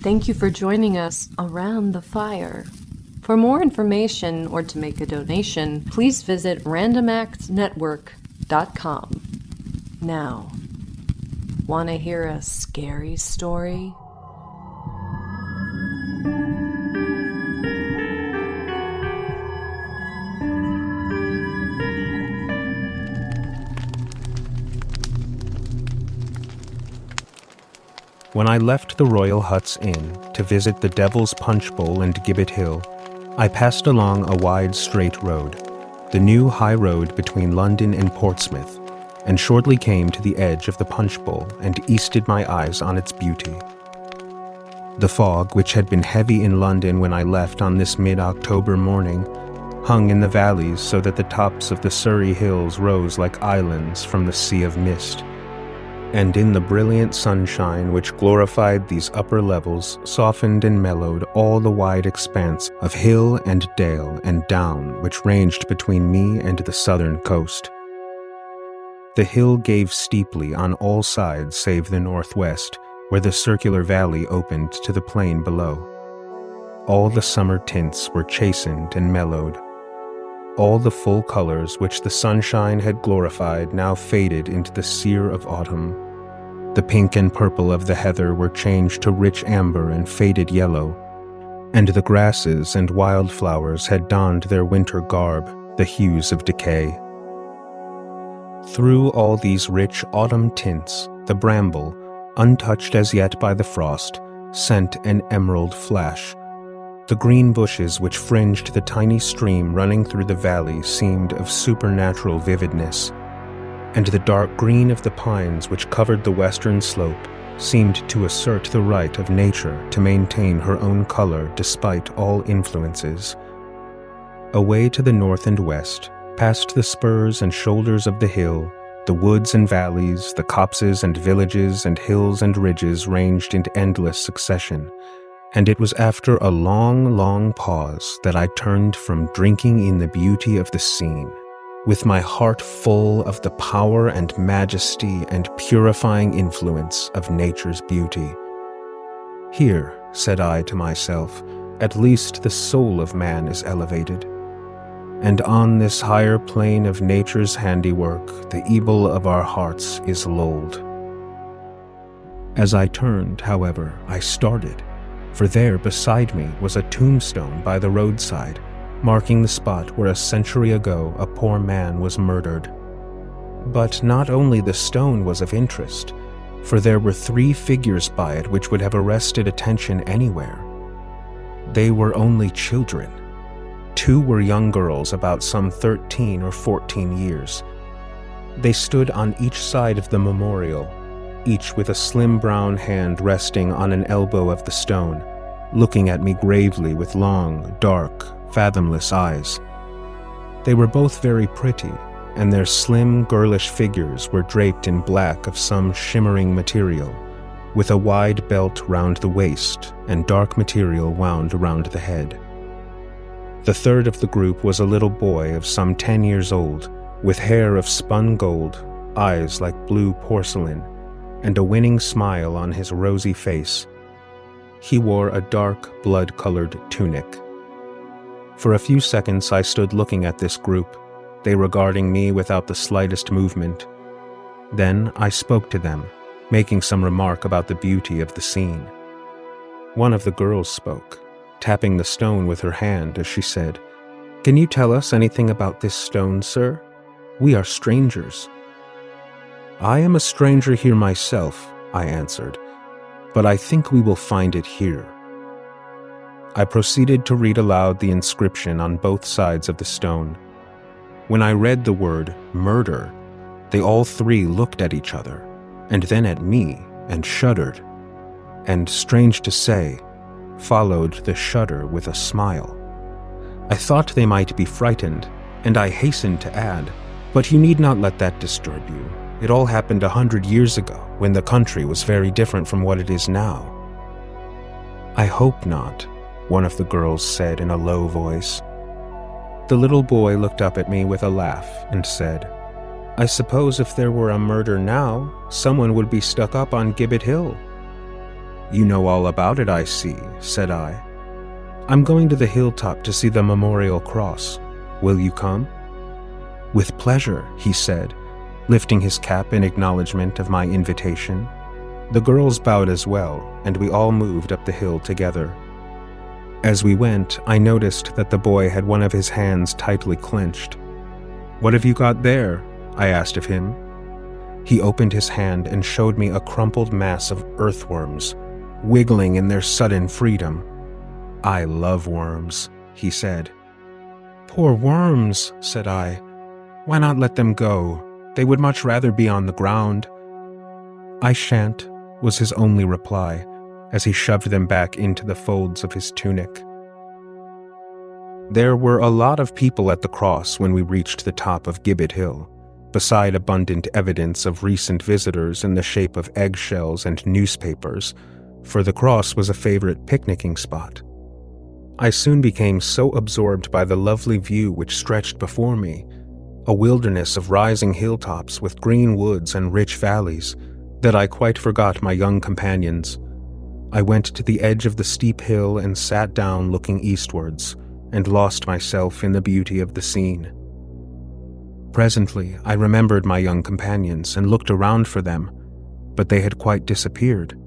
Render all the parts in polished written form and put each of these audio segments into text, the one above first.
Thank you for joining us around the fire. For more information or to make a donation, please visit randomactsnetwork.com. Now, want to hear a scary story? When I left the Royal Huts Inn to visit the Devil's Punch Bowl and Gibbet Hill, I passed along a wide straight road, the new high road between London and Portsmouth, and shortly came to the edge of the Punch Bowl and easted my eyes on its beauty. The fog, which had been heavy in London when I left on this mid-October morning, hung in the valleys so that the tops of the Surrey hills rose like islands from the sea of mist. And in the brilliant sunshine which glorified these upper levels softened and mellowed all the wide expanse of hill and dale and down which ranged between me and the southern coast. The hill gave steeply on all sides save the northwest, where the circular valley opened to the plain below. All the summer tints were chastened and mellowed. All the full colors which the sunshine had glorified now faded into the sere of autumn. The pink and purple of the heather were changed to rich amber and faded yellow, and the grasses and wildflowers had donned their winter garb, the hues of decay. Through all these rich autumn tints, the bramble, untouched as yet by the frost, sent an emerald flash. The green bushes which fringed the tiny stream running through the valley seemed of supernatural vividness, and the dark green of the pines which covered the western slope seemed to assert the right of nature to maintain her own color despite all influences. Away to the north and west, past the spurs and shoulders of the hill, the woods and valleys, the copses and villages and hills and ridges ranged in endless succession, and it was after a long, long pause that I turned from drinking in the beauty of the scene, with my heart full of the power and majesty and purifying influence of nature's beauty. Here, said I to myself, at least the soul of man is elevated, and on this higher plane of nature's handiwork the evil of our hearts is lulled. As I turned, however, I started, for there beside me was a tombstone by the roadside, marking the spot where a century ago a poor man was murdered. But not only the stone was of interest, for there were 3 figures by it which would have arrested attention anywhere. They were only children. 2 were young girls about some 13 or 14 years. They stood on each side of the memorial, each with a slim brown hand resting on an elbow of the stone, looking at me gravely with long, dark, fathomless eyes. They were both very pretty, and their slim, girlish figures were draped in black of some shimmering material, with a wide belt round the waist and dark material wound around the head. The third of the group was a little boy of some 10 years old, with hair of spun gold, eyes like blue porcelain, and a winning smile on his rosy face. He wore a dark, blood-colored tunic. For a few seconds I stood looking at this group, they regarding me without the slightest movement. Then I spoke to them, making some remark about the beauty of the scene. One of the girls spoke, tapping the stone with her hand as she said, "Can you tell us anything about this stone, sir? We are strangers." "I am a stranger here myself," I answered, "but I think we will find it here." I proceeded to read aloud the inscription on both sides of the stone. When I read the word murder, they all 3 looked at each other, and then at me, and shuddered, and, strange to say, followed the shudder with a smile. I thought they might be frightened, and I hastened to add, "But you need not let that disturb you. It all happened 100 years ago, when the country was very different from what it is now." "I hope not," one of the girls said in a low voice. The little boy looked up at me with a laugh and said, "I suppose if there were a murder now, someone would be stuck up on Gibbet Hill." "You know all about it, I see," said I. "I'm going to the hilltop to see the memorial cross. Will you come?" "With pleasure," he said, lifting his cap in acknowledgement of my invitation. The girls bowed as well, and we all moved up the hill together. As we went, I noticed that the boy had one of his hands tightly clenched. "What have you got there?" I asked of him. He opened his hand and showed me a crumpled mass of earthworms, wiggling in their sudden freedom. "I love worms," he said. "Poor worms," said I. "Why not let them go? They would much rather be on the ground." "I shan't," was his only reply, as he shoved them back into the folds of his tunic. There were a lot of people at the cross when we reached the top of Gibbet Hill, beside abundant evidence of recent visitors in the shape of eggshells and newspapers, for the cross was a favorite picnicking spot. I soon became so absorbed by the lovely view which stretched before me, a wilderness of rising hilltops with green woods and rich valleys, that I quite forgot my young companions. I went to the edge of the steep hill and sat down looking eastwards, and lost myself in the beauty of the scene. Presently, I remembered my young companions and looked around for them, but they had quite disappeared.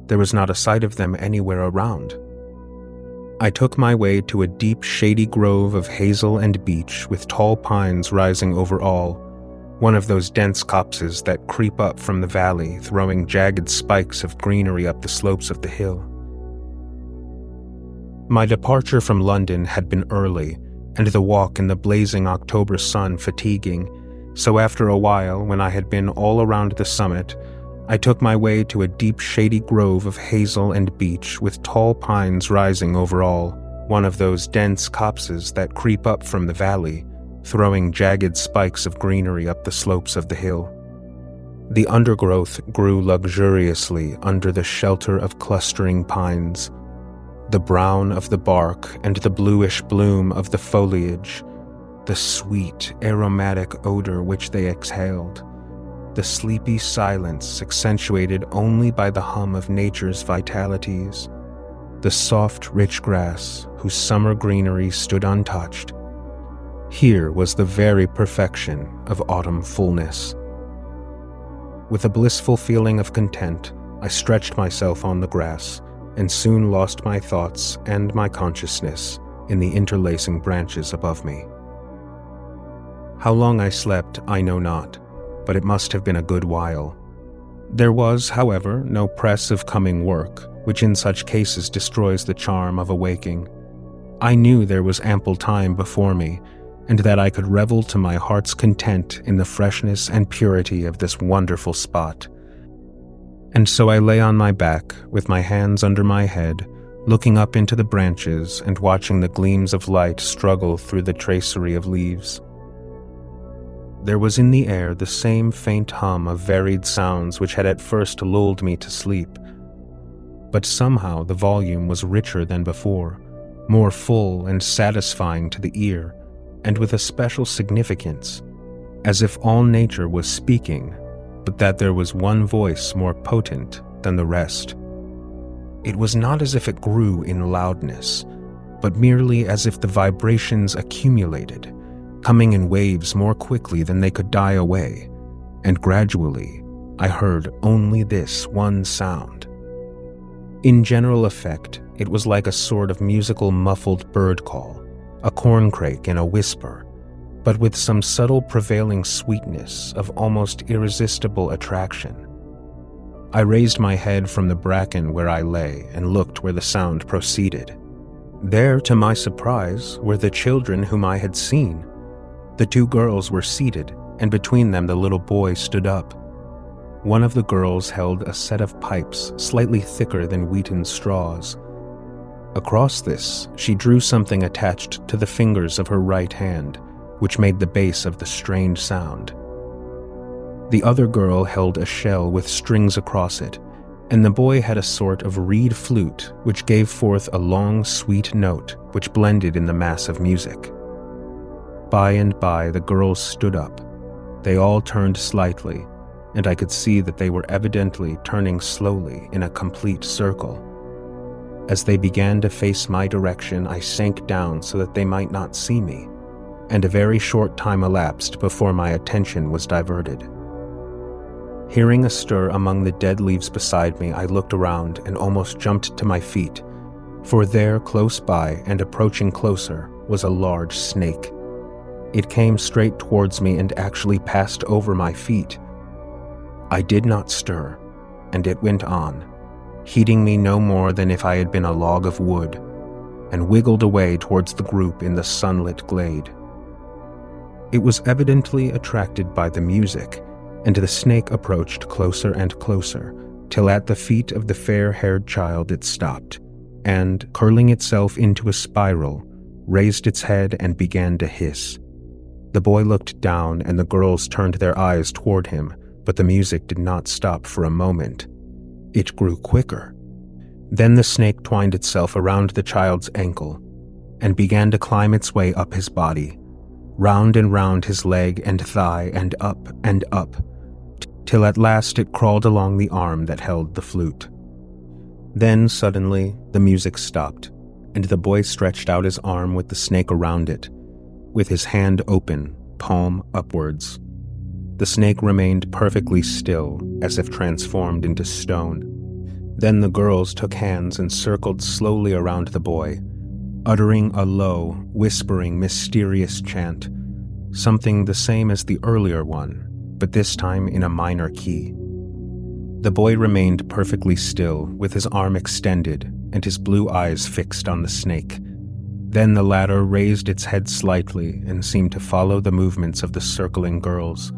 There was not a sight of them anywhere around. I took my way to a deep, shady grove of hazel and beech with tall pines rising over all, one of those dense copses that creep up from the valley, throwing jagged spikes of greenery up the slopes of the hill. My departure from London had been early, and the walk in the blazing October sun fatiguing, so after a while, when I had been all around the summit, I took my way to a deep shady grove of hazel and beech with tall pines rising over all, one of those dense copses that creep up from the valley, throwing jagged spikes of greenery up the slopes of the hill. The undergrowth grew luxuriously under the shelter of clustering pines. The brown of the bark and the bluish bloom of the foliage, the sweet, aromatic odor which they exhaled, the sleepy silence accentuated only by the hum of nature's vitalities, the soft, rich grass whose summer greenery stood untouched. Here was the very perfection of autumn fullness. With a blissful feeling of content, I stretched myself on the grass, and soon lost my thoughts and my consciousness in the interlacing branches above me. How long I slept, I know not, but it must have been a good while. There was, however, no press of coming work, which in such cases destroys the charm of awaking. I knew there was ample time before me, and that I could revel to my heart's content in the freshness and purity of this wonderful spot. And so I lay on my back, with my hands under my head, looking up into the branches and watching the gleams of light struggle through the tracery of leaves. There was in the air the same faint hum of varied sounds which had at first lulled me to sleep. But somehow the volume was richer than before, more full and satisfying to the ear, and with a special significance, as if all nature was speaking, but that there was one voice more potent than the rest. It was not as if it grew in loudness, but merely as if the vibrations accumulated, coming in waves more quickly than they could die away, and gradually I heard only this one sound. In general effect, it was like a sort of musical muffled bird call, a corncrake in a whisper, but with some subtle prevailing sweetness of almost irresistible attraction. I raised my head from the bracken where I lay and looked where the sound proceeded. There, to my surprise, were the children whom I had seen. The two girls were seated, and between them the little boy stood up. One of the girls held a set of pipes slightly thicker than wheaten straws. Across this, she drew something attached to the fingers of her right hand, which made the base of the strange sound. The other girl held a shell with strings across it, and the boy had a sort of reed flute which gave forth a long, sweet note which blended in the mass of music. By and by the girls stood up. They all turned slightly, and I could see that they were evidently turning slowly in a complete circle. As they began to face my direction, I sank down so that they might not see me, and a very short time elapsed before my attention was diverted. Hearing a stir among the dead leaves beside me, I looked around and almost jumped to my feet, for there, close by and approaching closer, was a large snake. It came straight towards me and actually passed over my feet. I did not stir, and it went on, heeding me no more than if I had been a log of wood, and wiggled away towards the group in the sunlit glade. It was evidently attracted by the music, and the snake approached closer and closer, till at the feet of the fair-haired child it stopped, and, curling itself into a spiral, raised its head and began to hiss. The boy looked down, and the girls turned their eyes toward him, but the music did not stop for a moment. It grew quicker. Then the snake twined itself around the child's ankle, and began to climb its way up his body, round and round his leg and thigh and up, till at last it crawled along the arm that held the flute. Then, suddenly, the music stopped, and the boy stretched out his arm with the snake around it, with his hand open, palm upwards. The snake remained perfectly still, as if transformed into stone. Then the girls took hands and circled slowly around the boy, uttering a low, whispering, mysterious chant, something the same as the earlier one, but this time in a minor key. The boy remained perfectly still, with his arm extended and his blue eyes fixed on the snake. Then the latter raised its head slightly and seemed to follow the movements of the circling girls.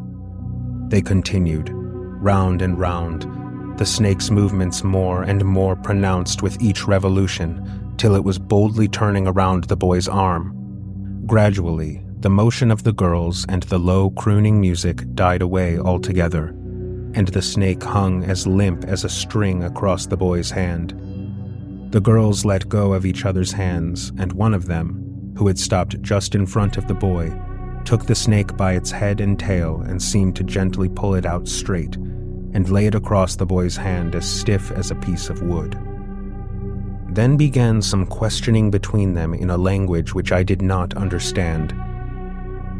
They continued, round and round, the snake's movements more and more pronounced with each revolution, till it was boldly turning around the boy's arm. Gradually, the motion of the girls and the low crooning music died away altogether, and the snake hung as limp as a string across the boy's hand. The girls let go of each other's hands, and one of them, who had stopped just in front of the boy, took the snake by its head and tail and seemed to gently pull it out straight, and lay it across the boy's hand as stiff as a piece of wood. Then began some questioning between them in a language which I did not understand.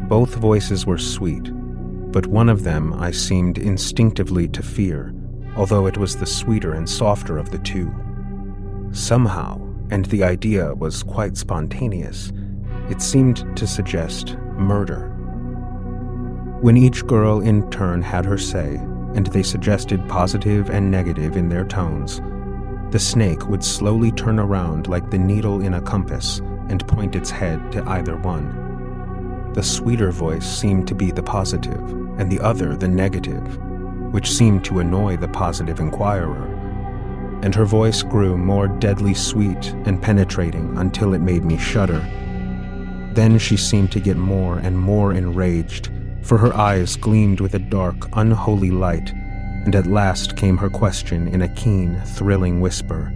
Both voices were sweet, but one of them I seemed instinctively to fear, although it was the sweeter and softer of the two. Somehow, and the idea was quite spontaneous, it seemed to suggest murder. When each girl in turn had her say, and they suggested positive and negative in their tones, the snake would slowly turn around like the needle in a compass and point its head to either one. The sweeter voice seemed to be the positive, and the other the negative, which seemed to annoy the positive inquirer. And her voice grew more deadly sweet and penetrating until it made me shudder. Then she seemed to get more and more enraged, for her eyes gleamed with a dark, unholy light, and at last came her question in a keen, thrilling whisper.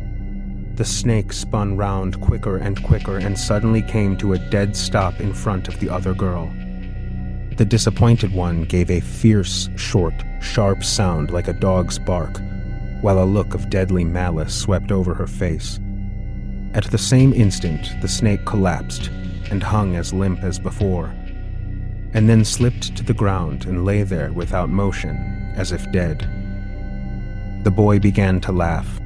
The snake spun round quicker and suddenly came to a dead stop in front of the other girl. The disappointed one gave a fierce, short, sharp sound like a dog's bark, while a look of deadly malice swept over her face. At the same instant, the snake collapsed and hung as limp as before, and then slipped to the ground and lay there without motion, as if dead. The boy began to laugh.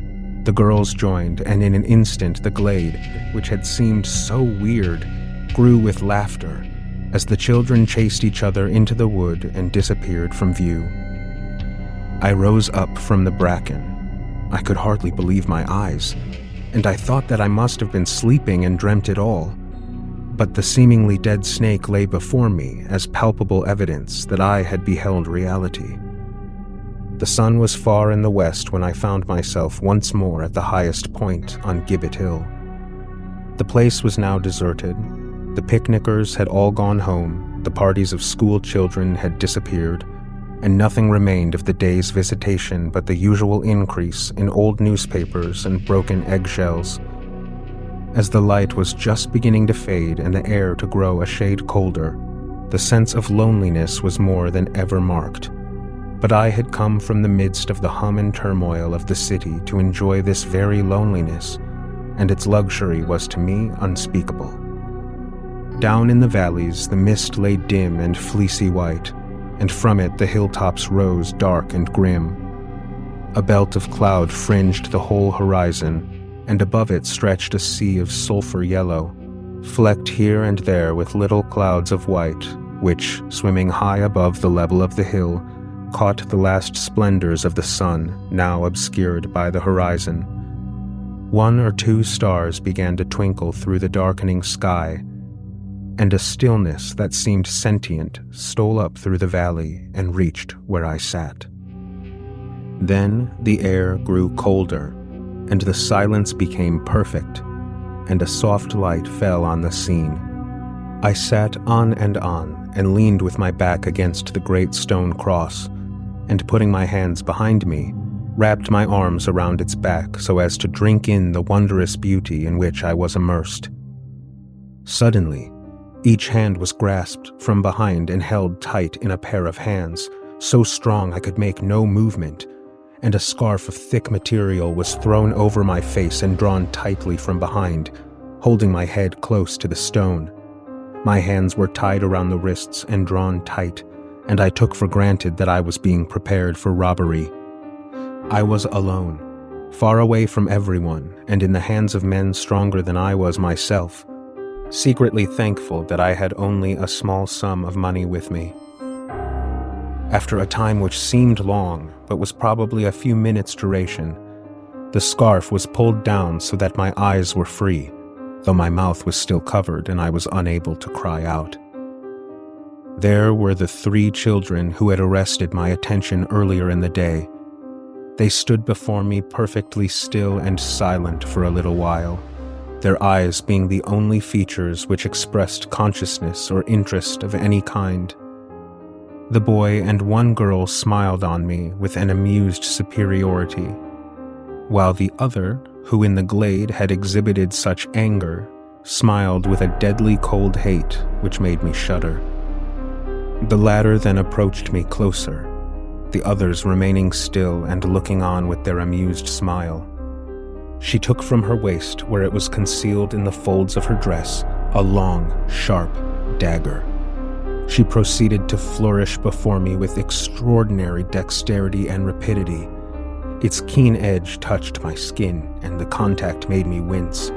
The girls joined, and in an instant the glade, which had seemed so weird, grew with laughter, as the children chased each other into the wood and disappeared from view. I rose up from the bracken. I could hardly believe my eyes, and I thought that I must have been sleeping and dreamt it all. But the seemingly dead snake lay before me as palpable evidence that I had beheld reality. The sun was far in the west when I found myself once more at the highest point on Gibbet Hill. The place was now deserted. The picnickers had all gone home, the parties of school children had disappeared, and nothing remained of the day's visitation but the usual increase in old newspapers and broken eggshells. As the light was just beginning to fade and the air to grow a shade colder, the sense of loneliness was more than ever marked. But I had come from the midst of the hum and turmoil of the city to enjoy this very loneliness, and its luxury was to me unspeakable. Down in the valleys, the mist lay dim and fleecy white, and from it the hilltops rose dark and grim. A belt of cloud fringed the whole horizon, and above it stretched a sea of sulphur yellow, flecked here and there with little clouds of white, which, swimming high above the level of the hill, caught the last splendors of the sun, now obscured by the horizon. 1 or 2 stars began to twinkle through the darkening sky, and a stillness that seemed sentient stole up through the valley and reached where I sat. Then the air grew colder, and the silence became perfect, and a soft light fell on the scene. I sat on and leaned with my back against the great stone cross, and putting my hands behind me, wrapped my arms around its back so as to drink in the wondrous beauty in which I was immersed. Suddenly, each hand was grasped from behind and held tight in a pair of hands, so strong I could make no movement, and a scarf of thick material was thrown over my face and drawn tightly from behind, holding my head close to the stone. My hands were tied around the wrists and drawn tight, and I took for granted that I was being prepared for robbery. I was alone, far away from everyone, and in the hands of men stronger than I was myself, secretly thankful that I had only a small sum of money with me. After a time which seemed long, but was probably a few minutes' duration, the scarf was pulled down so that my eyes were free, though my mouth was still covered and I was unable to cry out. There were the 3 children who had arrested my attention earlier in the day. They stood before me perfectly still and silent for a little while, their eyes being the only features which expressed consciousness or interest of any kind. The boy and 1 girl smiled on me with an amused superiority, while the other, who in the glade had exhibited such anger, smiled with a deadly cold hate which made me shudder. The latter then approached me closer, the others remaining still and looking on with their amused smile. She took from her waist, where it was concealed in the folds of her dress, a long, sharp dagger. She proceeded to flourish before me with extraordinary dexterity and rapidity. Its keen edge touched my skin, and the contact made me wince.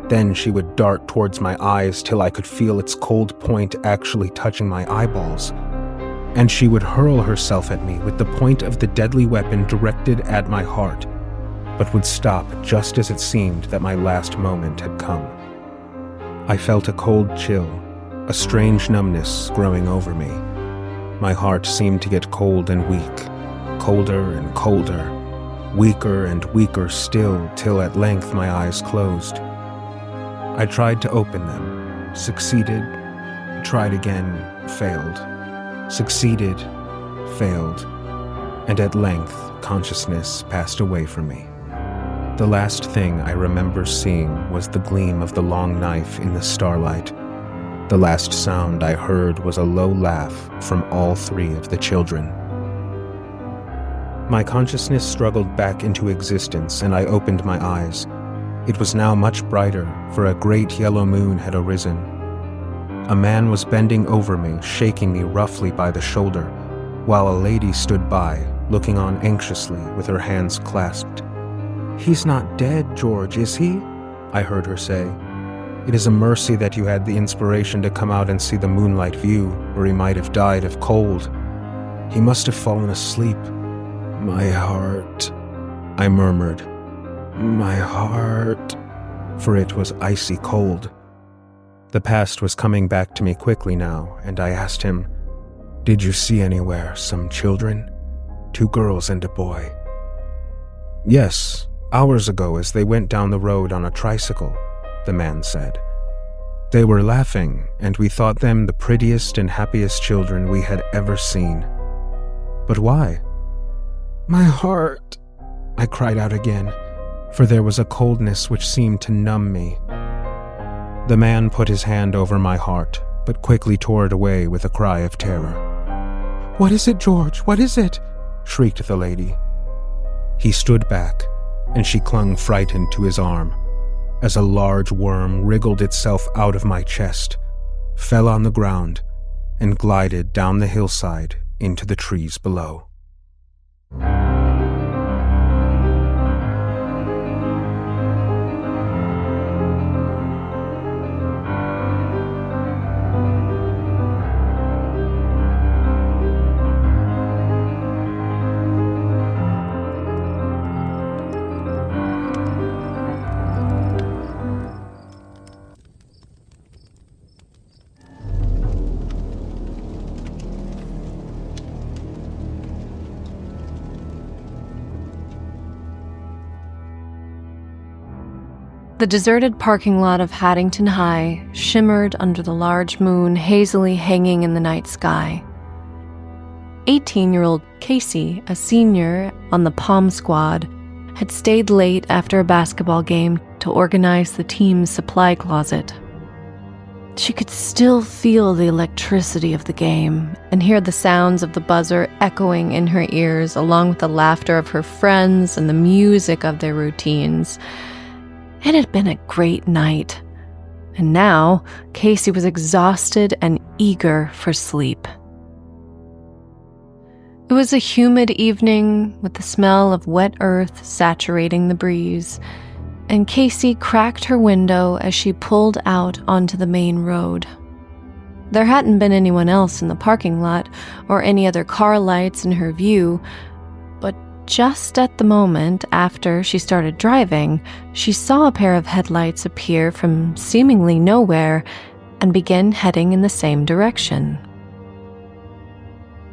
Then she would dart towards my eyes till I could feel its cold point actually touching my eyeballs, and she would hurl herself at me with the point of the deadly weapon directed at my heart, but would stop just as it seemed that my last moment had come. I felt a cold chill, a strange numbness growing over me. My heart seemed to get cold and weak, colder and colder, weaker and weaker still, till at length my eyes closed. I tried to open them, succeeded, tried again, failed, succeeded, failed, and at length consciousness passed away from me. The last thing I remember seeing was the gleam of the long knife in the starlight. The last sound I heard was a low laugh from all 3 of the children. My consciousness struggled back into existence, and I opened my eyes. It was now much brighter, for a great yellow moon had arisen. A man was bending over me, shaking me roughly by the shoulder, while a lady stood by, looking on anxiously with her hands clasped. "He's not dead, George, is he?" I heard her say. "It is a mercy that you had the inspiration to come out and see the moonlight view, or he might have died of cold. He must have fallen asleep." "My heart," I murmured. "My heart," for it was icy cold. The past was coming back to me quickly now, and I asked him, "Did you see anywhere some children? 2 girls and a boy?" "Yes, hours ago as they went down the road on a tricycle," the man said. "They were laughing, and we thought them the prettiest and happiest children we had ever seen." "But why?" "My heart," I cried out again, for there was a coldness which seemed to numb me. The man put his hand over my heart, but quickly tore it away with a cry of terror. "What is it, George? What is it?" shrieked the lady. He stood back, and she clung frightened to his arm, as a large worm wriggled itself out of my chest, fell on the ground, and glided down the hillside into the trees below. The deserted parking lot of Haddington High shimmered under the large moon hazily hanging in the night sky. 18-year-old Casey, a senior on the Palm Squad, had stayed late after a basketball game to organize the team's supply closet. She could still feel the electricity of the game and hear the sounds of the buzzer echoing in her ears, along with the laughter of her friends and the music of their routines. It had been a great night, and now Casey was exhausted and eager for sleep. It was a humid evening with the smell of wet earth saturating the breeze, and Casey cracked her window as she pulled out onto the main road. There hadn't been anyone else in the parking lot or any other car lights in her view, but just at the moment after she started driving, she saw a pair of headlights appear from seemingly nowhere and begin heading in the same direction.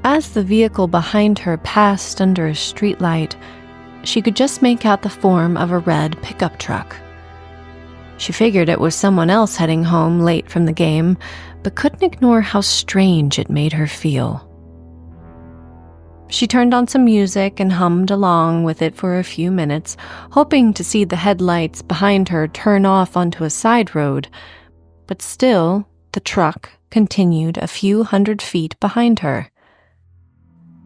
As the vehicle behind her passed under a streetlight, she could just make out the form of a red pickup truck. She figured it was someone else heading home late from the game, but couldn't ignore how strange it made her feel. She turned on some music and hummed along with it for a few minutes, hoping to see the headlights behind her turn off onto a side road, but still, the truck continued a few hundred feet behind her.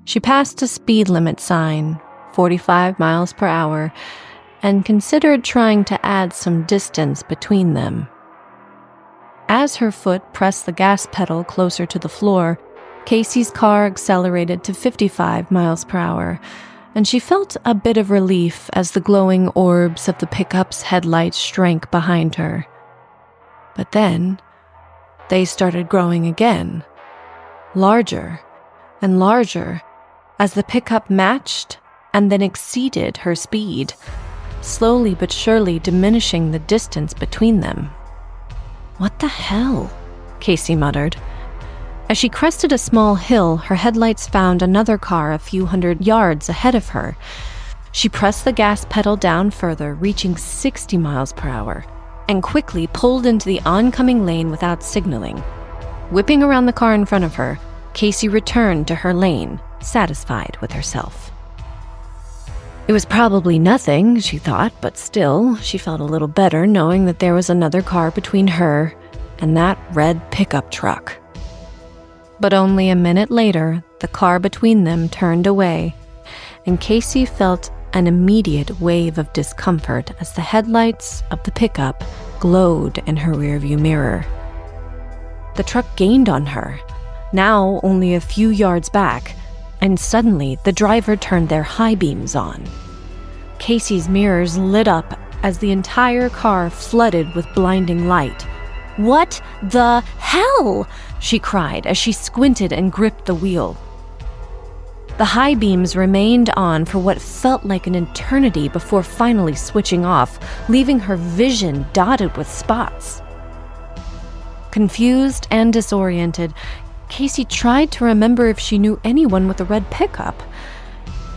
She passed a speed limit sign, 45 miles per hour, and considered trying to add some distance between them. As her foot pressed the gas pedal closer to the floor, Casey's car accelerated to 55 miles per hour, and she felt a bit of relief as the glowing orbs of the pickup's headlights shrank behind her. But then, they started growing again, larger and larger, as the pickup matched and then exceeded her speed, slowly but surely diminishing the distance between them. "What the hell?" Casey muttered. As she crested a small hill, her headlights found another car a few hundred yards ahead of her. She pressed the gas pedal down further, reaching 60 miles per hour, and quickly pulled into the oncoming lane without signaling. Whipping around the car in front of her, Casey returned to her lane, satisfied with herself. It was probably nothing, she thought, but still, she felt a little better knowing that there was another car between her and that red pickup truck. But only a minute later, the car between them turned away, and Casey felt an immediate wave of discomfort as the headlights of the pickup glowed in her rearview mirror. The truck gained on her, now only a few yards back, and suddenly the driver turned their high beams on. Casey's mirrors lit up as the entire car flooded with blinding light. "What the hell?" she cried as she squinted and gripped the wheel. The high beams remained on for what felt like an eternity before finally switching off, leaving her vision dotted with spots. Confused and disoriented, Casey tried to remember if she knew anyone with a red pickup.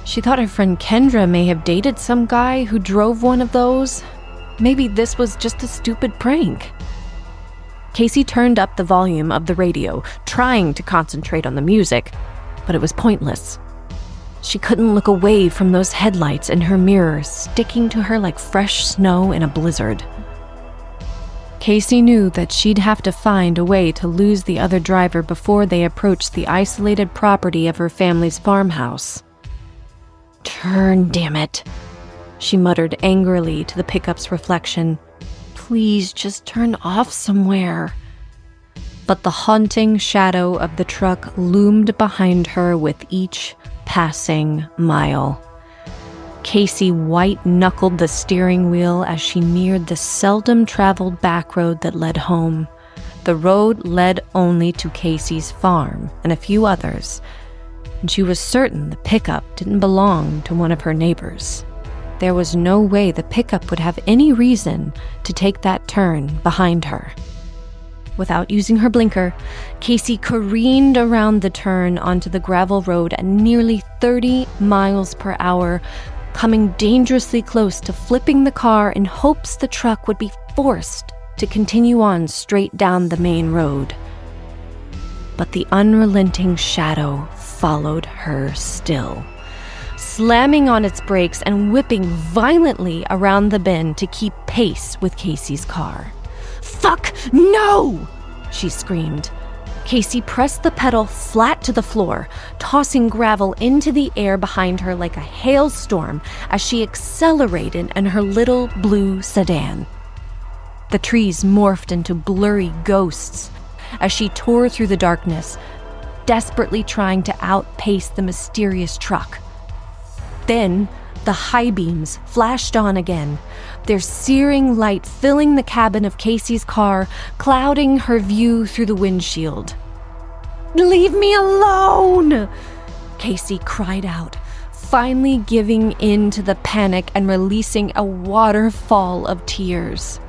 She thought her friend Kendra may have dated some guy who drove one of those. Maybe this was just a stupid prank. Casey turned up the volume of the radio, trying to concentrate on the music, but it was pointless. She couldn't look away from those headlights in her mirror, sticking to her like fresh snow in a blizzard. Casey knew that she'd have to find a way to lose the other driver before they approached the isolated property of her family's farmhouse. "Turn, damn it," she muttered angrily to the pickup's reflection. "Please just turn off somewhere." But the haunting shadow of the truck loomed behind her with each passing mile. Casey white-knuckled the steering wheel as she neared the seldom-traveled back road that led home. The road led only to Casey's farm and a few others, and she was certain the pickup didn't belong to one of her neighbors. There was no way the pickup would have any reason to take that turn behind her. Without using her blinker, Casey careened around the turn onto the gravel road at nearly 30 miles per hour, coming dangerously close to flipping the car in hopes the truck would be forced to continue on straight down the main road. But the unrelenting shadow followed her still, slamming on its brakes and whipping violently around the bend to keep pace with Casey's car. "Fuck, no!" she screamed. Casey pressed the pedal flat to the floor, tossing gravel into the air behind her like a hailstorm as she accelerated in her little blue sedan. The trees morphed into blurry ghosts as she tore through the darkness, desperately trying to outpace the mysterious truck. Then, the high beams flashed on again, their searing light filling the cabin of Casey's car, clouding her view through the windshield. "Leave me alone!" Casey cried out, finally giving in to the panic and releasing a waterfall of tears.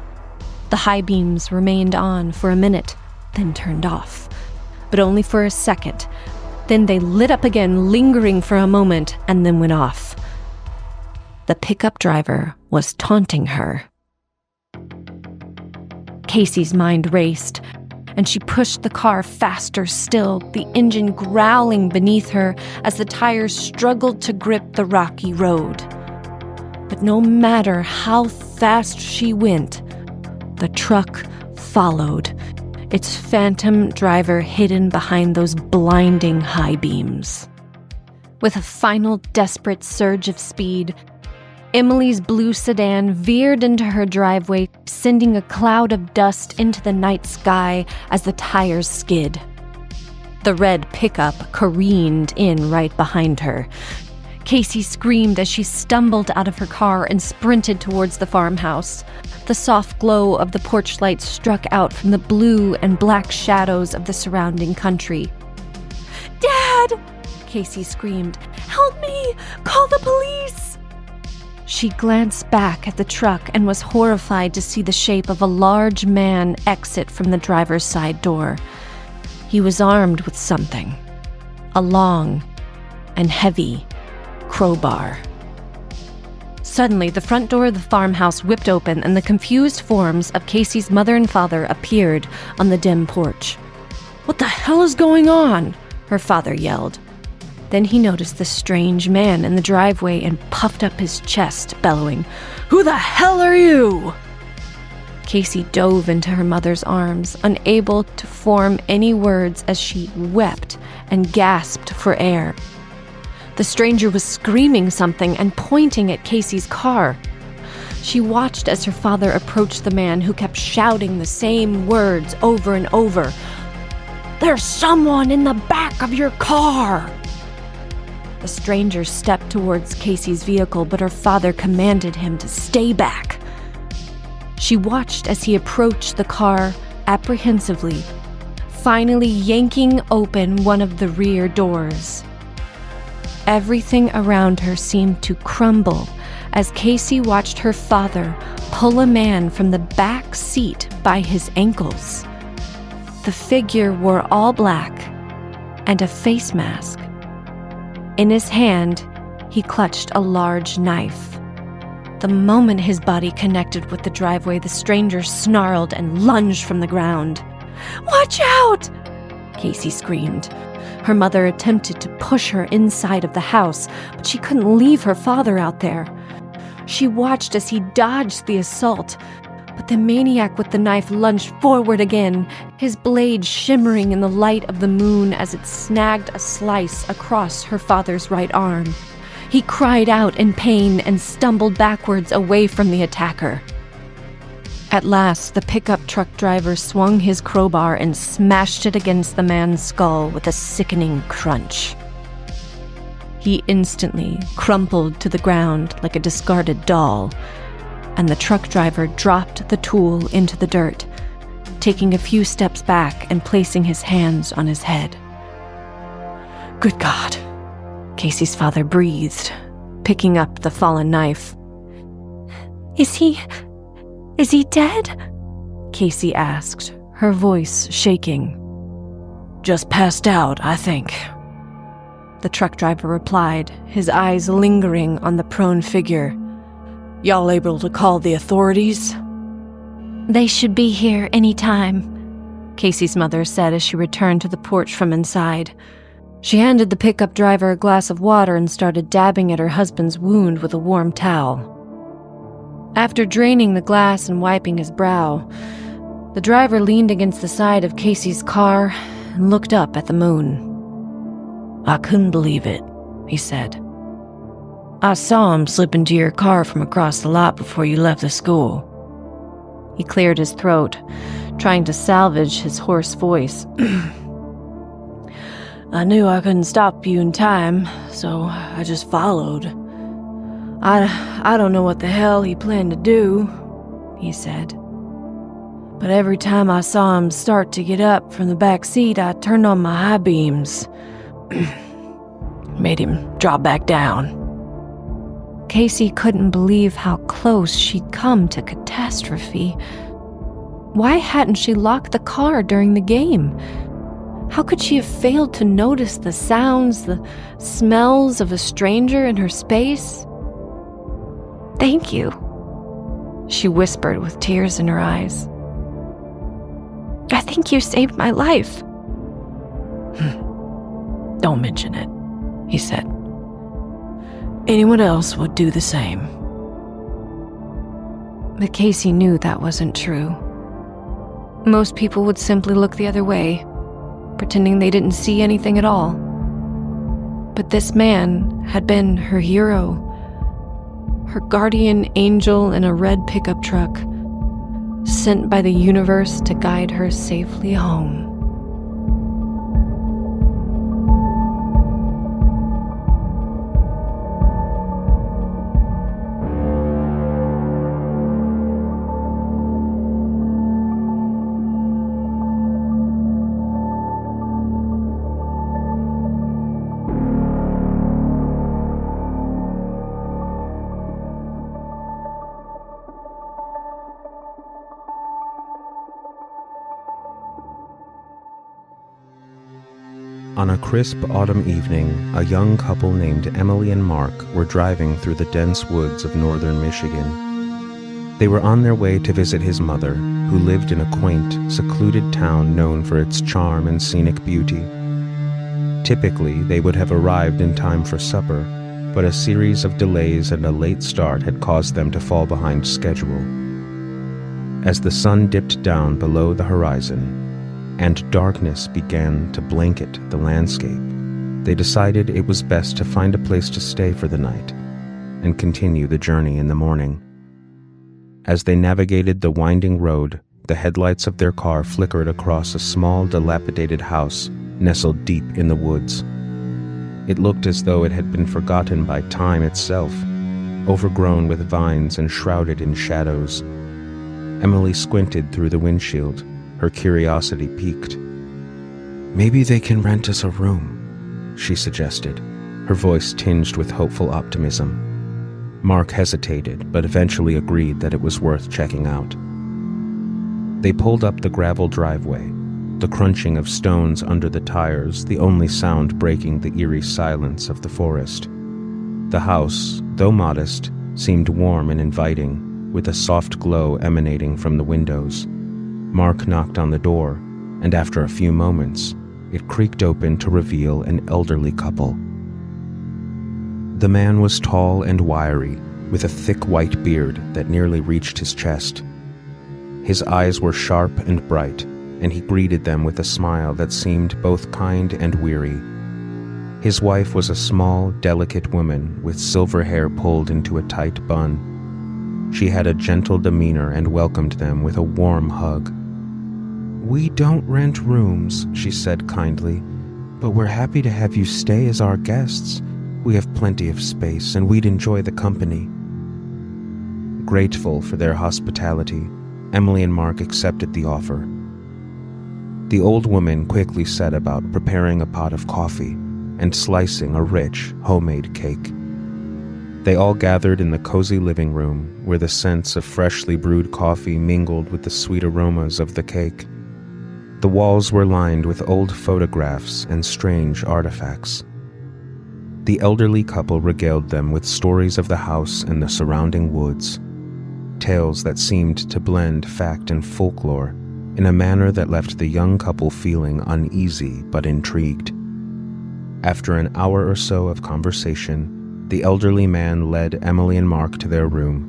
The high beams remained on for a minute, then turned off, but only for a second. Then they lit up again, lingering for a moment, and then went off. The pickup driver was taunting her. Casey's mind raced, and she pushed the car faster still, the engine growling beneath her as the tires struggled to grip the rocky road. But no matter how fast she went, the truck followed, its phantom driver hidden behind those blinding high beams. With a final desperate surge of speed, Emily's blue sedan veered into her driveway, sending a cloud of dust into the night sky as the tires skid. The red pickup careened in right behind her. Casey screamed as she stumbled out of her car and sprinted towards the farmhouse. The soft glow of the porch lights struck out from the blue and black shadows of the surrounding country. "Dad!" Casey screamed. "Help me! Call the police!" She glanced back at the truck and was horrified to see the shape of a large man exit from the driver's side door. He was armed with something, a long and heavy crowbar. Suddenly, the front door of the farmhouse whipped open and the confused forms of Casey's mother and father appeared on the dim porch. "What the hell is going on?" her father yelled. Then he noticed the strange man in the driveway and puffed up his chest, bellowing, "Who the hell are you?" Casey dove into her mother's arms, unable to form any words as she wept and gasped for air. The stranger was screaming something and pointing at Casey's car. She watched as her father approached the man who kept shouting the same words over and over. "There's someone in the back of your car!" The stranger stepped towards Casey's vehicle, but her father commanded him to stay back. She watched as he approached the car apprehensively, finally yanking open one of the rear doors. Everything around her seemed to crumble as Casey watched her father pull a man from the back seat by his ankles. The figure wore all black and a face mask. In his hand, he clutched a large knife. The moment his body connected with the driveway, the stranger snarled and lunged from the ground. "Watch out!" Casey screamed. Her mother attempted to push her inside of the house, but she couldn't leave her father out there. She watched as he dodged the assault, But the maniac with the knife lunged forward again, his blade shimmering in the light of the moon as it snagged a slice across her father's right arm. He cried out in pain and stumbled backwards away from the attacker. At last, the pickup truck driver swung his crowbar and smashed it against the man's skull with a sickening crunch. He instantly crumpled to the ground like a discarded doll, and the truck driver dropped the tool into the dirt, taking a few steps back and placing his hands on his head. "Good God," Casey's father breathed, picking up the fallen knife. Is he dead?" Casey asked, her voice shaking. "Just passed out, I think," the truck driver replied, his eyes lingering on the prone figure. "Y'all able to call the authorities?" "They should be here any time," Casey's mother said as she returned to the porch from inside. She handed the pickup driver a glass of water and started dabbing at her husband's wound with a warm towel. After draining the glass and wiping his brow, the driver leaned against the side of Casey's car and looked up at the moon. "I couldn't believe it," he said. "I saw him slip into your car from across the lot before you left the school." He cleared his throat, trying to salvage his hoarse voice. "I knew I couldn't stop you in time, so I just followed. I don't know what the hell he planned to do," he said. "But every time I saw him start to get up from the back seat, I turned on my high beams. Made him drop back down." Casey couldn't believe how close she'd come to catastrophe. Why hadn't she locked the car during the game? How could she have failed to notice the sounds, the smells of a stranger in her space? "Thank you," she whispered with tears in her eyes. "I think you saved my life." "Don't mention it," he said. "Anyone else would do the same." But Casey knew that wasn't true. Most people would simply look the other way, pretending they didn't see anything at all. But this man had been her hero, her guardian angel in a red pickup truck, sent by the universe to guide her safely home. On a crisp autumn evening, a young couple named Emily and Mark were driving through the dense woods of northern Michigan. They were on their way to visit his mother, who lived in a quaint, secluded town known for its charm and scenic beauty. Typically, they would have arrived in time for supper, but a series of delays and a late start had caused them to fall behind schedule. As the sun dipped down below the horizon, and darkness began to blanket the landscape, they decided it was best to find a place to stay for the night and continue the journey in the morning. As they navigated the winding road, the headlights of their car flickered across a small, dilapidated house nestled deep in the woods. It looked as though it had been forgotten by time itself, overgrown with vines and shrouded in shadows. Emily squinted through the windshield, her curiosity piqued. "Maybe they can rent us a room," she suggested, her voice tinged with hopeful optimism. Mark hesitated, but eventually agreed that it was worth checking out. They pulled up the gravel driveway, the crunching of stones under the tires the only sound breaking the eerie silence of the forest. The house, though modest, seemed warm and inviting, with a soft glow emanating from the windows. Mark knocked on the door, and after a few moments, it creaked open to reveal an elderly couple. The man was tall and wiry, with a thick white beard that nearly reached his chest. His eyes were sharp and bright, and he greeted them with a smile that seemed both kind and weary. His wife was a small, delicate woman with silver hair pulled into a tight bun. She had a gentle demeanor and welcomed them with a warm hug. "We don't rent rooms," she said kindly, "but we're happy to have you stay as our guests. We have plenty of space, and we'd enjoy the company." Grateful for their hospitality, Emily and Mark accepted the offer. The old woman quickly set about preparing a pot of coffee and slicing a rich, homemade cake. They all gathered in the cozy living room, where the scents of freshly brewed coffee mingled with the sweet aromas of the cake. The walls were lined with old photographs and strange artifacts. The elderly couple regaled them with stories of the house and the surrounding woods, tales that seemed to blend fact and folklore in a manner that left the young couple feeling uneasy but intrigued. After an hour or so of conversation, the elderly man led Emily and Mark to their room.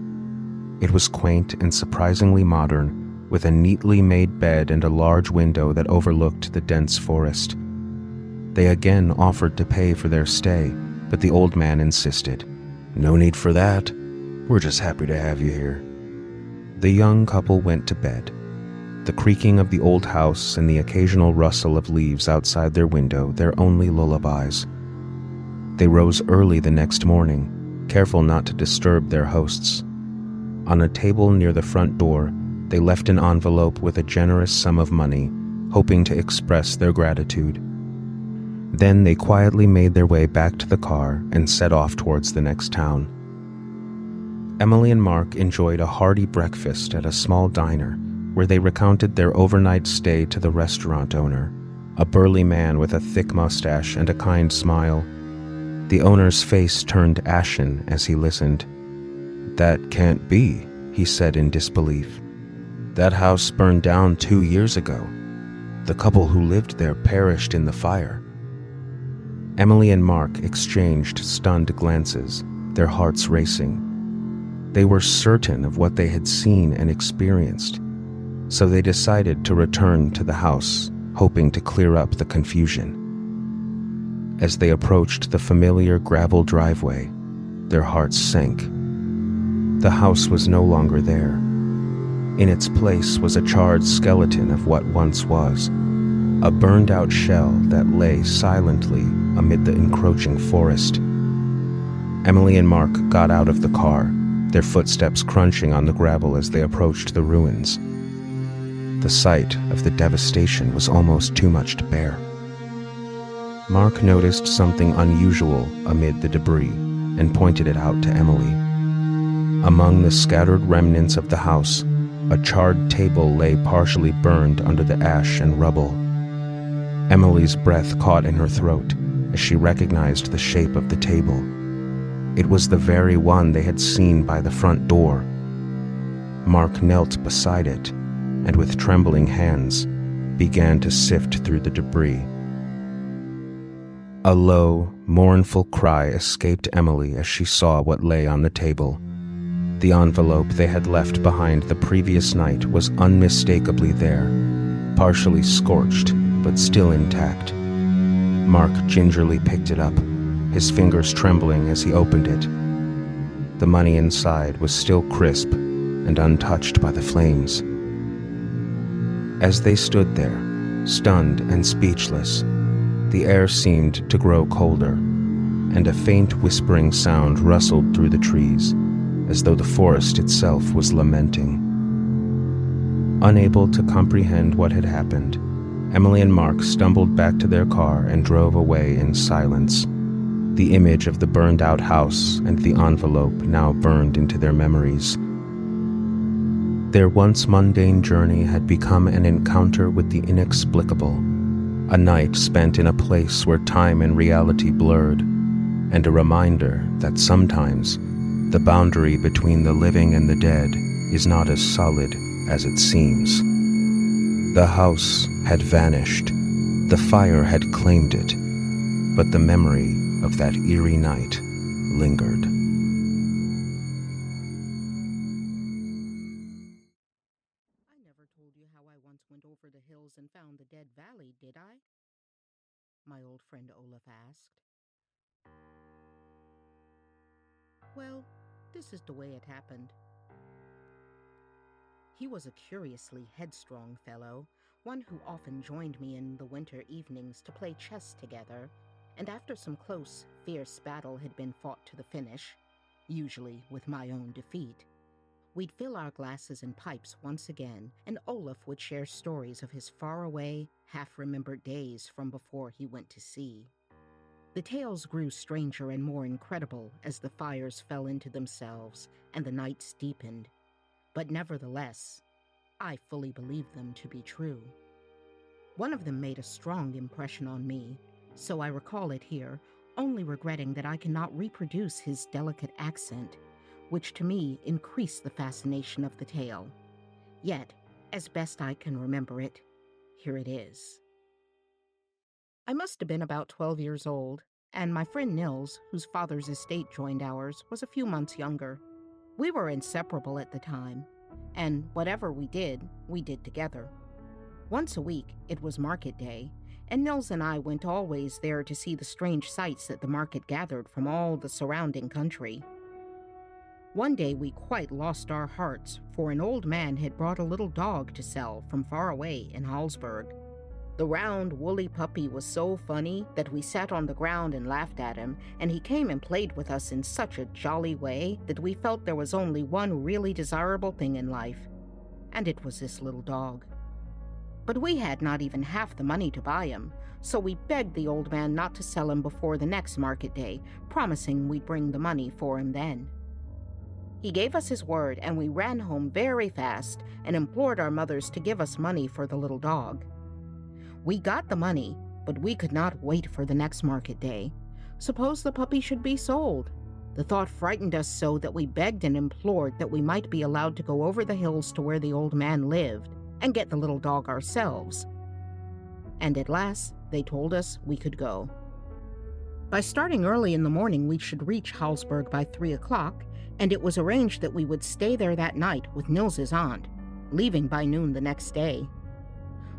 It was quaint and surprisingly modern, with a neatly made bed and a large window that overlooked the dense forest. They again offered to pay for their stay, but the old man insisted. "No need for that. We're just happy to have you here." The young couple went to bed. The creaking of the old house and the occasional rustle of leaves outside their window their only lullabies. They rose early the next morning, careful not to disturb their hosts. On a table near the front door, they left an envelope with a generous sum of money, hoping to express their gratitude. Then they quietly made their way back to the car and set off towards the next town. Emily and Mark enjoyed a hearty breakfast at a small diner, where they recounted their overnight stay to the restaurant owner, a burly man with a thick mustache and a kind smile. The owner's face turned ashen as he listened. "That can't be," he said in disbelief. "That house burned down 2 years ago. The couple who lived there perished in the fire." Emily and Mark exchanged stunned glances, their hearts racing. They were certain of what they had seen and experienced, so they decided to return to the house, hoping to clear up the confusion. As they approached the familiar gravel driveway, their hearts sank. The house was no longer there. In its place was a charred skeleton of what once was, a burned-out shell that lay silently amid the encroaching forest. Emily and Mark got out of the car, their footsteps crunching on the gravel as they approached the ruins. The sight of the devastation was almost too much to bear. Mark noticed something unusual amid the debris and pointed it out to Emily. Among the scattered remnants of the house, a charred table lay partially burned under the ash and rubble. Emily's breath caught in her throat as she recognized the shape of the table. It was the very one they had seen by the front door. Mark knelt beside it and with trembling hands began to sift through the debris. A low, mournful cry escaped Emily as she saw what lay on the table. The envelope they had left behind the previous night was unmistakably there, partially scorched but still intact. Mark gingerly picked it up, his fingers trembling as he opened it. The money inside was still crisp and untouched by the flames. As they stood there, stunned and speechless, the air seemed to grow colder, and a faint whispering sound rustled through the trees, as though the forest itself was lamenting. Unable to comprehend what had happened, Emily and Mark stumbled back to their car and drove away in silence, the image of the burned-out house and the envelope now burned into their memories. Their once mundane journey had become an encounter with the inexplicable, a night spent in a place where time and reality blurred, and a reminder that sometimes the boundary between the living and the dead is not as solid as it seems. The house had vanished, the fire had claimed it, but the memory of that eerie night lingered. my old friend Olaf asked. Well, this is the way it happened. He was a curiously headstrong fellow, one who often joined me in the winter evenings to play chess together, and after some close, fierce battle had been fought to the finish, usually with my own defeat, we'd fill our glasses and pipes once again, and Olaf would share stories of his faraway, half-remembered days from before he went to sea. The tales grew stranger and more incredible as the fires fell into themselves and the nights deepened, but nevertheless, I fully believed them to be true. One of them made a strong impression on me, so I recall it here, only regretting that I cannot reproduce his delicate accent, which to me increased the fascination of the tale. Yet, as best I can remember it, here it is. I must have been about 12 years old, and my friend Nils, whose father's estate joined ours, was a few months younger. We were inseparable at the time, and whatever we did together. Once a week, it was market day, and Nils and I went always there to see the strange sights that the market gathered from all the surrounding country. One day we quite lost our hearts, for an old man had brought a little dog to sell from far away in Hallsberg. The round, woolly puppy was so funny that we sat on the ground and laughed at him, and he came and played with us in such a jolly way that we felt there was only one really desirable thing in life, and it was this little dog. But we had not even half the money to buy him, so we begged the old man not to sell him before the next market day, promising we'd bring the money for him then. He gave us his word, and we ran home very fast and implored our mothers to give us money for the little dog. We got the money, but we could not wait for the next market day. Suppose the puppy should be sold? The thought frightened us so that we begged and implored that we might be allowed to go over the hills to where the old man lived and get the little dog ourselves. And at last, they told us we could go. By starting early in the morning, we should reach Hallsberg by 3 o'clock, and it was arranged that we would stay there that night with Nils's aunt, leaving by noon the next day.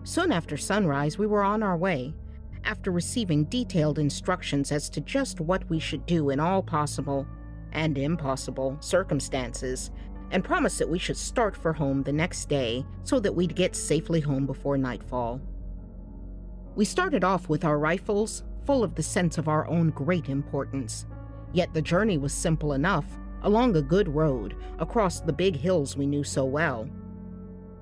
Soon after sunrise, we were on our way, after receiving detailed instructions as to just what we should do in all possible and impossible circumstances, and promised that we should start for home the next day so that we'd get safely home before nightfall. We started off with our rifles, full of the sense of our own great importance. Yet the journey was simple enough, along a good road, across the big hills we knew so well.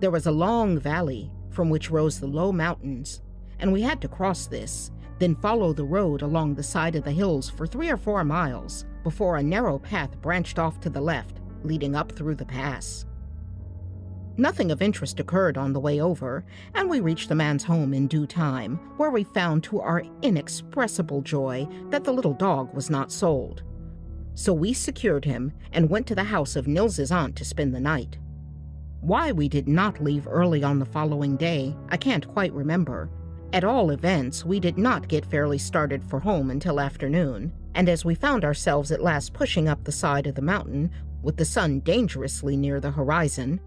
There was a long valley, from which rose the low mountains, and we had to cross this, then follow the road along the side of the hills for 3 or 4 miles, before a narrow path branched off to the left, leading up through the pass. Nothing of interest occurred on the way over, and we reached the man's home in due time, where we found to our inexpressible joy that the little dog was not sold. So we secured him and went to the house of Nils's aunt to spend the night. Why we did not leave early on the following day, I can't quite remember. At all events, we did not get fairly started for home until afternoon, and as we found ourselves at last pushing up the side of the mountain, with the sun dangerously near the horizon,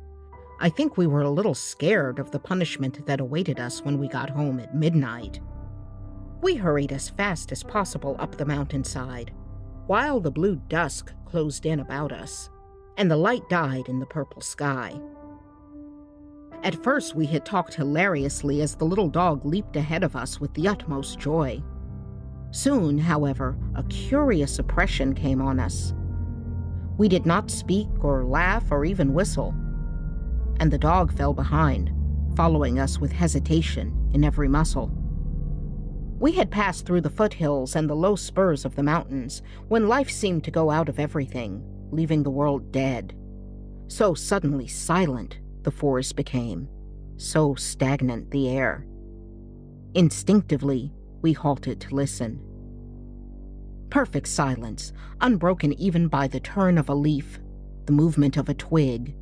I think we were a little scared of the punishment that awaited us when we got home at midnight. We hurried as fast as possible up the mountainside, while the blue dusk closed in about us, and the light died in the purple sky. At first we had talked hilariously as the little dog leaped ahead of us with the utmost joy. Soon, however, a curious oppression came on us. We did not speak or laugh or even whistle, and the dog fell behind, following us with hesitation in every muscle. We had passed through the foothills and the low spurs of the mountains when life seemed to go out of everything, leaving the world dead. So suddenly silent the forest became, so stagnant the air. Instinctively, we halted to listen. Perfect silence, unbroken even by the turn of a leaf, the movement of a twig,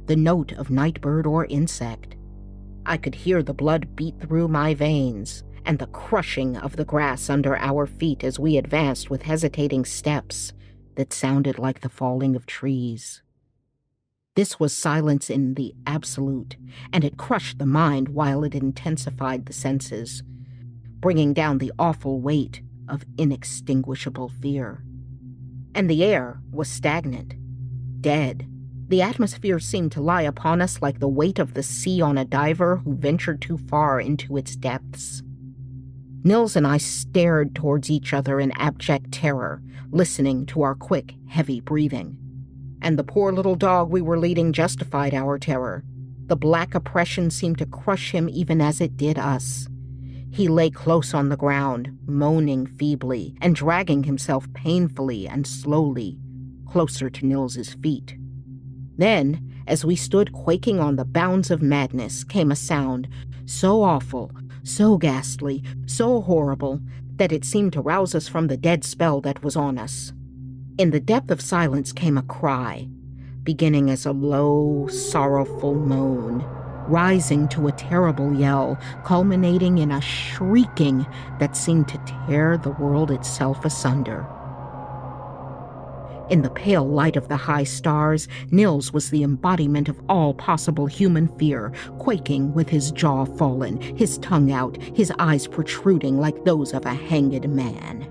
the note of night bird or insect. I could hear the blood beat through my veins, and the crushing of the grass under our feet as we advanced with hesitating steps that sounded like the falling of trees. This was silence in the absolute, and it crushed the mind while it intensified the senses. bringing down the awful weight of inextinguishable fear. And the air was stagnant, dead. The atmosphere seemed to lie upon us like the weight of the sea on a diver who ventured too far into its depths. Nils and I stared towards each other in abject terror, listening to our quick, heavy breathing. And the poor little dog we were leading justified our terror. The black oppression seemed to crush him even as it did us. He lay close on the ground, moaning feebly and dragging himself painfully and slowly closer to Nils's feet. Then, as we stood quaking on the bounds of madness, came a sound so awful, so ghastly, so horrible, that it seemed to rouse us from the dead spell that was on us. In the depth of silence came a cry, beginning as a low, sorrowful moan, rising to a terrible yell, culminating in a shrieking that seemed to tear the world itself asunder. In the pale light of the high stars, Nils was the embodiment of all possible human fear, quaking with his jaw fallen, his tongue out, his eyes protruding like those of a hanged man.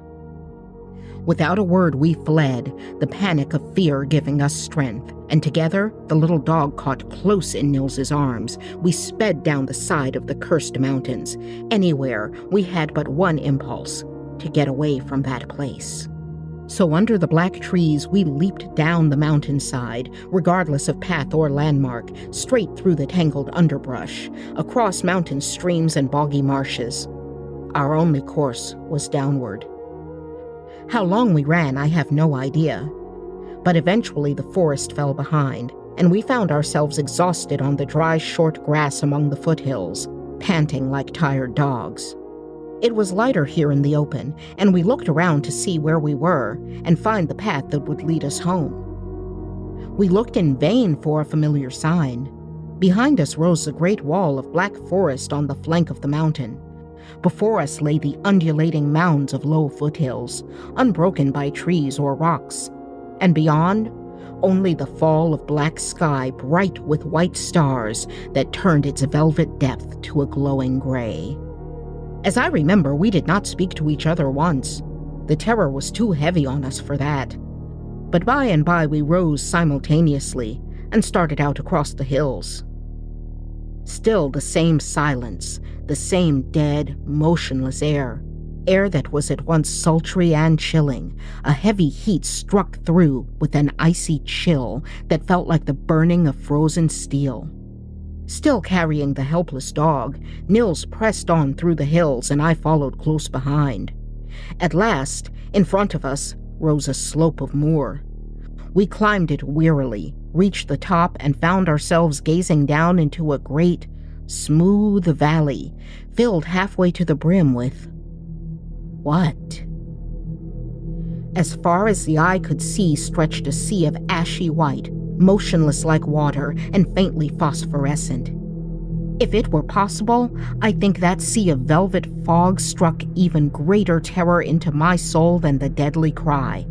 Without a word, we fled, the panic of fear giving us strength, and together, the little dog caught close in Nils's arms, we sped down the side of the cursed mountains. Anywhere, we had but one impulse: to get away from that place. So under the black trees, we leaped down the mountainside, regardless of path or landmark, straight through the tangled underbrush, across mountain streams and boggy marshes. Our only course was downward. How long we ran, I have no idea. But eventually the forest fell behind, and we found ourselves exhausted on the dry, short grass among the foothills, panting like tired dogs. It was lighter here in the open, and we looked around to see where we were and find the path that would lead us home. We looked in vain for a familiar sign. Behind us rose the great wall of black forest on the flank of the mountain. Before us lay the undulating mounds of low foothills, unbroken by trees or rocks. And beyond, only the fall of black sky bright with white stars that turned its velvet depth to a glowing gray. As I remember, we did not speak to each other once. The terror was too heavy on us for that. But by and by we rose simultaneously and started out across the hills. Still the same silence, the same dead, motionless air that was at once sultry and chilling. A heavy heat struck through with an icy chill that felt like the burning of frozen steel. Still carrying the helpless dog, Nils pressed on through the hills and I followed close behind. At last, in front of us, rose a slope of moor. We climbed it wearily, reached the top, and found ourselves gazing down into a great, smooth valley, filled halfway to the brim with what? As far as the eye could see stretched a sea of ashy white, motionless like water and faintly phosphorescent. If it were possible, I think that sea of velvet fog struck even greater terror into my soul than the deadly cry.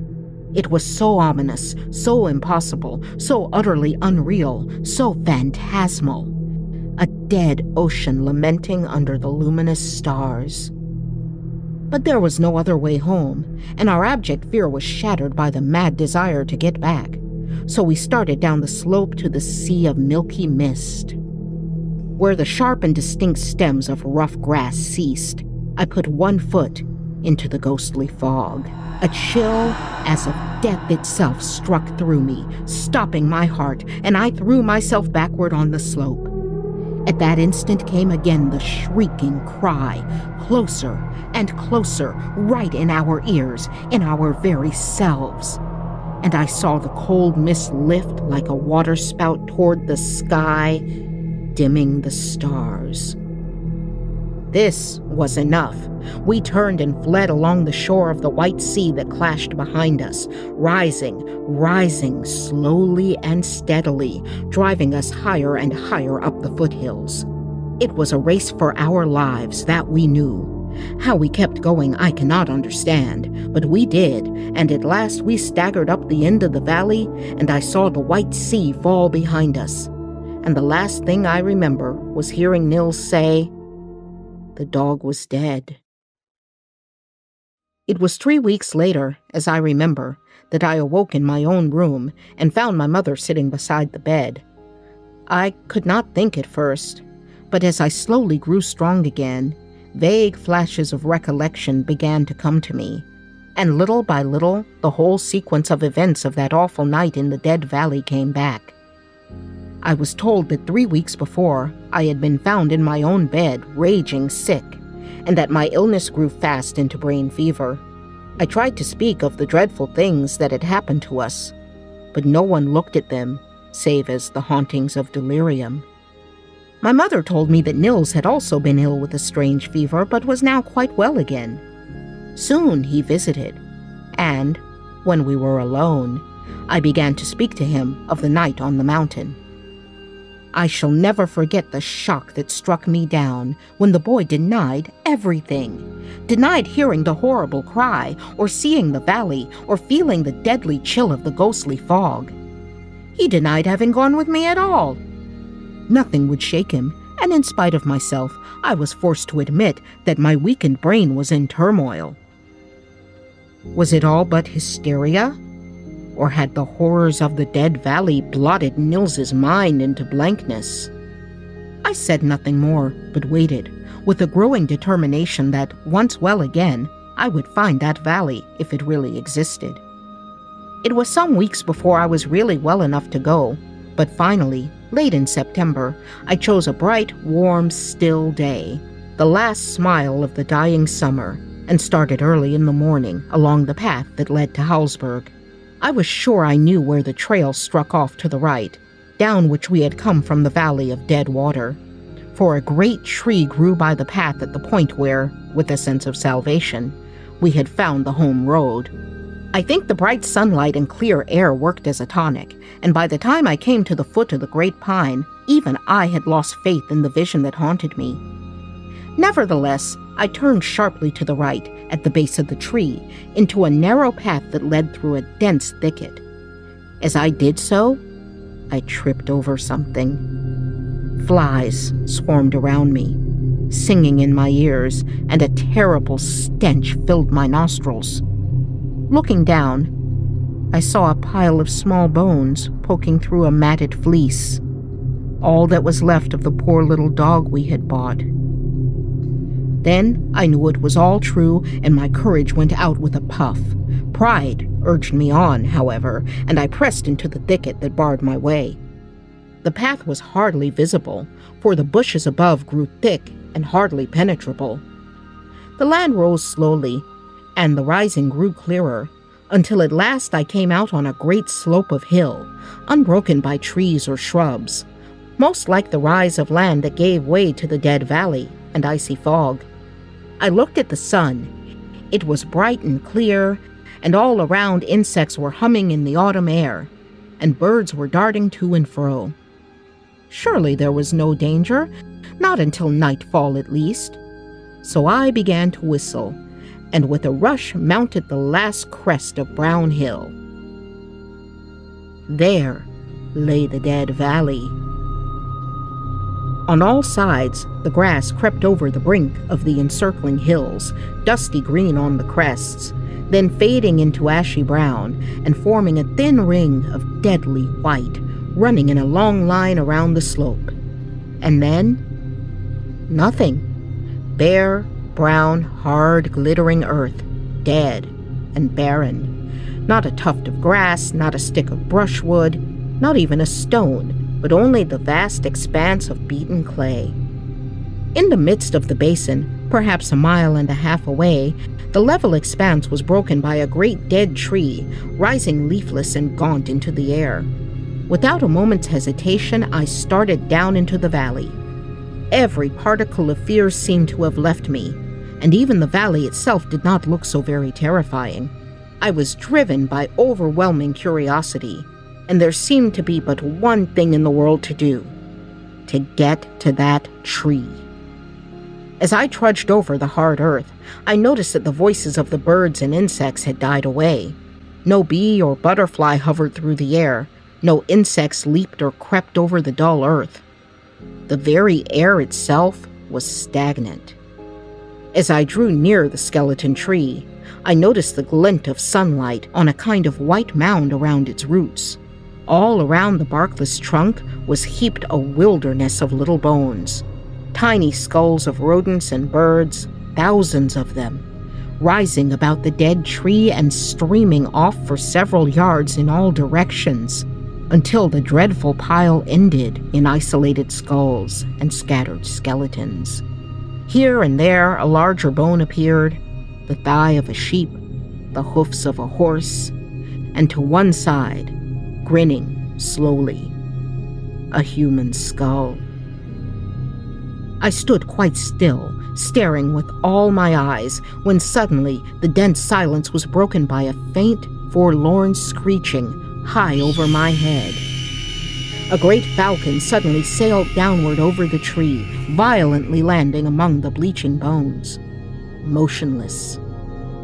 It was so ominous, so impossible, so utterly unreal, so phantasmal. A dead ocean lamenting under the luminous stars. But there was no other way home, and our abject fear was shattered by the mad desire to get back. So we started down the slope to the sea of milky mist. Where the sharp and distinct stems of rough grass ceased, I put one foot into the ghostly fog. A chill as of death itself struck through me, stopping my heart, and I threw myself backward on the slope. At that instant came again the shrieking cry, closer and closer, right in our ears, in our very selves. And I saw the cold mist lift like a waterspout toward the sky, dimming the stars. This was enough. We turned and fled along the shore of the white sea that clashed behind us, rising slowly and steadily, driving us higher and higher up the foothills. It was a race for our lives, that we knew. How we kept going I cannot understand, but we did, and at last we staggered up the end of the valley, and I saw the white sea fall behind us. And the last thing I remember was hearing Nils say, "The dog was dead." It was 3 weeks later, as I remember, that I awoke in my own room and found my mother sitting beside the bed. I could not think at first, but as I slowly grew strong again, vague flashes of recollection began to come to me, and little by little, the whole sequence of events of that awful night in the Dead Valley came back. I was told that 3 weeks before, I had been found in my own bed, raging sick, and that my illness grew fast into brain fever. I tried to speak of the dreadful things that had happened to us, but no one looked at them, save as the hauntings of delirium. My mother told me that Nils had also been ill with a strange fever, but was now quite well again. Soon he visited, and, when we were alone, I began to speak to him of the night on the mountain. I shall never forget the shock that struck me down when the boy denied everything. Denied hearing the horrible cry, or seeing the valley, or feeling the deadly chill of the ghostly fog. He denied having gone with me at all. Nothing would shake him, and in spite of myself, I was forced to admit that my weakened brain was in turmoil. Was it all but hysteria? Or had the horrors of the Dead Valley blotted Nils's mind into blankness? I said nothing more, but waited, with a growing determination that, once well again, I would find that valley if it really existed. It was some weeks before I was really well enough to go, but finally, late in September, I chose a bright, warm, still day, the last smile of the dying summer, and started early in the morning along the path that led to Hallsberg. I was sure I knew where the trail struck off to the right, down which we had come from the Valley of Dead Water, for a great tree grew by the path at the point where, with a sense of salvation, we had found the home road. I think the bright sunlight and clear air worked as a tonic, and by the time I came to the foot of the great pine, even I had lost faith in the vision that haunted me. Nevertheless, I turned sharply to the right, at the base of the tree, into a narrow path that led through a dense thicket. As I did so, I tripped over something. Flies swarmed around me, singing in my ears, and a terrible stench filled my nostrils. Looking down, I saw a pile of small bones poking through a matted fleece, all that was left of the poor little dog we had bought. Then I knew it was all true, and my courage went out with a puff. Pride urged me on, however, and I pressed into the thicket that barred my way. The path was hardly visible, for the bushes above grew thick and hardly penetrable. The land rose slowly, and the rising grew clearer, until at last I came out on a great slope of hill, unbroken by trees or shrubs, most like the rise of land that gave way to the Dead Valley and icy fog. I looked at the sun. It was bright and clear, and all around insects were humming in the autumn air, and birds were darting to and fro. Surely there was no danger, not until nightfall at least. So I began to whistle, and with a rush mounted the last crest of Brown Hill. There lay the Dead Valley. On all sides, the grass crept over the brink of the encircling hills, dusty green on the crests, then fading into ashy brown and forming a thin ring of deadly white, running in a long line around the slope. And then, nothing. Bare, brown, hard, glittering earth, dead and barren. Not a tuft of grass, not a stick of brushwood, not even a stone, but only the vast expanse of beaten clay. In the midst of the basin, perhaps a mile and a half away, the level expanse was broken by a great dead tree, rising leafless and gaunt into the air. Without a moment's hesitation, I started down into the valley. Every particle of fear seemed to have left me, and even the valley itself did not look so very terrifying. I was driven by overwhelming curiosity, and there seemed to be but one thing in the world to do: to get to that tree. As I trudged over the hard earth, I noticed that the voices of the birds and insects had died away. No bee or butterfly hovered through the air. No insects leaped or crept over the dull earth. The very air itself was stagnant. As I drew near the skeleton tree, I noticed the glint of sunlight on a kind of white mound around its roots. All around the barkless trunk was heaped a wilderness of little bones. Tiny skulls of rodents and birds, thousands of them, rising about the dead tree and streaming off for several yards in all directions, until the dreadful pile ended in isolated skulls and scattered skeletons. Here and there a larger bone appeared, the thigh of a sheep, the hoofs of a horse, and to one side, grinning slowly, a human skull. I stood quite still, staring with all my eyes, when suddenly the dense silence was broken by a faint, forlorn screeching high over my head. A great falcon suddenly sailed downward over the tree, violently landing among the bleaching bones. Motionless.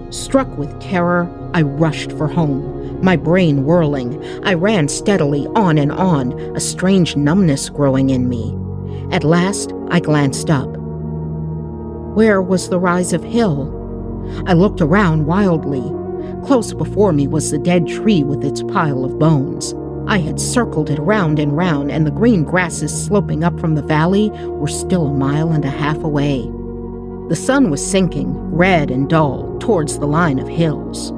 Struck with terror, I rushed for home, my brain whirling. I ran steadily on and on, a strange numbness growing in me. At last, I glanced up. Where was the rise of hill? I looked around wildly. Close before me was the dead tree with its pile of bones. I had circled it round and round, and the green grasses sloping up from the valley were still 1.5 miles away. The sun was sinking, red and dull, towards the line of hills.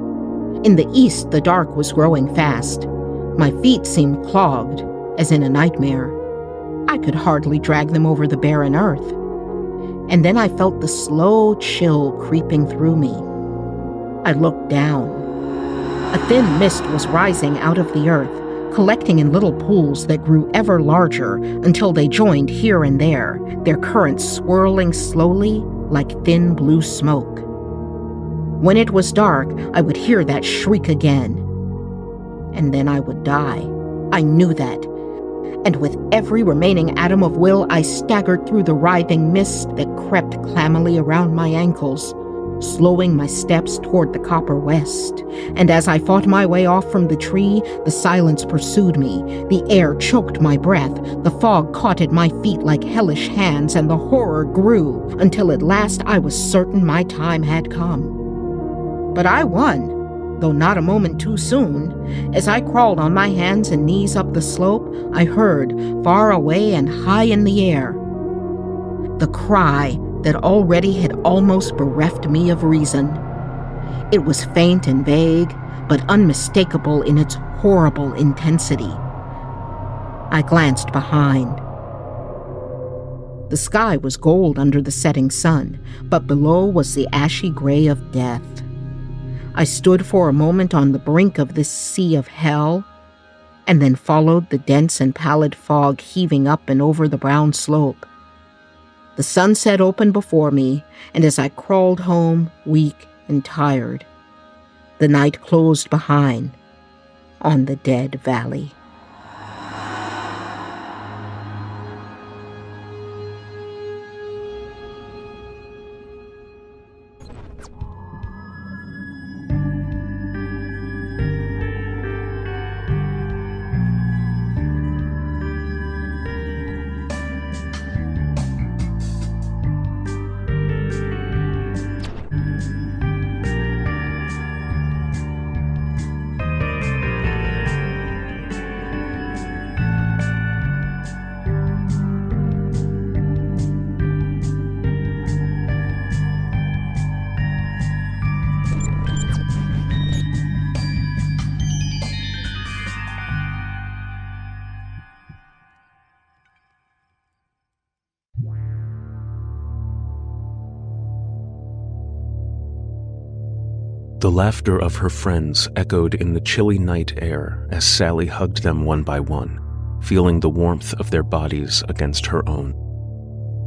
In the east, the dark was growing fast. My feet seemed clogged, as in a nightmare. I could hardly drag them over the barren earth. And then I felt the slow chill creeping through me. I looked down. A thin mist was rising out of the earth, collecting in little pools that grew ever larger until they joined here and there, their currents swirling slowly like thin blue smoke. When it was dark, I would hear that shriek again. And then I would die. I knew that. And with every remaining atom of will, I staggered through the writhing mist that crept clammily around my ankles, slowing my steps toward the copper west. And as I fought my way off from the tree, the silence pursued me. The air choked my breath. The fog caught at my feet like hellish hands, and the horror grew until at last I was certain my time had come. But I won, though not a moment too soon. As I crawled on my hands and knees up the slope, I heard, far away and high in the air, the cry that already had almost bereft me of reason. It was faint and vague, but unmistakable in its horrible intensity. I glanced behind. The sky was gold under the setting sun, but below was the ashy gray of death. I stood for a moment on the brink of this sea of hell, and then followed the dense and pallid fog heaving up and over the brown slope. The sunset opened before me, and as I crawled home, weak and tired, the night closed behind on the dead valley. The laughter of her friends echoed in the chilly night air as Sally hugged them one by one, feeling the warmth of their bodies against her own.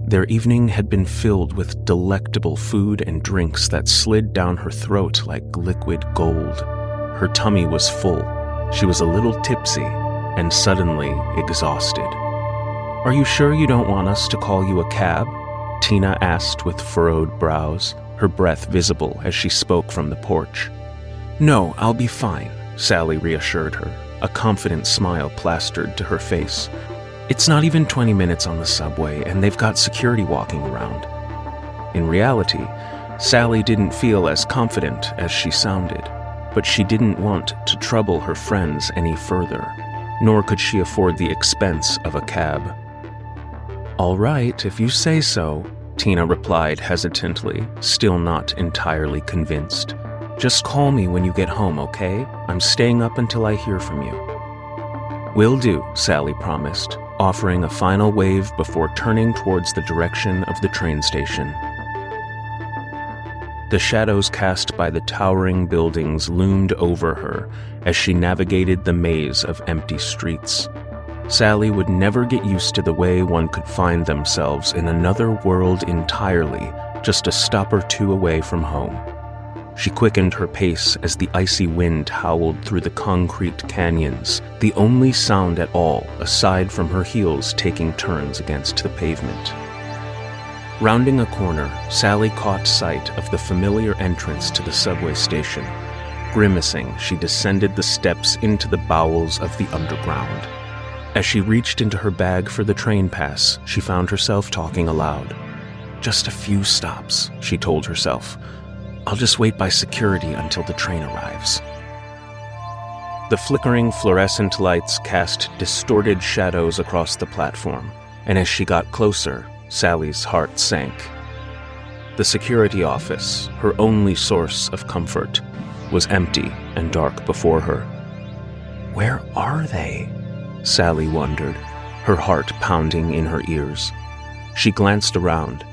Their evening had been filled with delectable food and drinks that slid down her throat like liquid gold. Her tummy was full, she was a little tipsy, and suddenly exhausted. "Are you sure you don't want us to call you a cab?" Tina asked with furrowed brows, her breath visible as she spoke from the porch. "No, I'll be fine," Sally reassured her, a confident smile plastered to her face. "It's not even 20 minutes on the subway, and they've got security walking around." In reality, Sally didn't feel as confident as she sounded, but she didn't want to trouble her friends any further, nor could she afford the expense of a cab. "All right, if you say so," Tina replied hesitantly, still not entirely convinced. "Just call me when you get home, okay? I'm staying up until I hear from you." "Will do," Sally promised, offering a final wave before turning towards the direction of the train station. The shadows cast by the towering buildings loomed over her as she navigated the maze of empty streets. Sally would never get used to the way one could find themselves in another world entirely, just a stop or two away from home. She quickened her pace as the icy wind howled through the concrete canyons, the only sound at all aside from her heels taking turns against the pavement. Rounding a corner, Sally caught sight of the familiar entrance to the subway station. Grimacing, she descended the steps into the bowels of the underground. As she reached into her bag for the train pass, she found herself talking aloud. "Just a few stops," she told herself. "I'll just wait by security until the train arrives." The flickering fluorescent lights cast distorted shadows across the platform, and as she got closer, Sally's heart sank. The security office, her only source of comfort, was empty and dark before her. Where are they? Sally wondered, her heart pounding in her ears. She glanced around,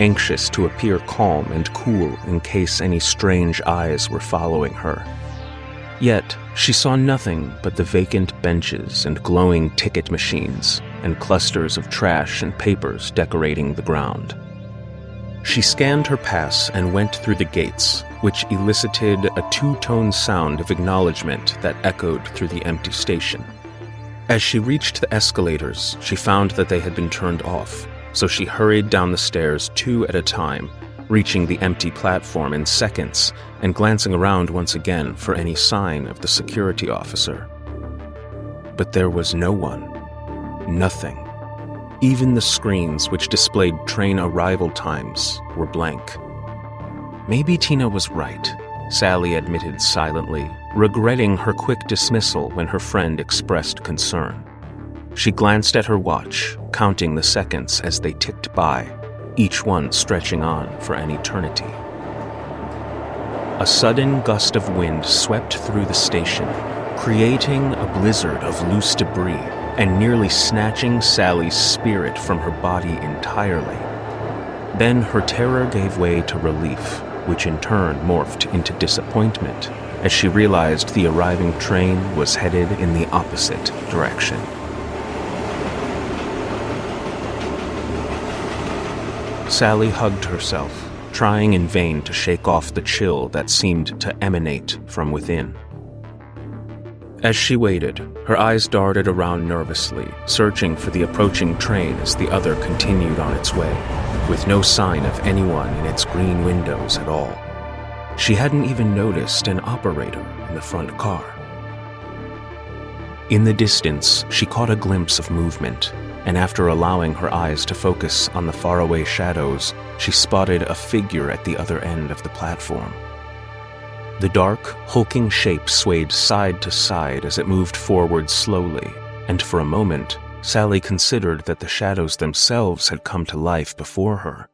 anxious to appear calm and cool in case any strange eyes were following her. Yet, she saw nothing but the vacant benches and glowing ticket machines and clusters of trash and papers decorating the ground. She scanned her pass and went through the gates, which elicited a two-tone sound of acknowledgement that echoed through the empty station. As she reached the escalators, she found that they had been turned off, so she hurried down the stairs 2 at a time, reaching the empty platform in seconds and glancing around once again for any sign of the security officer. But there was no one. Nothing. Even the screens which displayed train arrival times were blank. Maybe Tina was right, Sally admitted silently, regretting her quick dismissal when her friend expressed concern. She glanced at her watch, counting the seconds as they ticked by, each one stretching on for an eternity. A sudden gust of wind swept through the station, creating a blizzard of loose debris and nearly snatching Sally's spirit from her body entirely. Then her terror gave way to relief, which in turn morphed into disappointment as she realized the arriving train was headed in the opposite direction. Sally hugged herself, trying in vain to shake off the chill that seemed to emanate from within. As she waited, her eyes darted around nervously, searching for the approaching train as the other continued on its way, with no sign of anyone in its green windows at all. She hadn't even noticed an operator in the front car. In the distance, she caught a glimpse of movement, and after allowing her eyes to focus on the faraway shadows, she spotted a figure at the other end of the platform. The dark, hulking shape swayed side to side as it moved forward slowly, and for a moment, Sally considered that the shadows themselves had come to life before her.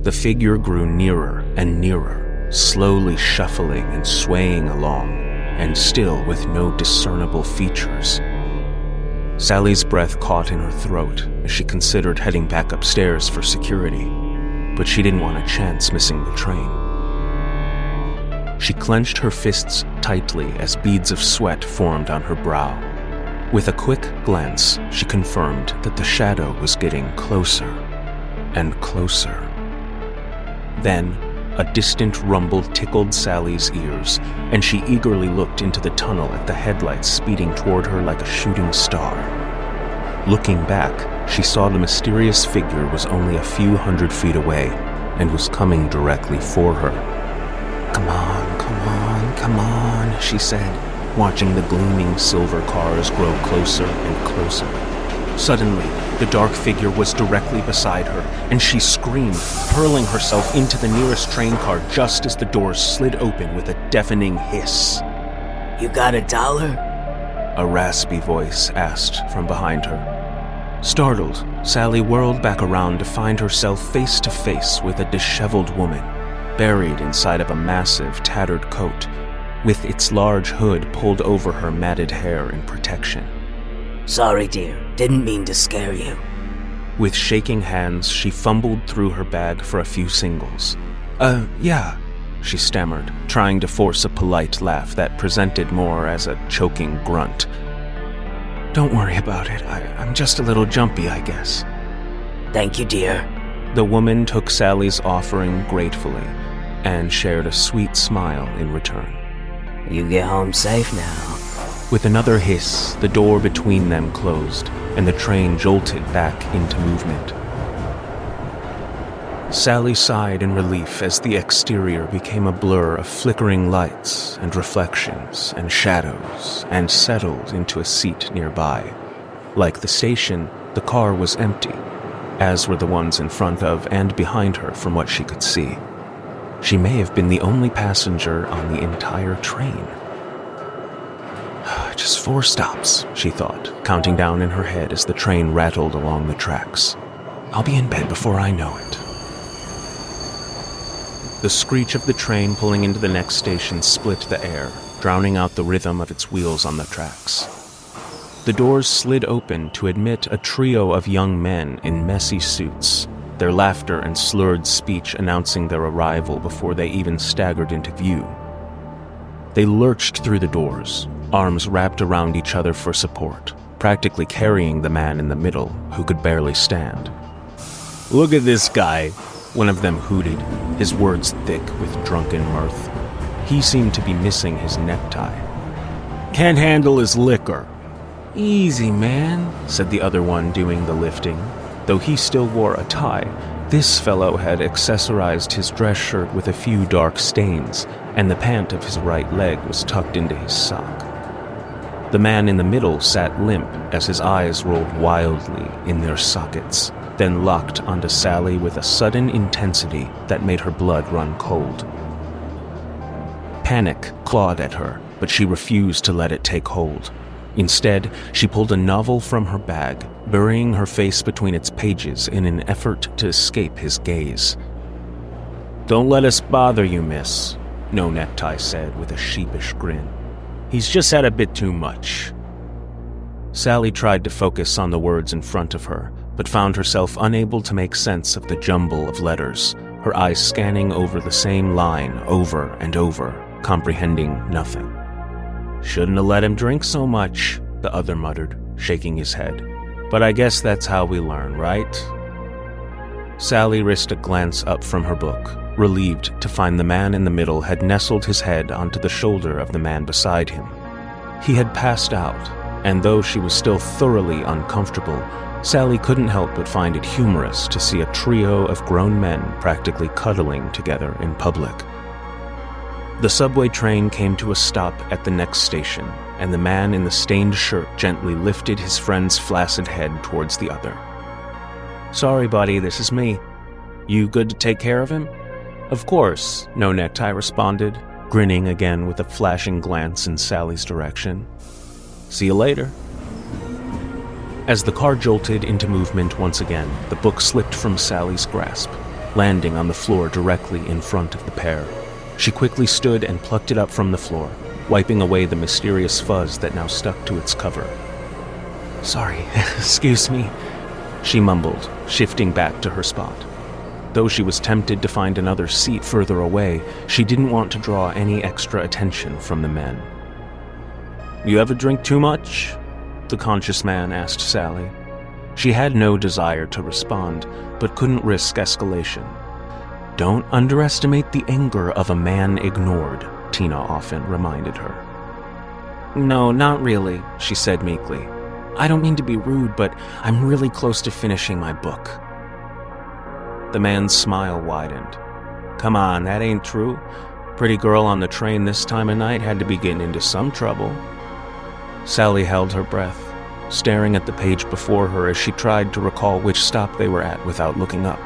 The figure grew nearer and nearer, slowly shuffling and swaying along, and still with no discernible features. Sally's breath caught in her throat as she considered heading back upstairs for security, but she didn't want a chance missing the train. She clenched her fists tightly as beads of sweat formed on her brow. With a quick glance, she confirmed that the shadow was getting closer and closer. Then, a distant rumble tickled Sally's ears, and she eagerly looked into the tunnel at the headlights speeding toward her like a shooting star. Looking back, she saw the mysterious figure was only a few hundred feet away and was coming directly for her. "Come on, come on, come on," she said, watching the gleaming silver cars grow closer and closer. Suddenly, The dark figure was directly beside her, and she screamed, hurling herself into the nearest train car just as the doors slid open with a deafening hiss. "You got $1?" a raspy voice asked from behind her. Startled, Sally whirled back around to find herself face to face with a disheveled woman, buried inside of a massive, tattered coat, with its large hood pulled over her matted hair in protection. "Sorry, dear. Didn't mean to scare you." With shaking hands, she fumbled through her bag for a few singles. Yeah, she stammered, trying to force a polite laugh that presented more as a choking grunt. "Don't worry about it. I'm just a little jumpy, I guess." "Thank you, dear." The woman took Sally's offering gratefully and shared a sweet smile in return. "You get home safe now." With another hiss, the door between them closed, and the train jolted back into movement. Sally sighed in relief as the exterior became a blur of flickering lights and reflections and shadows, and settled into a seat nearby. Like the station, the car was empty, as were the ones in front of and behind her from what she could see. She may have been the only passenger on the entire train. Just 4 stops, she thought, counting down in her head as the train rattled along the tracks. I'll be in bed before I know it. The screech of the train pulling into the next station split the air, drowning out the rhythm of its wheels on the tracks. The doors slid open to admit a trio of young men in messy suits, their laughter and slurred speech announcing their arrival before they even staggered into view. They lurched through the doors, arms wrapped around each other for support, practically carrying the man in the middle, who could barely stand. "Look at this guy," one of them hooted, his words thick with drunken mirth. He seemed to be missing his necktie. "Can't handle his liquor." "Easy, man," said the other one doing the lifting. Though he still wore a tie, this fellow had accessorized his dress shirt with a few dark stains, and the pant of his right leg was tucked into his sock. The man in the middle sat limp as his eyes rolled wildly in their sockets, then locked onto Sally with a sudden intensity that made her blood run cold. Panic clawed at her, but she refused to let it take hold. Instead, she pulled a novel from her bag, burying her face between its pages in an effort to escape his gaze. "Don't let us bother you, miss," No Necktie said with a sheepish grin. "He's just had a bit too much." Sally tried to focus on the words in front of her, but found herself unable to make sense of the jumble of letters, her eyes scanning over the same line over and over, comprehending nothing. "Shouldn't have let him drink so much," the other muttered, shaking his head. "But I guess that's how we learn, right?" Sally risked a glance up from her book, relieved to find the man in the middle had nestled his head onto the shoulder of the man beside him. He had passed out, and though she was still thoroughly uncomfortable, Sally couldn't help but find it humorous to see a trio of grown men practically cuddling together in public. The subway train came to a stop at the next station, and the man in the stained shirt gently lifted his friend's flaccid head towards the other. "Sorry, buddy, this is me. You good to take care of him?" "Of course," No Necktie responded, grinning again with a flashing glance in Sally's direction. "See you later." As the car jolted into movement once again, the book slipped from Sally's grasp, landing on the floor directly in front of the pair. She quickly stood and plucked it up from the floor, wiping away the mysterious fuzz that now stuck to its cover. "Sorry, excuse me," she mumbled, shifting back to her spot. Though she was tempted to find another seat further away, she didn't want to draw any extra attention from the men. "You ever drink too much?" the conscious man asked Sally. She had no desire to respond, but couldn't risk escalation. "Don't underestimate the anger of a man ignored," Tina often reminded her. "No, not really," she said meekly. "I don't mean to be rude, but I'm really close to finishing my book." The man's smile widened. "Come on, that ain't true. Pretty girl on the train this time of night had to be getting into some trouble." Sally held her breath. staring at the page before her as she tried to recall which stop they were at without looking up.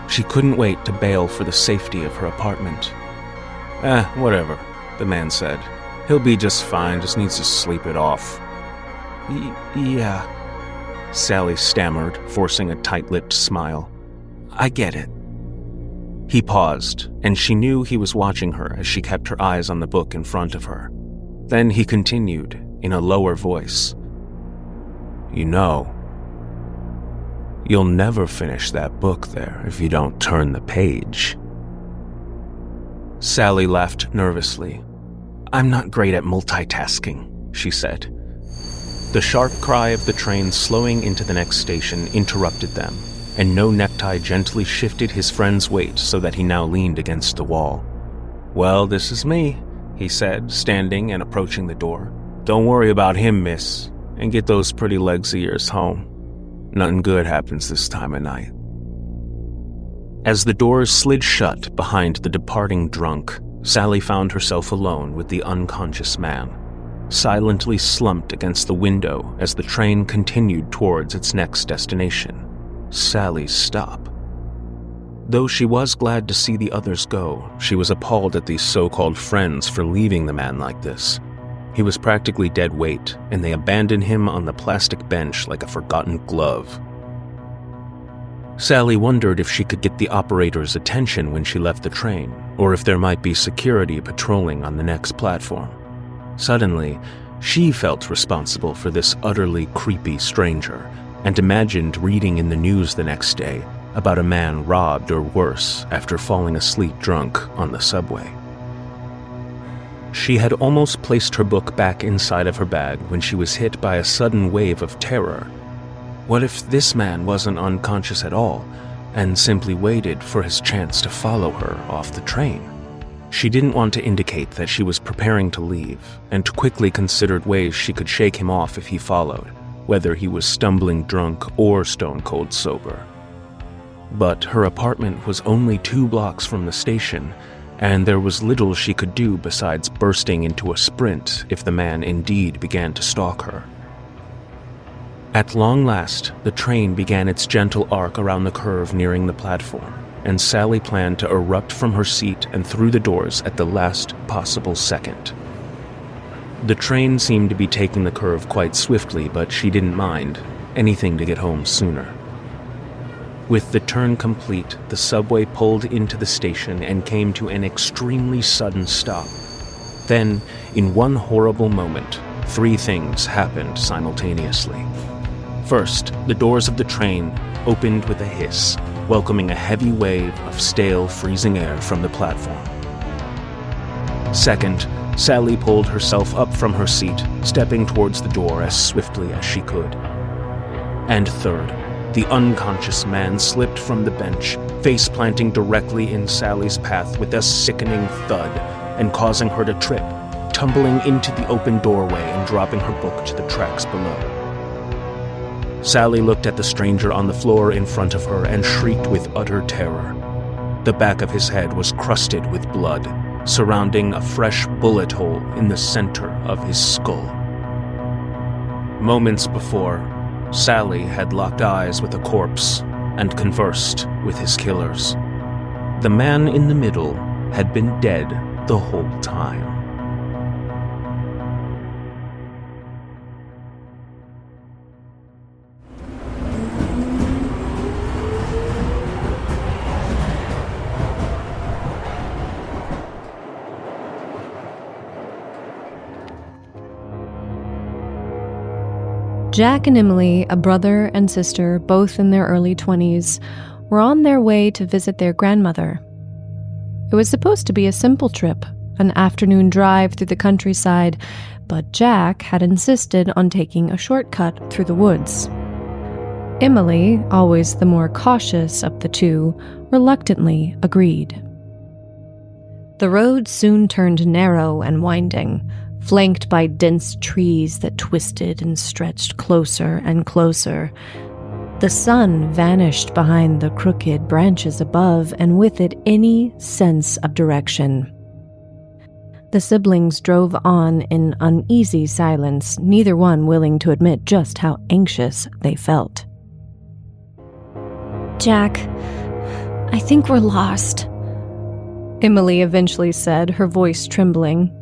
She couldn't wait to bail for the safety of her apartment. Whatever, the man said. He'll be just fine, just needs to sleep it off. Yeah, Sally stammered, forcing a tight-lipped smile. I get it. He paused, and she knew he was watching her as she kept her eyes on the book in front of her. Then he continued, in a lower voice. You know, you'll never finish that book there if you don't turn the page. Sally laughed nervously. I'm not great at multitasking, she said. The sharp cry of the train slowing into the next station interrupted them, and No Necktie gently shifted his friend's weight so that he now leaned against the wall. Well, this is me, he said, standing and approaching the door. Don't worry about him, miss, and get those pretty legs of yours home. Nothing good happens this time of night. As the doors slid shut behind the departing drunk, Sally found herself alone with the unconscious man, silently slumped against the window as the train continued towards its next destination, Sally's stop. Though she was glad to see the others go, she was appalled at these so-called friends for leaving the man like this. He was practically dead weight, and they abandoned him on the plastic bench like a forgotten glove. Sally wondered if she could get the operator's attention when she left the train, or if there might be security patrolling on the next platform. Suddenly, she felt responsible for this utterly creepy stranger, and imagined reading in the news the next day about a man robbed or worse after falling asleep drunk on the subway. She had almost placed her book back inside of her bag when she was hit by a sudden wave of terror. What if this man wasn't unconscious at all, and simply waited for his chance to follow her off the train? She didn't want to indicate that she was preparing to leave, and quickly considered ways she could shake him off if he followed, whether he was stumbling drunk or stone-cold sober. But her apartment was only 2 blocks from the station, and there was little she could do besides bursting into a sprint if the man indeed began to stalk her. At long last, the train began its gentle arc around the curve nearing the platform, and Sally planned to erupt from her seat and through the doors at the last possible second. The train seemed to be taking the curve quite swiftly, but she didn't mind. Anything to get home sooner. With the turn complete, the subway pulled into the station and came to an extremely sudden stop. Then, in one horrible moment, 3 things happened simultaneously. First, the doors of the train opened with a hiss, welcoming a heavy wave of stale, freezing air from the platform. Second, Sally pulled herself up from her seat, stepping towards the door as swiftly as she could. And third, the unconscious man slipped from the bench, face-planting directly in Sally's path with a sickening thud, and causing her to trip, tumbling into the open doorway and dropping her book to the tracks below. Sally looked at the stranger on the floor in front of her and shrieked with utter terror. The back of his head was crusted with blood, surrounding a fresh bullet hole in the center of his skull. Moments before, Sally had locked eyes with a corpse and conversed with his killers. The man in the middle had been dead the whole time. Jack and Emily, a brother and sister, both in their early 20s, were on their way to visit their grandmother. It was supposed to be a simple trip, an afternoon drive through the countryside, but Jack had insisted on taking a shortcut through the woods. Emily, always the more cautious of the two, reluctantly agreed. The road soon turned narrow and winding, flanked by dense trees that twisted and stretched closer and closer. The sun vanished behind the crooked branches above, and with it any sense of direction. The siblings drove on in uneasy silence, neither one willing to admit just how anxious they felt. "Jack, I think we're lost," Emily eventually said, her voice trembling.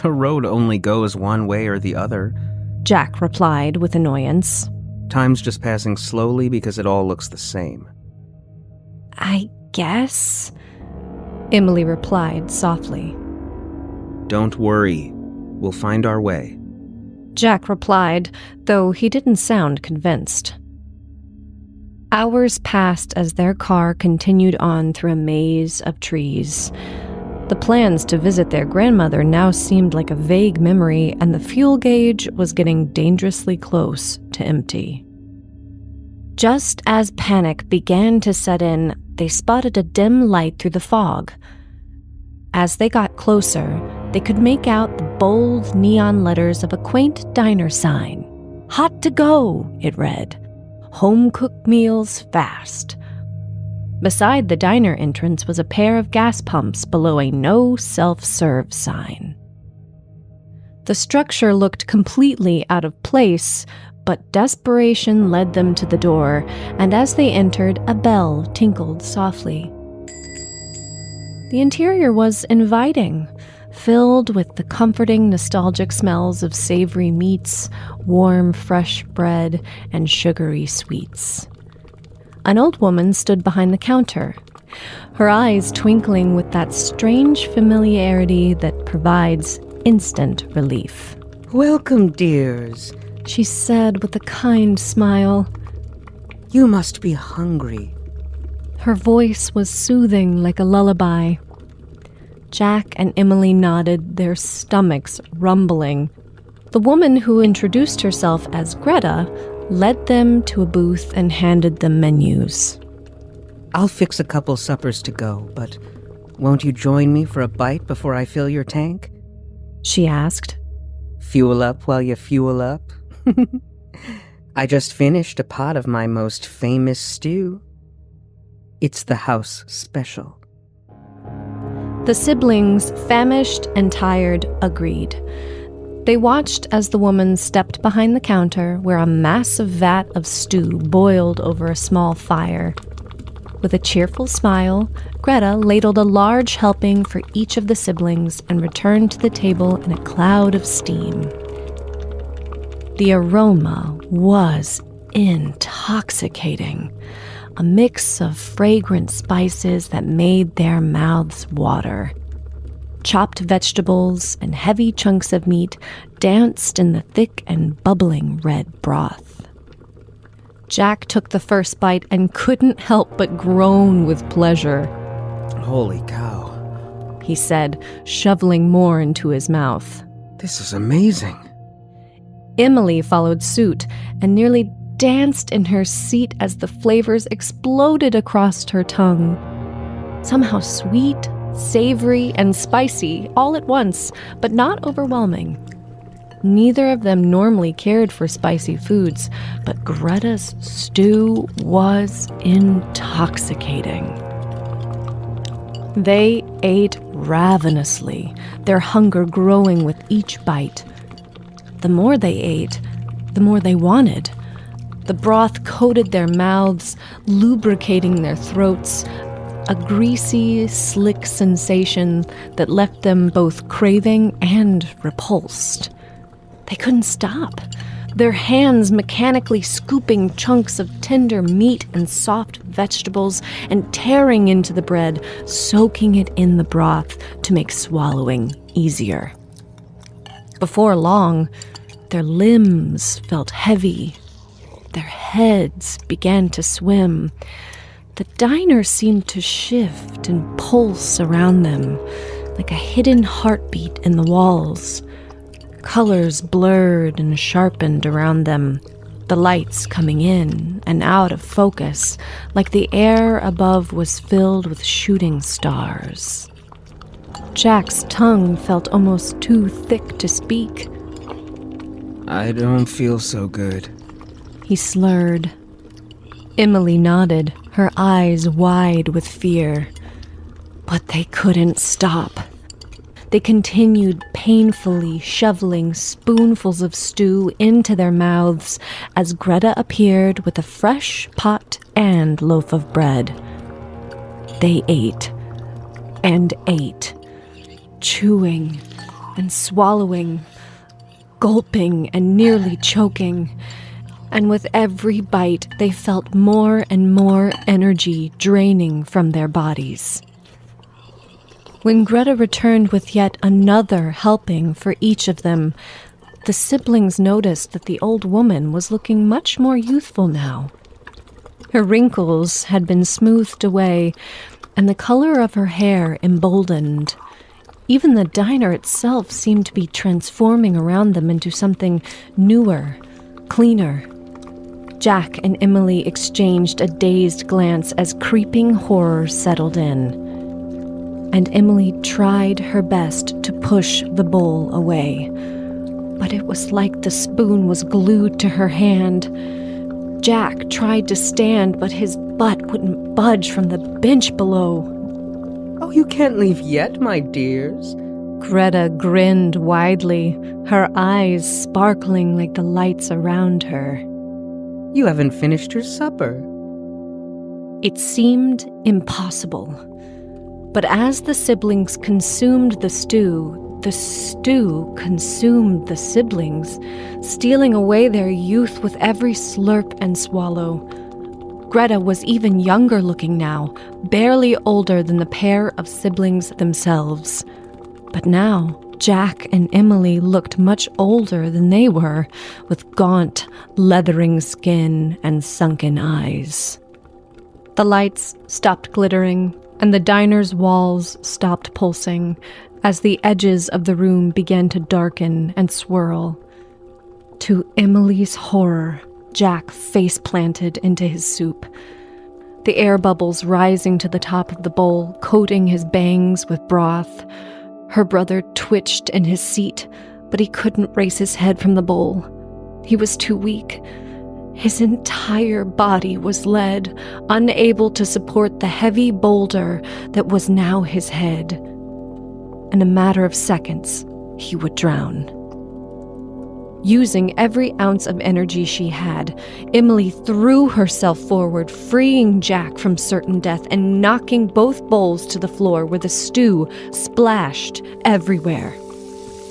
"The road only goes one way or the other," Jack replied with annoyance. "Time's just passing slowly because it all looks the same." "I guess," Emily replied softly. "Don't worry. We'll find our way," Jack replied, though he didn't sound convinced. Hours passed as their car continued on through a maze of trees. The plans to visit their grandmother now seemed like a vague memory, and the fuel gauge was getting dangerously close to empty. Just as panic began to set in, they spotted a dim light through the fog. As they got closer, they could make out the bold neon letters of a quaint diner sign. "Hot to go," it read. "Home-cooked meals fast." Beside the diner entrance was a pair of gas pumps below a no self-serve sign. The structure looked completely out of place, but desperation led them to the door, and as they entered, a bell tinkled softly. The interior was inviting, filled with the comforting, nostalgic smells of savory meats, warm, fresh bread, and sugary sweets. An old woman stood behind the counter, her eyes twinkling with that strange familiarity that provides instant relief. "Welcome, dears," she said with a kind smile. "You must be hungry." Her voice was soothing like a lullaby. Jack and Emily nodded, their stomachs rumbling. The woman who introduced herself as Greta led them to a booth and handed them menus. "I'll fix a couple suppers to go, but won't you join me for a bite before I fill your tank?" she asked. "Fuel up while you fuel up." "I just finished a pot of my most famous stew. It's the house special." The siblings, famished and tired, agreed. They watched as the woman stepped behind the counter where a massive vat of stew boiled over a small fire. With a cheerful smile, Greta ladled a large helping for each of the siblings and returned to the table in a cloud of steam. The aroma was intoxicating, a mix of fragrant spices that made their mouths water. Chopped vegetables and heavy chunks of meat danced in the thick and bubbling red broth. Jack took the first bite and couldn't help but groan with pleasure. "Holy cow," he said, shoveling more into his mouth. "This is amazing." Emily followed suit and nearly danced in her seat as the flavors exploded across her tongue. Somehow sweet, savory, and spicy all at once, but not overwhelming. Neither of them normally cared for spicy foods, but Greta's stew was intoxicating. They ate ravenously, their hunger growing with each bite. The more they ate, the more they wanted. The broth coated their mouths, lubricating their throats, a greasy, slick sensation that left them both craving and repulsed. They couldn't stop, their hands mechanically scooping chunks of tender meat and soft vegetables and tearing into the bread, soaking it in the broth to make swallowing easier. Before long, their limbs felt heavy. Their heads began to swim. The diner seemed to shift and pulse around them, like a hidden heartbeat in the walls. Colors blurred and sharpened around them, the lights coming in and out of focus, like the air above was filled with shooting stars. Jack's tongue felt almost too thick to speak. "I don't feel so good," he slurred. Emily nodded, her eyes wide with fear. But they couldn't stop. They continued painfully shoveling spoonfuls of stew into their mouths as Greta appeared with a fresh pot and loaf of bread. They ate and ate, chewing and swallowing, gulping and nearly choking. And with every bite, they felt more and more energy draining from their bodies. When Greta returned with yet another helping for each of them, the siblings noticed that the old woman was looking much more youthful now. Her wrinkles had been smoothed away, and the color of her hair emboldened. Even the diner itself seemed to be transforming around them into something newer, cleaner. Jack and Emily exchanged a dazed glance as creeping horror settled in. And Emily tried her best to push the bowl away. But it was like the spoon was glued to her hand. Jack tried to stand, but his butt wouldn't budge from the bench below. Oh, you can't leave yet, my dears. Greta grinned widely, her eyes sparkling like the lights around her. You haven't finished your supper. It seemed impossible. But as the siblings consumed the stew consumed the siblings, stealing away their youth with every slurp and swallow. Greta was even younger looking now, barely older than the pair of siblings themselves. But now, Jack and Emily looked much older than they were, with gaunt, leathering skin and sunken eyes. The lights stopped glittering, and the diner's walls stopped pulsing as the edges of the room began to darken and swirl. To Emily's horror, Jack face-planted into his soup, the air bubbles rising to the top of the bowl, coating his bangs with broth. Her brother twitched in his seat, but he couldn't raise his head from the bowl. He was too weak. His entire body was lead, unable to support the heavy boulder that was now his head. In a matter of seconds, he would drown. Using every ounce of energy she had, Emily threw herself forward, freeing Jack from certain death and knocking both bowls to the floor where the stew splashed everywhere.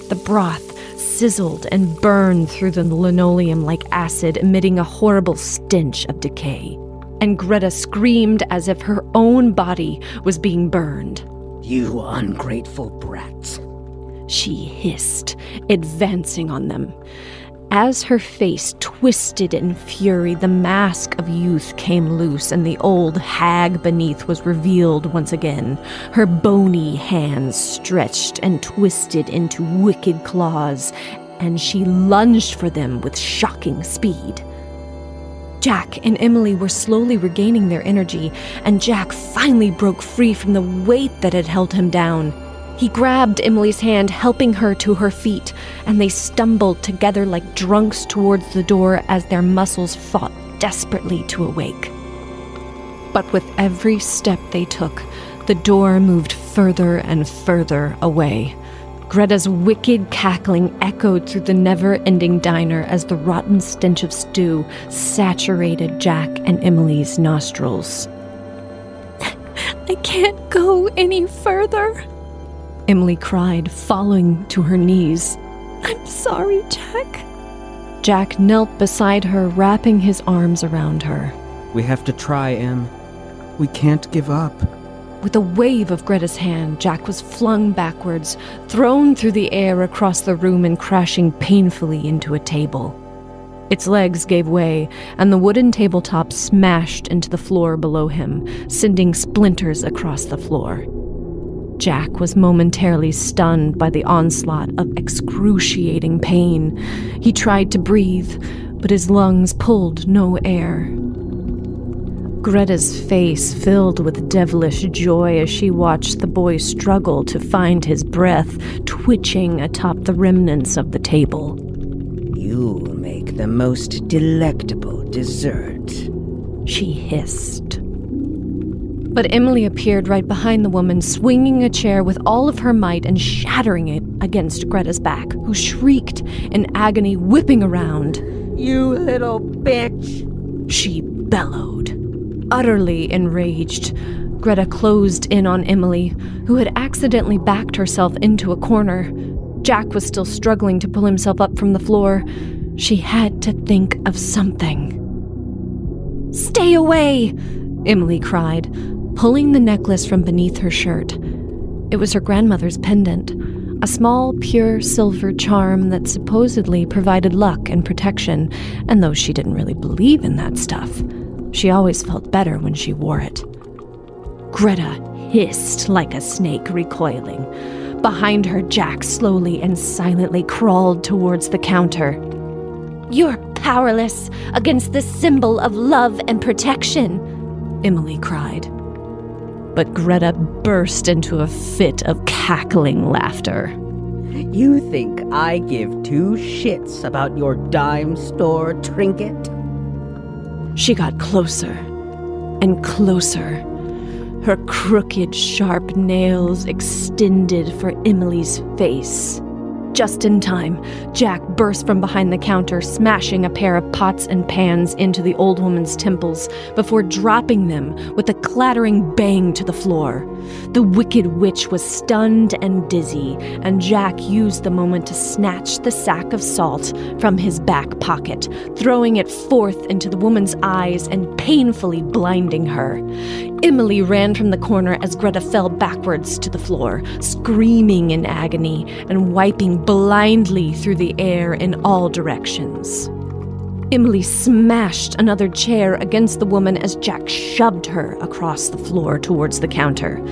The broth sizzled and burned through the linoleum like acid, emitting a horrible stench of decay. And Greta screamed as if her own body was being burned. You ungrateful brats. She hissed, advancing on them. As her face twisted in fury, the mask of youth came loose, and the old hag beneath was revealed once again, her bony hands stretched and twisted into wicked claws, and she lunged for them with shocking speed. Jack and Emily were slowly regaining their energy, and Jack finally broke free from the weight that had held him down. He grabbed Emily's hand, helping her to her feet, and they stumbled together like drunks towards the door as their muscles fought desperately to awake. But with every step they took, the door moved further and further away. Greta's wicked cackling echoed through the never-ending diner as the rotten stench of stew saturated Jack and Emily's nostrils. I can't go any further, Emily cried, falling to her knees. I'm sorry, Jack. Jack knelt beside her, wrapping his arms around her. We have to try, Em. We can't give up. With a wave of Greta's hand, Jack was flung backwards, thrown through the air across the room and crashing painfully into a table. Its legs gave way, and the wooden tabletop smashed into the floor below him, sending splinters across the floor. Jack was momentarily stunned by the onslaught of excruciating pain. He tried to breathe, but his lungs pulled no air. Greta's face filled with devilish joy as she watched the boy struggle to find his breath, twitching atop the remnants of the table. You make the most delectable dessert, she hissed. But Emily appeared right behind the woman, swinging a chair with all of her might and shattering it against Greta's back, who shrieked in agony, whipping around. You little bitch! She bellowed. Utterly enraged, Greta closed in on Emily, who had accidentally backed herself into a corner. Jack was still struggling to pull himself up from the floor. She had to think of something. "Stay away!" Emily cried, pulling the necklace from beneath her shirt. It was her grandmother's pendant, a small, pure silver charm that supposedly provided luck and protection, and though she didn't really believe in that stuff, she always felt better when she wore it. Greta hissed like a snake, recoiling. Behind her, Jack slowly and silently crawled towards the counter. "You're powerless against the symbol of love and protection," Emily cried. But Greta burst into a fit of cackling laughter. You think I give two shits about your dime store trinket? She got closer and closer. Her crooked, sharp nails extended for Emily's face. Just in time, Jack burst from behind the counter, smashing a pair of pots and pans into the old woman's temples before dropping them with a clattering bang to the floor. The wicked witch was stunned and dizzy, and Jack used the moment to snatch the sack of salt from his back pocket, throwing it forth into the woman's eyes and painfully blinding her. Emily ran from the corner as Greta fell backwards to the floor, screaming in agony and wiping blindly through the air in all directions. Emily smashed another chair against the woman as Jack shoved her across the floor towards the counter.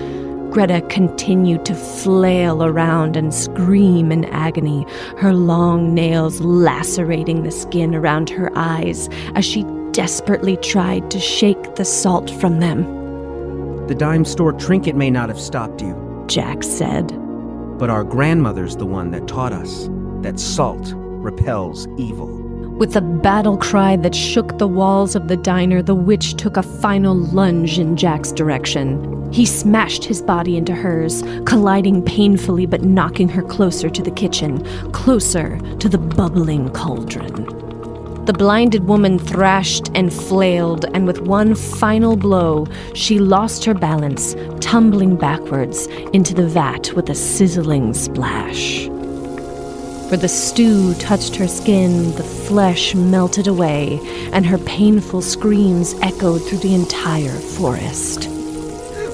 Greta continued to flail around and scream in agony, her long nails lacerating the skin around her eyes as she desperately tried to shake the salt from them. The dime store trinket may not have stopped you, Jack said. but our grandmother's the one that taught us that salt repels evil. With a battle cry that shook the walls of the diner, the witch took a final lunge in Jack's direction. He smashed his body into hers, colliding painfully but knocking her closer to the kitchen, closer to the bubbling cauldron. The blinded woman thrashed and flailed, and with one final blow, she lost her balance, tumbling backwards into the vat with a sizzling splash. Where the stew touched her skin, the flesh melted away, and her painful screams echoed through the entire forest.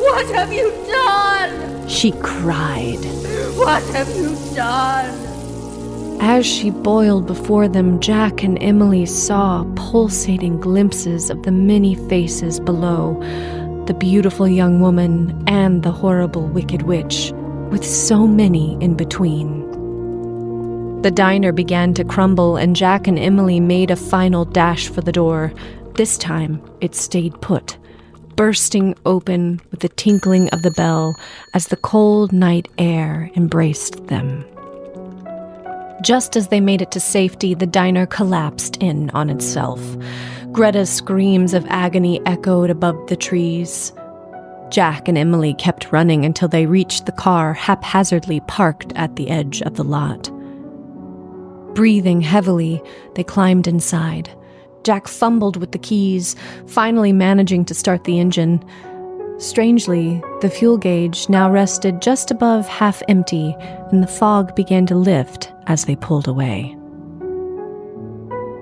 What have you done? She cried. What have you done? As she boiled before them, Jack and Emily saw pulsating glimpses of the many faces below, the beautiful young woman and the horrible wicked witch, with so many in between. The diner began to crumble, and Jack and Emily made a final dash for the door. This time, it stayed put, bursting open with the tinkling of the bell as the cold night air embraced them. Just as they made it to safety, the diner collapsed in on itself. Greta's screams of agony echoed above the trees. Jack and Emily kept running until they reached the car haphazardly parked at the edge of the lot. Breathing heavily, they climbed inside. Jack fumbled with the keys, finally managing to start the engine. Strangely, the fuel gauge now rested just above half empty, and the fog began to lift as they pulled away.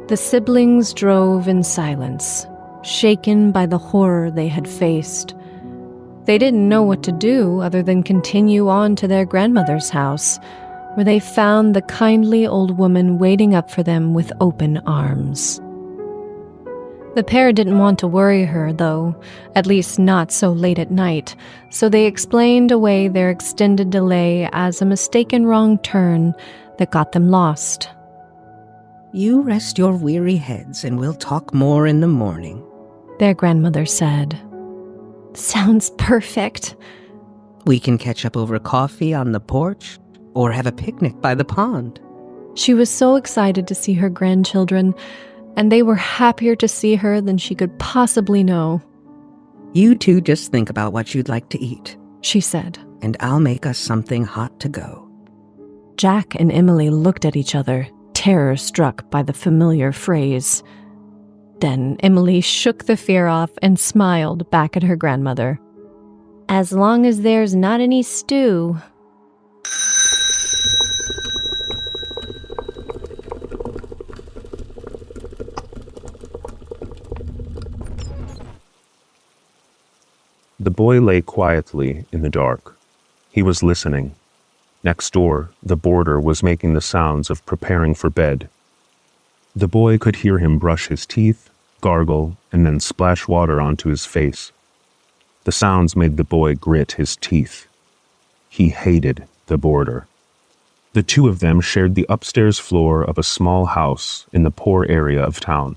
The siblings drove in silence, shaken by the horror they had faced. They didn't know what to do other than continue on to their grandmother's house, where they found the kindly old woman waiting up for them with open arms. The pair didn't want to worry her, though, at least not so late at night, so they explained away their extended delay as a mistaken wrong turn that got them lost. You rest your weary heads and we'll talk more in the morning, Their grandmother said. Sounds perfect. We can catch up over coffee on the porch or have a picnic by the pond. She was so excited to see her grandchildren, and they were happier to see her than she could possibly know. You two just think about what you'd like to eat, she said. and I'll make us something hot to go. Jack and Emily looked at each other, terror-struck by the familiar phrase. Then Emily shook the fear off and smiled back at her grandmother. As long as there's not any stew. The boy lay quietly in the dark. He was listening. Next door, the boarder was making the sounds of preparing for bed. The boy could hear him brush his teeth, gargle, and then splash water onto his face. The sounds made the boy grit his teeth. He hated the boarder. The two of them shared the upstairs floor of a small house in the poor area of town.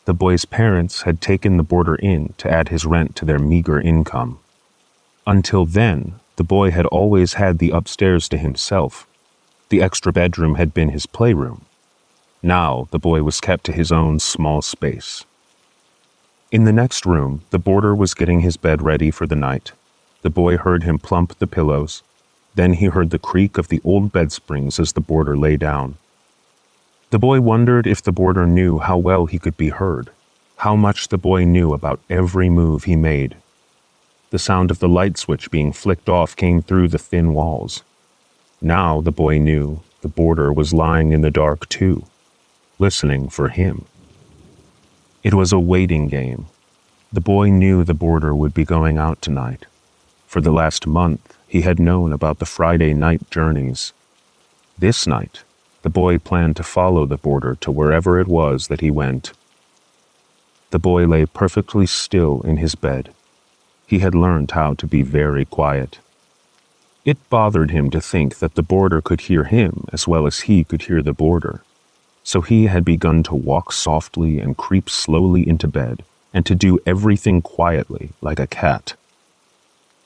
The boy's parents had taken the boarder in to add his rent to their meager income. Until then, the boy had always had the upstairs to himself. The extra bedroom had been his playroom. Now, the boy was kept to his own small space. In the next room, the boarder was getting his bed ready for the night. The boy heard him plump the pillows. Then he heard the creak of the old bed springs as the boarder lay down. The boy wondered if the boarder knew how well he could be heard, how much the boy knew about every move he made. The sound of the light switch being flicked off came through the thin walls. Now the boy knew the boarder was lying in the dark too, listening for him. It was a waiting game. The boy knew the boarder would be going out tonight. For the last month, he had known about the Friday night journeys. This night, the boy planned to follow the boarder to wherever it was that he went. The boy lay perfectly still in his bed. He had learned how to be very quiet. It bothered him to think that the boarder could hear him as well as he could hear the boarder. So he had begun to walk softly and creep slowly into bed, and to do everything quietly, like a cat.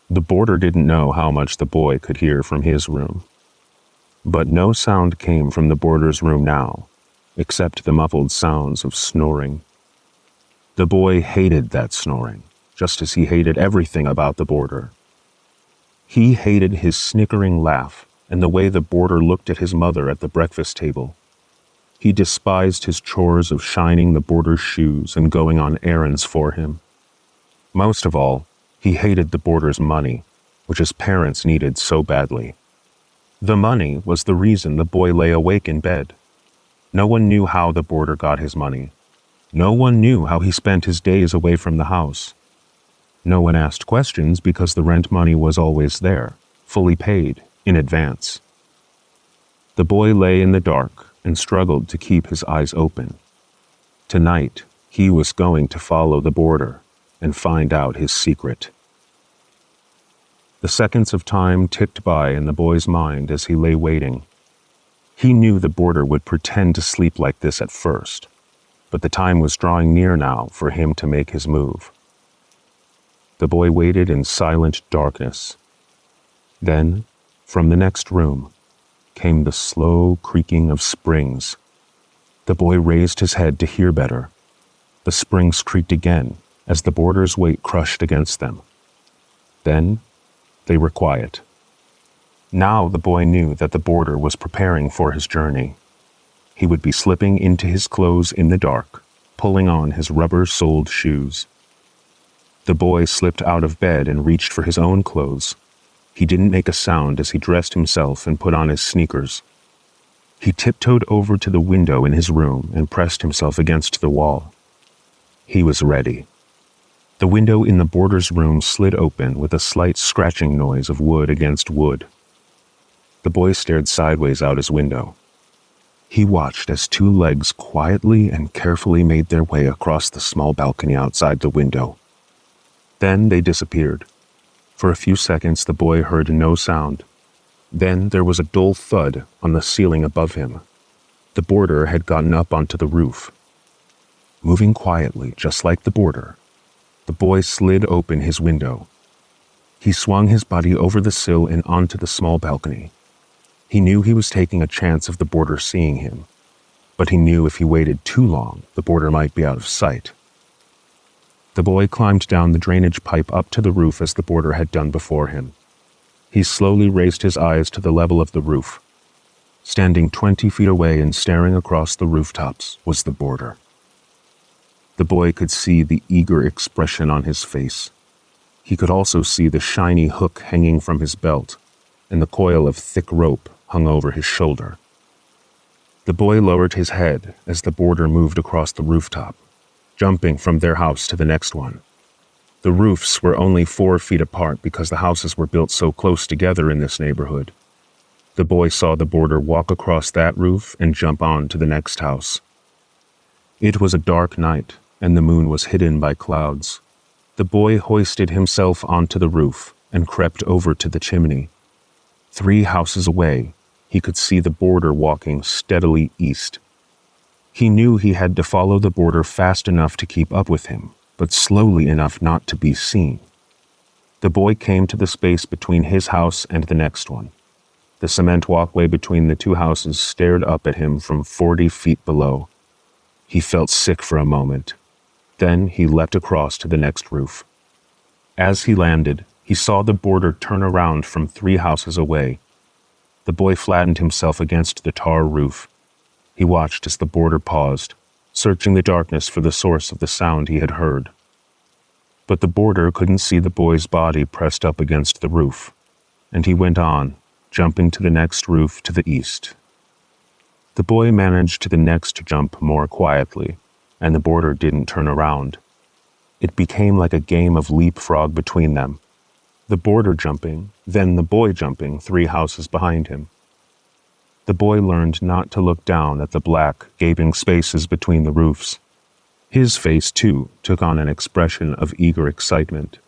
The boarder didn't know how much the boy could hear from his room. But no sound came from the boarder's room now, except the muffled sounds of snoring. The boy hated that snoring, just as he hated everything about the boarder. He hated his snickering laugh and the way the boarder looked at his mother at the breakfast table. He despised his chores of shining the boarder's shoes and going on errands for him. Most of all, he hated the boarder's money, which his parents needed so badly. The money was the reason the boy lay awake in bed. No one knew how the boarder got his money. No one knew how he spent his days away from the house. No one asked questions because the rent money was always there, fully paid, in advance. The boy lay in the dark and struggled to keep his eyes open. Tonight, he was going to follow the boarder and find out his secret. The seconds of time ticked by in the boy's mind as he lay waiting. He knew the boarder would pretend to sleep like this at first, but the time was drawing near now for him to make his move. The boy waited in silent darkness. Then, from the next room, came the slow creaking of springs. The boy raised his head to hear better. The springs creaked again as the boarder's weight crushed against them. Then, they were quiet. Now the boy knew that the boarder was preparing for his journey. He would be slipping into his clothes in the dark, pulling on his rubber-soled shoes. The boy slipped out of bed and reached for his own clothes. He didn't make a sound as he dressed himself and put on his sneakers. He tiptoed over to the window in his room and pressed himself against the wall. He was ready. The window in the boarder's room slid open with a slight scratching noise of wood against wood. The boy stared sideways out his window. He watched as two legs quietly and carefully made their way across the small balcony outside the window. Then they disappeared. For a few seconds the boy heard no sound. Then there was a dull thud on the ceiling above him. The boarder had gotten up onto the roof. Moving quietly, just like the boarder, the boy slid open his window. He swung his body over the sill and onto the small balcony. He knew he was taking a chance of the boarder seeing him, but he knew if he waited too long, the boarder might be out of sight. The boy climbed down the drainage pipe up to the roof as the boarder had done before him. He slowly raised his eyes to the level of the roof. Standing 20 feet away and staring across the rooftops was the boarder. The boy could see the eager expression on his face. He could also see the shiny hook hanging from his belt, and the coil of thick rope hung over his shoulder. The boy lowered his head as the boarder moved across the rooftop, jumping from their house to the next one. The roofs were only 4 feet apart because the houses were built so close together in this neighborhood. The boy saw the boarder walk across that roof and jump on to the next house. It was a dark night, and the moon was hidden by clouds. The boy hoisted himself onto the roof and crept over to the chimney. 3 houses away, he could see the boarder walking steadily east. He knew he had to follow the boarder fast enough to keep up with him, but slowly enough not to be seen. The boy came to the space between his house and the next one. The cement walkway between the 2 houses stared up at him from 40 feet below. He felt sick for a moment. Then he leapt across to the next roof. As he landed, he saw the boarder turn around from 3 houses away. The boy flattened himself against the tar roof. He watched as the boarder paused, searching the darkness for the source of the sound he had heard. But the boarder couldn't see the boy's body pressed up against the roof, and he went on, jumping to the next roof to the east. The boy managed to the next jump more quietly, and the boarder didn't turn around. It became like a game of leapfrog between them. The boarder jumping, then the boy jumping 3 houses behind him. The boy learned not to look down at the black, gaping spaces between the roofs. His face, too, took on an expression of eager excitement.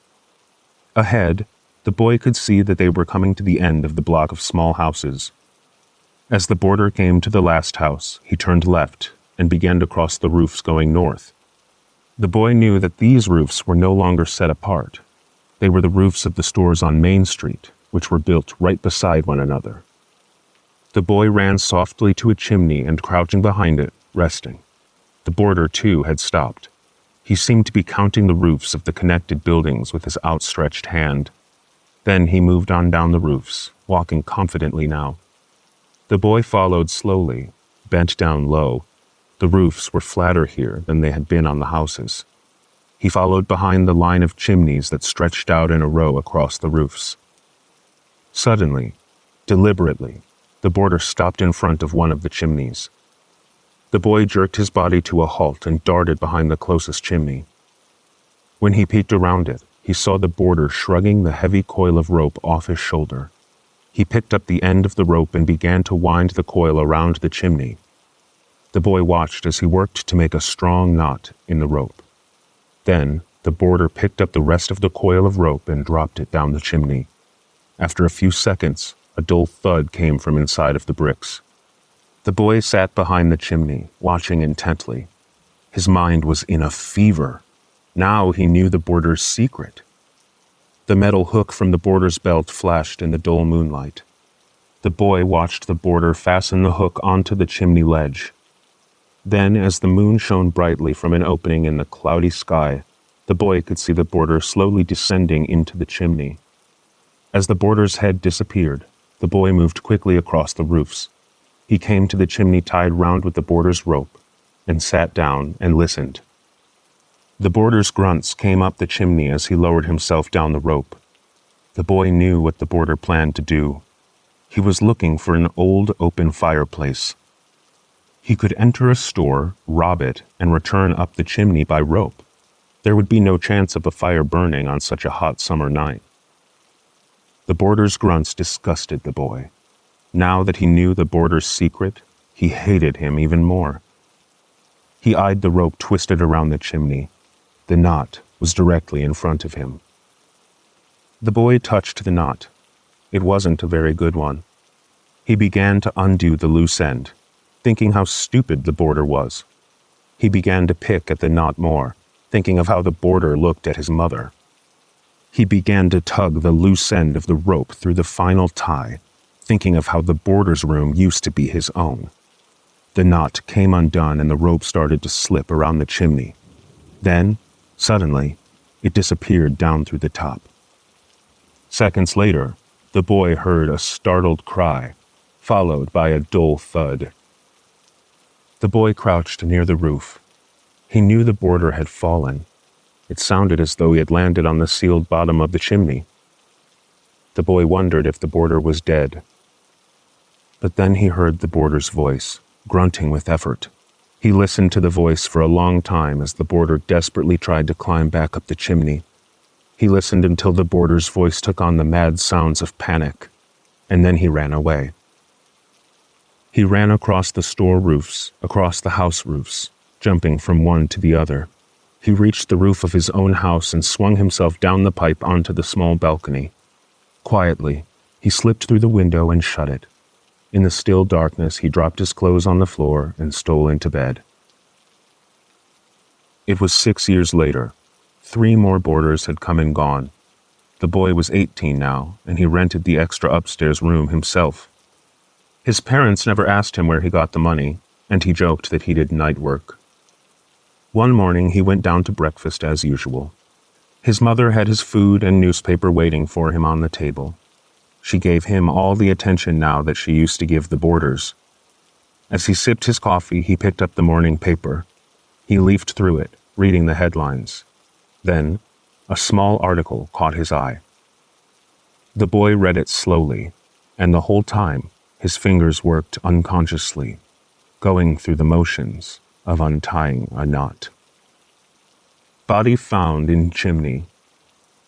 Ahead, the boy could see that they were coming to the end of the block of small houses. As the boarder came to the last house, he turned left and began to cross the roofs going north. The boy knew that these roofs were no longer set apart. They were the roofs of the stores on Main Street, which were built right beside one another. The boy ran softly to a chimney and, crouching behind it, resting. The boarder, too, had stopped. He seemed to be counting the roofs of the connected buildings with his outstretched hand. Then he moved on down the roofs, walking confidently now. The boy followed slowly, bent down low. The roofs were flatter here than they had been on the houses. He followed behind the line of chimneys that stretched out in a row across the roofs. Suddenly, deliberately, the boarder stopped in front of one of the chimneys. The boy jerked his body to a halt and darted behind the closest chimney. When he peeked around it, he saw the boarder shrugging the heavy coil of rope off his shoulder. He picked up the end of the rope and began to wind the coil around the chimney. The boy watched as he worked to make a strong knot in the rope. Then, the boarder picked up the rest of the coil of rope and dropped it down the chimney. After a few seconds, a dull thud came from inside of the bricks. The boy sat behind the chimney, watching intently. His mind was in a fever. Now he knew the boarder's secret. The metal hook from the boarder's belt flashed in the dull moonlight. The boy watched the boarder fasten the hook onto the chimney ledge. Then, as the moon shone brightly from an opening in the cloudy sky, the boy could see the boarder slowly descending into the chimney. As the boarder's head disappeared, the boy moved quickly across the roofs. He came to the chimney tied round with the boarder's rope, and sat down and listened. The boarder's grunts came up the chimney as he lowered himself down the rope. The boy knew what the boarder planned to do. He was looking for an old open fireplace. He could enter a store, rob it, and return up the chimney by rope. There would be no chance of a fire burning on such a hot summer night. The boarder's grunts disgusted the boy. Now that he knew the boarder's secret, he hated him even more. He eyed the rope twisted around the chimney. The knot was directly in front of him. The boy touched the knot. It wasn't a very good one. He began to undo the loose end, thinking how stupid the boarder was. He began to pick at the knot more, thinking of how the boarder looked at his mother. He began to tug the loose end of the rope through the final tie, thinking of how the boarder's room used to be his own. The knot came undone and the rope started to slip around the chimney. Then, Suddenly, it disappeared down through the top. Seconds later, the boy heard a startled cry, followed by a dull thud. The boy crouched near the roof. He knew the boarder had fallen. It sounded as though he had landed on the sealed bottom of the chimney. The boy wondered if the boarder was dead. But then he heard the boarder's voice, grunting with effort. He listened to the voice for a long time as the boarder desperately tried to climb back up the chimney. He listened until the boarder's voice took on the mad sounds of panic, and then he ran away. He ran across the store roofs, across the house roofs, jumping from one to the other. He reached the roof of his own house and swung himself down the pipe onto the small balcony. Quietly, he slipped through the window and shut it. In the still darkness, he dropped his clothes on the floor and stole into bed. It was 6 years later. 3 more boarders had come and gone. The boy was 18 now, and he rented the extra upstairs room himself. His parents never asked him where he got the money, and he joked that he did night work. One morning, he went down to breakfast as usual. His mother had his food and newspaper waiting for him on the table. She gave him all the attention now that she used to give the boarders. As he sipped his coffee, he picked up the morning paper. He leafed through it, reading the headlines. Then, a small article caught his eye. The boy read it slowly, and the whole time, his fingers worked unconsciously, going through the motions of untying a knot. Body found in chimney.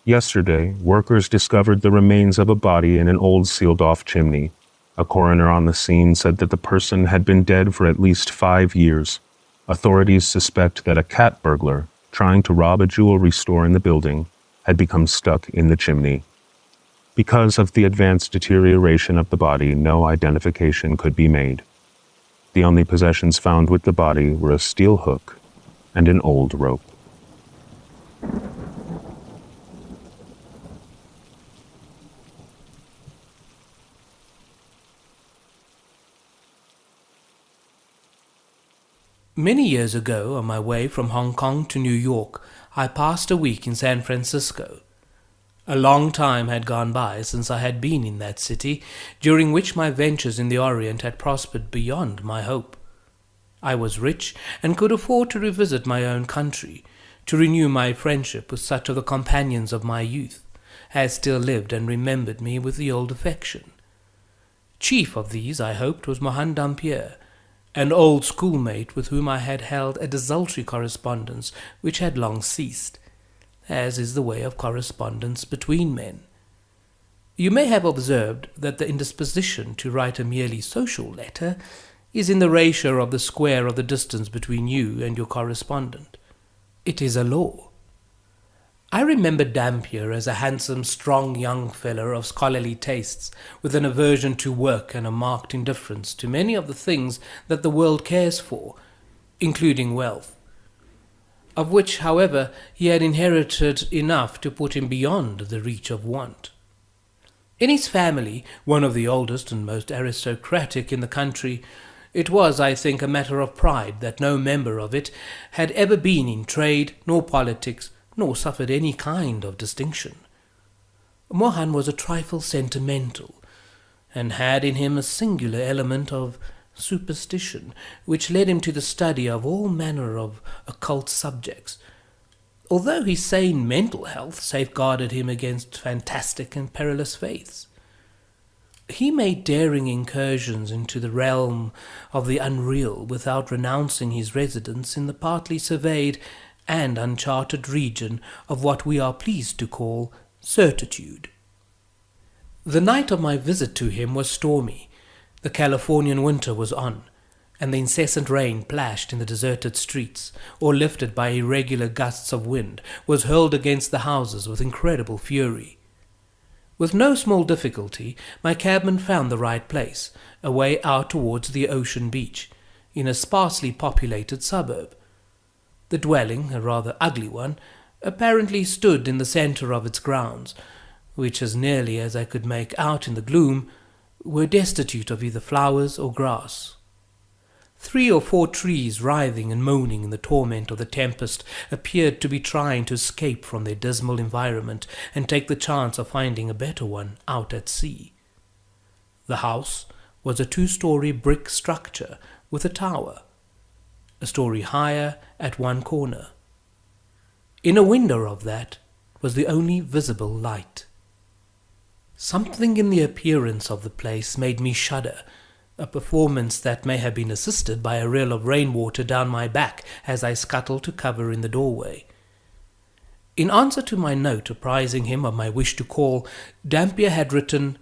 Yesterday, workers discovered the remains of a body in an old sealed-off chimney. A coroner on the scene said that the person had been dead for at least 5 years. Authorities suspect that a cat burglar, trying to rob a jewelry store in the building, had become stuck in the chimney. Because of the advanced deterioration of the body, no identification could be made. The only possessions found with the body were a steel hook and an old rope. Many years ago, on my way from Hong Kong to New York, I passed a week in San Francisco. A long time had gone by since I had been in that city, during which my ventures in the Orient had prospered beyond my hope. I was rich and could afford to revisit my own country, to renew my friendship with such of the companions of my youth as still lived and remembered me with the old affection. Chief of these, I hoped, was Mohan Dampier, an old schoolmate with whom I had held a desultory correspondence which had long ceased, as is the way of correspondence between men. You may have observed that the indisposition to write a merely social letter is in the ratio of the square of the distance between you and your correspondent. It is a law. I remember Dampier as a handsome, strong young fellow of scholarly tastes, with an aversion to work and a marked indifference to many of the things that the world cares for, including wealth, of which, however, he had inherited enough to put him beyond the reach of want. In his family, one of the oldest and most aristocratic in the country, it was, I think, a matter of pride that no member of it had ever been in trade nor politics, nor suffered any kind of distinction. Mohan was a trifle sentimental, and had in him a singular element of superstition, which led him to the study of all manner of occult subjects, although his sane mental health safeguarded him against fantastic and perilous faiths. He made daring incursions into the realm of the unreal without renouncing his residence in the partly surveyed and uncharted region of what we are pleased to call certitude. The night of my visit to him was stormy. The Californian winter was on, and the incessant rain plashed in the deserted streets, or lifted by irregular gusts of wind, was hurled against the houses with incredible fury. With no small difficulty, my cabman found the right place, away out towards the ocean beach, in a sparsely populated suburb. The dwelling, a rather ugly one, apparently stood in the centre of its grounds, which, as nearly as I could make out in the gloom, were destitute of either flowers or grass. 3 or 4 trees, writhing and moaning in the torment of the tempest, appeared to be trying to escape from their dismal environment and take the chance of finding a better one out at sea. The house was a 2-story brick structure with a tower, a story higher at one corner. In a window of that was the only visible light. Something in the appearance of the place made me shudder, a performance that may have been assisted by a rill of rainwater down my back as I scuttled to cover in the doorway. In answer to my note apprising him of my wish to call, Dampier had written,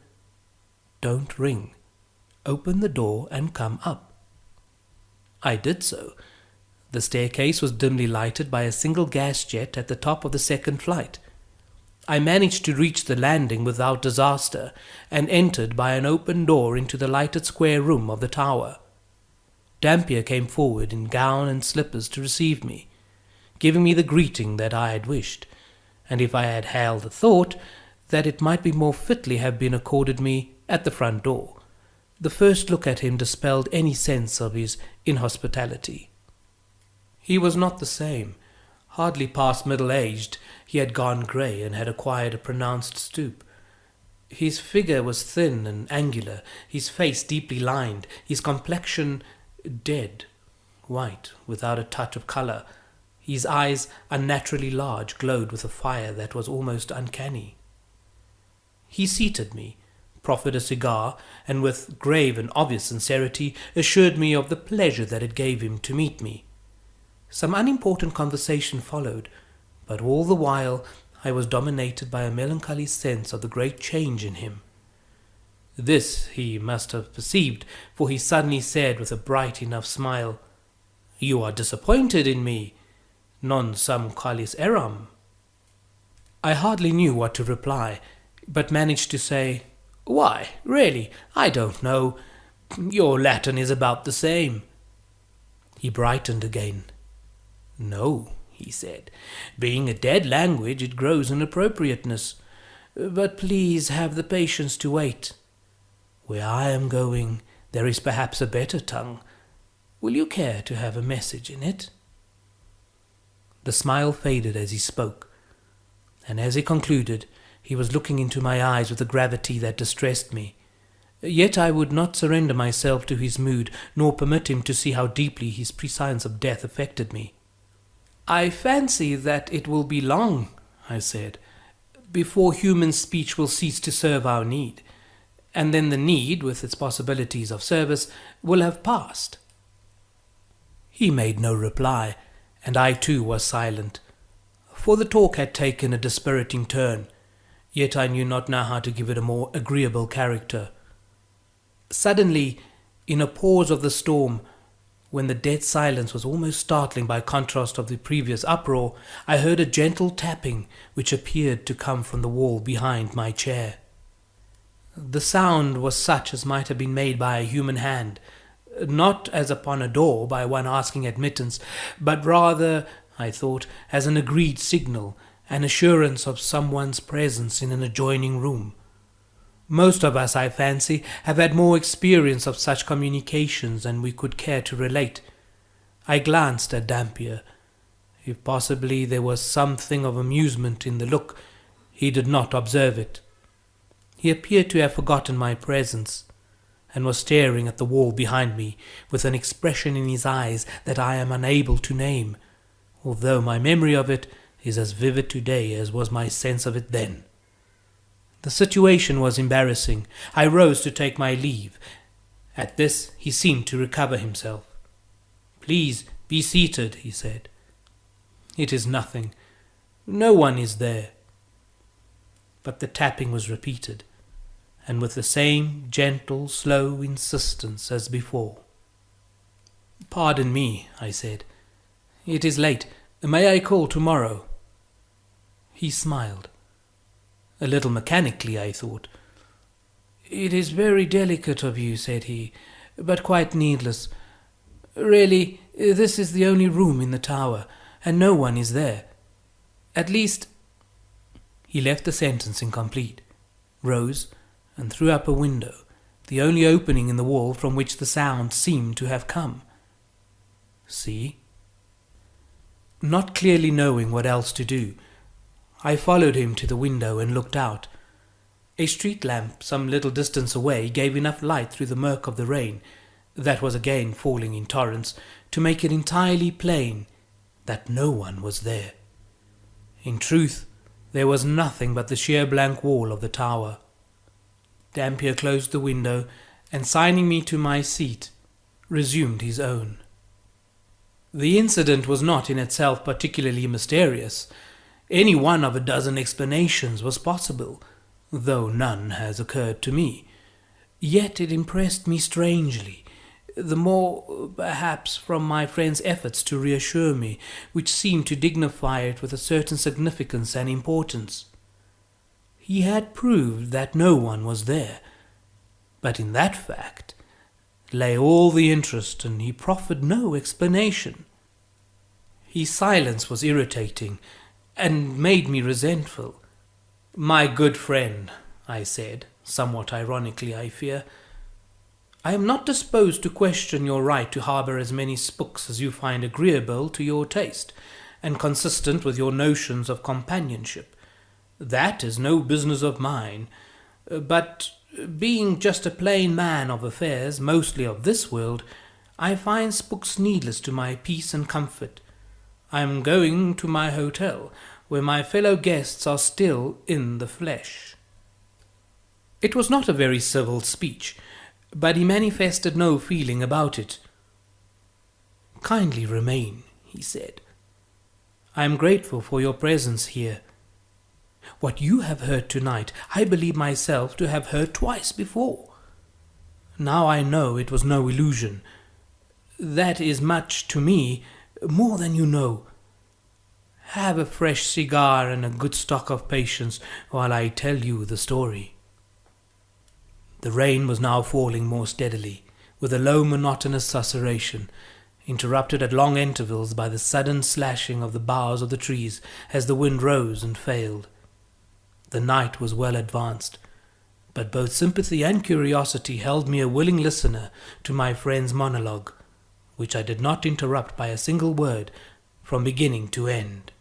"Don't ring. Open the door and come up." I did so. The staircase was dimly lighted by a single gas jet at the top of the 2nd flight. I managed to reach the landing without disaster and entered by an open door into the lighted square room of the tower. Dampier came forward in gown and slippers to receive me, giving me the greeting that I had wished, and if I had held the thought that it might be more fitly have been accorded me at the front door. The first look at him dispelled any sense of his inhospitality. He was not the same. Hardly past middle-aged, he had gone grey and had acquired a pronounced stoop. His figure was thin and angular, his face deeply lined, his complexion dead, white, without a touch of colour. His eyes, unnaturally large, glowed with a fire that was almost uncanny. He seated me, proffered a cigar, and with grave and obvious sincerity assured me of the pleasure that it gave him to meet me. Some unimportant conversation followed, but all the while I was dominated by a melancholy sense of the great change in him. This he must have perceived, for he suddenly said with a bright enough smile, "You are disappointed in me. Non sum qualis eram." I hardly knew what to reply, but managed to say, "Why, really, I don't know. Your Latin is about the same." He brightened again. "No," he said, "being a dead language, it grows in appropriateness. But please have the patience to wait. Where I am going, there is perhaps a better tongue. Will you care to have a message in it?" The smile faded as he spoke, and as he concluded, he was looking into my eyes with a gravity that distressed me. Yet I would not surrender myself to his mood, nor permit him to see how deeply his prescience of death affected me. "I fancy that it will be long," I said, "before human speech will cease to serve our need, and then the need, with its possibilities of service, will have passed." He made no reply, and I too was silent, for the talk had taken a dispiriting turn, yet I knew not now how to give it a more agreeable character. Suddenly, in a pause of the storm, when the dead silence was almost startling by contrast of the previous uproar, I heard a gentle tapping which appeared to come from the wall behind my chair. The sound was such as might have been made by a human hand, not as upon a door by one asking admittance, but rather, I thought, as an agreed signal, an assurance of someone's presence in an adjoining room. Most of us, I fancy, have had more experience of such communications than we could care to relate. I glanced at Dampier. If possibly there was something of amusement in the look, he did not observe it. He appeared to have forgotten my presence, and was staring at the wall behind me with an expression in his eyes that I am unable to name, although my memory of it is as vivid today as was my sense of it then. The situation was embarrassing. I rose to take my leave. At this he seemed to recover himself. "Please be seated," he said. "It is nothing. No one is there." But the tapping was repeated, and with the same gentle, slow insistence as before. "Pardon me," I said. "It is late. May I call tomorrow?" He smiled. A little mechanically, I thought. "It is very delicate of you," said he, "but quite needless. Really, this is the only room in the tower, and no one is there. At least—" He left the sentence incomplete, rose, and threw up a window, the only opening in the wall from which the sound seemed to have come. See? Not clearly knowing what else to do, I followed him to the window and looked out. A street lamp some little distance away gave enough light through the murk of the rain, that was again falling in torrents, to make it entirely plain that no one was there. In truth, there was nothing but the sheer blank wall of the tower. Dampier closed the window, and signing me to my seat, resumed his own. The incident was not in itself particularly mysterious. Any one of a dozen explanations was possible, though none has occurred to me. Yet it impressed me strangely, the more, perhaps, from my friend's efforts to reassure me, which seemed to dignify it with a certain significance and importance. He had proved that no one was there, but in that fact lay all the interest, and he proffered no explanation. His silence was irritating, and made me resentful. "My good friend," I said, somewhat ironically, I fear, "I am not disposed to question your right to harbour as many spooks as you find agreeable to your taste, and consistent with your notions of companionship. That is no business of mine. But being just a plain man of affairs, mostly of this world, I find spooks needless to my peace and comfort. I am going to my hotel, where my fellow guests are still in the flesh." It was not a very civil speech, but he manifested no feeling about it. "Kindly remain," he said. "I am grateful for your presence here. What you have heard tonight, I believe myself to have heard twice before. Now I know it was no illusion. That is much to me, more than you know. Have a fresh cigar and a good stock of patience while I tell you the story." The rain was now falling more steadily, with a low monotonous susurration, interrupted at long intervals by the sudden slashing of the boughs of the trees as the wind rose and failed. The night was well advanced, but both sympathy and curiosity held me a willing listener to my friend's monologue, which I did not interrupt by a single word from beginning to end.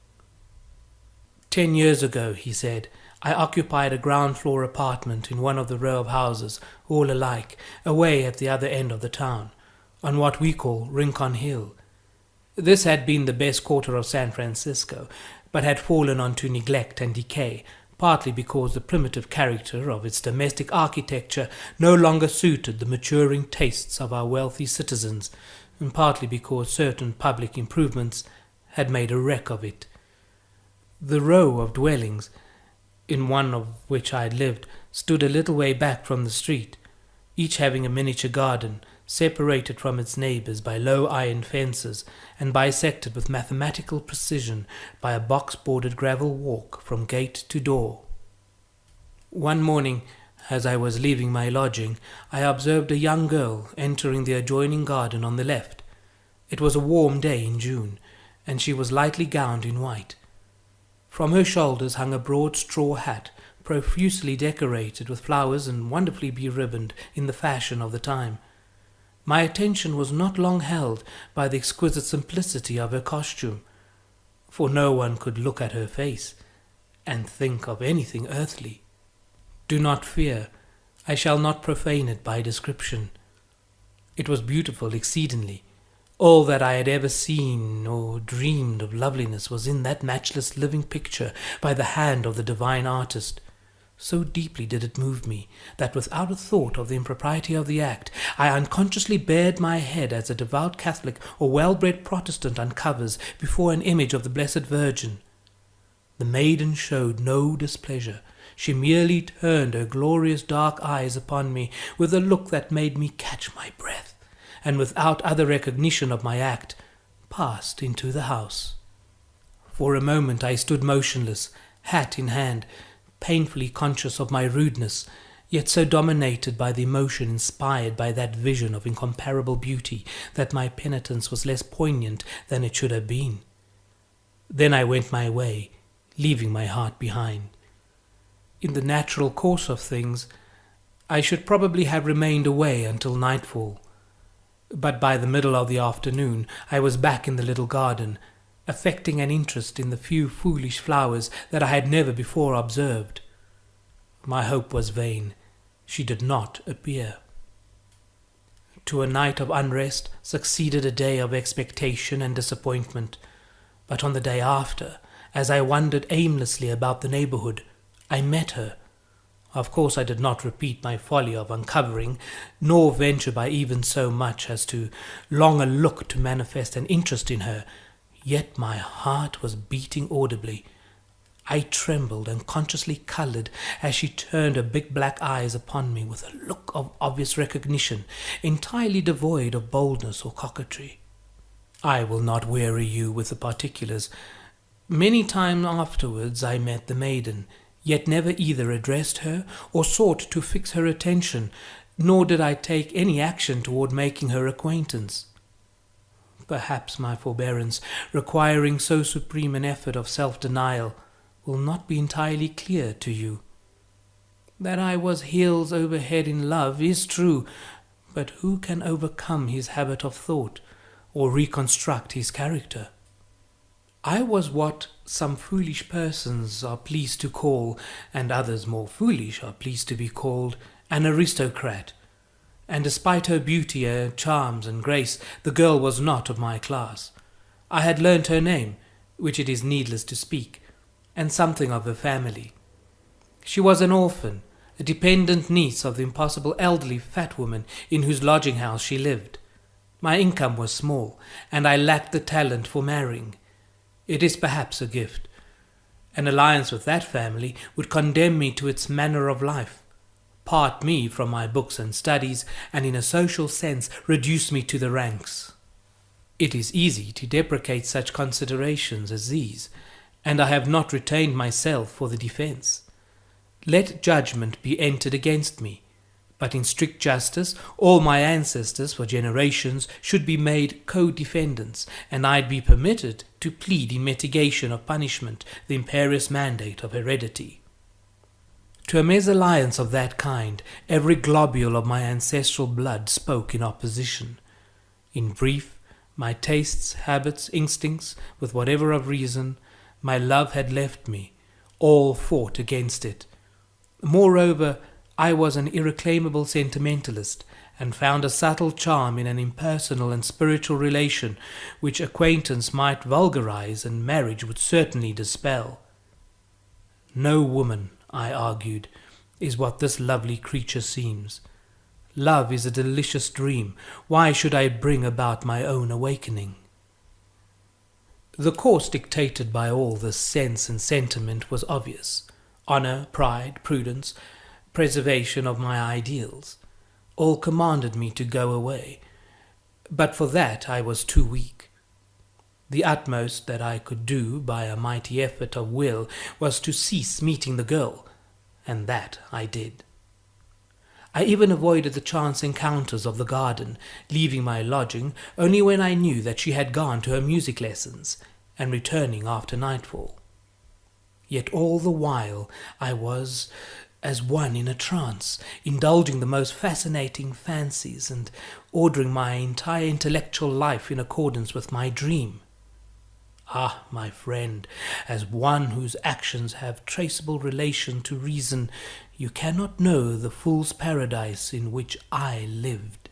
10 years ago," he said, "I occupied a ground-floor apartment in one of the row of houses, all alike, away at the other end of the town, on what we call Rincon Hill. This had been the best quarter of San Francisco, but had fallen onto neglect and decay, partly because the primitive character of its domestic architecture no longer suited the maturing tastes of our wealthy citizens, and partly because certain public improvements had made a wreck of it. The row of dwellings, in one of which I had lived, stood a little way back from the street, each having a miniature garden, separated from its neighbours by low iron fences, and bisected with mathematical precision by a box-bordered gravel walk from gate to door. One morning, as I was leaving my lodging, I observed a young girl entering the adjoining garden on the left. It was a warm day in June, and she was lightly gowned in white. From her shoulders hung a broad straw hat, profusely decorated with flowers and wonderfully beribboned in the fashion of the time. My attention was not long held by the exquisite simplicity of her costume, for no one could look at her face and think of anything earthly. Do not fear, I shall not profane it by description. It was beautiful exceedingly. All that I had ever seen or dreamed of loveliness was in that matchless living picture by the hand of the divine artist. So deeply did it move me, that without a thought of the impropriety of the act, I unconsciously bared my head as a devout Catholic or well-bred Protestant uncovers before an image of the Blessed Virgin. The maiden showed no displeasure. She merely turned her glorious dark eyes upon me with a look that made me catch my breath, and without other recognition of my act, passed into the house. For a moment I stood motionless, hat in hand, painfully conscious of my rudeness, yet so dominated by the emotion inspired by that vision of incomparable beauty that my penitence was less poignant than it should have been. Then I went my way, leaving my heart behind. In the natural course of things, I should probably have remained away until nightfall. But by the middle of the afternoon I was back in the little garden, affecting an interest in the few foolish flowers that I had never before observed. My hope was vain. She did not appear. To a night of unrest succeeded a day of expectation and disappointment. But on the day after, as I wandered aimlessly about the neighborhood, I met her. Of course I did not repeat my folly of uncovering, nor venture by even so much as to long a look to manifest an interest in her, yet my heart was beating audibly. I trembled and consciously coloured as she turned her big black eyes upon me with a look of obvious recognition, entirely devoid of boldness or coquetry. I will not weary you with the particulars. Many times afterwards I met the maiden, yet never either addressed her or sought to fix her attention, nor did I take any action toward making her acquaintance. Perhaps my forbearance, requiring so supreme an effort of self-denial, will not be entirely clear to you. That I was heels over head in love is true, but who can overcome his habit of thought, or reconstruct his character? I was what some foolish persons are pleased to call, and others more foolish are pleased to be called, an aristocrat. And despite her beauty, her charms and grace, the girl was not of my class. I had learnt her name, which it is needless to speak, and something of her family. She was an orphan, a dependent niece of the impossible elderly fat woman in whose lodging-house she lived. My income was small, and I lacked the talent for marrying. It is perhaps a gift. An alliance with that family would condemn me to its manner of life, part me from my books and studies, and in a social sense reduce me to the ranks. It is easy to deprecate such considerations as these, and I have not retained myself for the defence. Let judgment be entered against me, but in strict justice all my ancestors for generations should be made co-defendants, and I'd be permitted to plead in mitigation of punishment the imperious mandate of heredity. To a mesalliance of that kind, every globule of my ancestral blood spoke in opposition. In brief, my tastes, habits, instincts, with whatever of reason, my love had left me, all fought against it. Moreover, I was an irreclaimable sentimentalist, and found a subtle charm in an impersonal and spiritual relation which acquaintance might vulgarize and marriage would certainly dispel. No woman, I argued, is what this lovely creature seems. Love is a delicious dream. Why should I bring about my own awakening? The course dictated by all this sense and sentiment was obvious. Honour, pride, prudence, preservation of my ideals, all commanded me to go away. But for that I was too weak. The utmost that I could do by a mighty effort of will was to cease meeting the girl, and that I did. I even avoided the chance encounters of the garden, leaving my lodging only when I knew that she had gone to her music lessons, and returning after nightfall. Yet all the while I was as one in a trance, indulging the most fascinating fancies and ordering my entire intellectual life in accordance with my dream. Ah, my friend, as one whose actions have traceable relation to reason, you cannot know the fool's paradise in which I lived.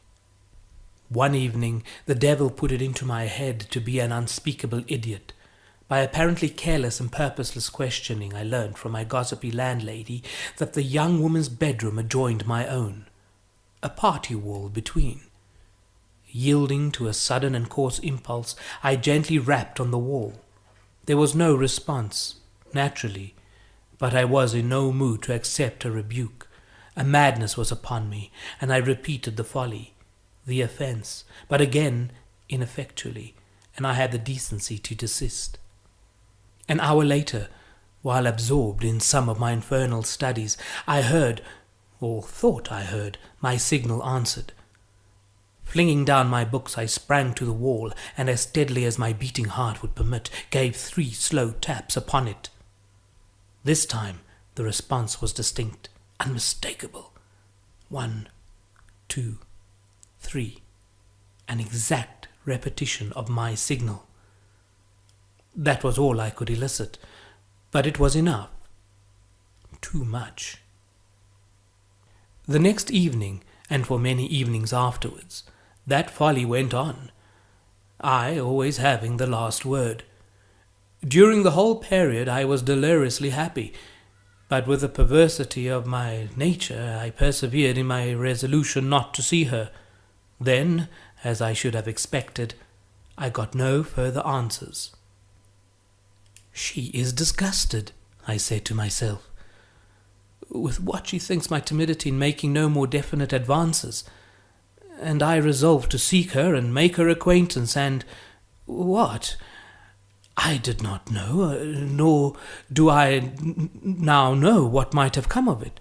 One evening the devil put it into my head to be an unspeakable idiot. By apparently careless and purposeless questioning, I learned from my gossipy landlady that the young woman's bedroom adjoined my own, a party wall between. Yielding to a sudden and coarse impulse, I gently rapped on the wall. There was no response, naturally, but I was in no mood to accept a rebuke. A madness was upon me, and I repeated the folly, the offence, but again ineffectually, and I had the decency to desist. An hour later, while absorbed in some of my infernal studies, I heard, or thought I heard, my signal answered. Flinging down my books, I sprang to the wall, and as steadily as my beating heart would permit, gave 3 slow taps upon it. This time the response was distinct, unmistakable. 1, 2, 3. an exact repetition of my signal. That was all I could elicit, but it was enough. Too much. The next evening, and for many evenings afterwards, that folly went on, I always having the last word. During the whole period I was deliriously happy, but with the perversity of my nature I persevered in my resolution not to see her. Then, as I should have expected, I got no further answers. "She is disgusted," I said to myself, "with what she thinks my timidity in making no more definite advances, and I resolved to seek her and make her acquaintance, and what? I did not know, nor do I now know what might have come of it.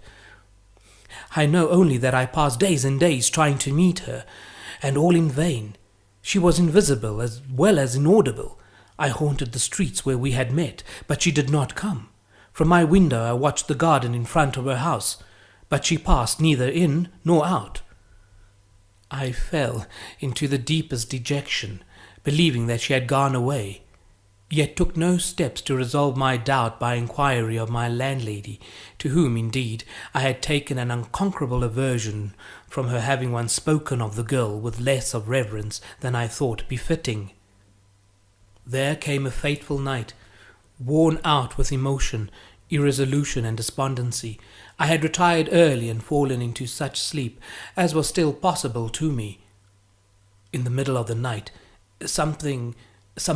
I know only that I passed days and days trying to meet her, and all in vain. She was invisible as well as inaudible. I haunted the streets where we had met, but she did not come. From my window I watched the garden in front of her house, but she passed neither in nor out. I fell into the deepest dejection, believing that she had gone away, yet took no steps to resolve my doubt by inquiry of my landlady, to whom, indeed, I had taken an unconquerable aversion from her having once spoken of the girl with less of reverence than I thought befitting. There came a fateful night, worn out with emotion, irresolution, and despondency. I had retired early and fallen into such sleep as was still possible to me. In the middle of the night, some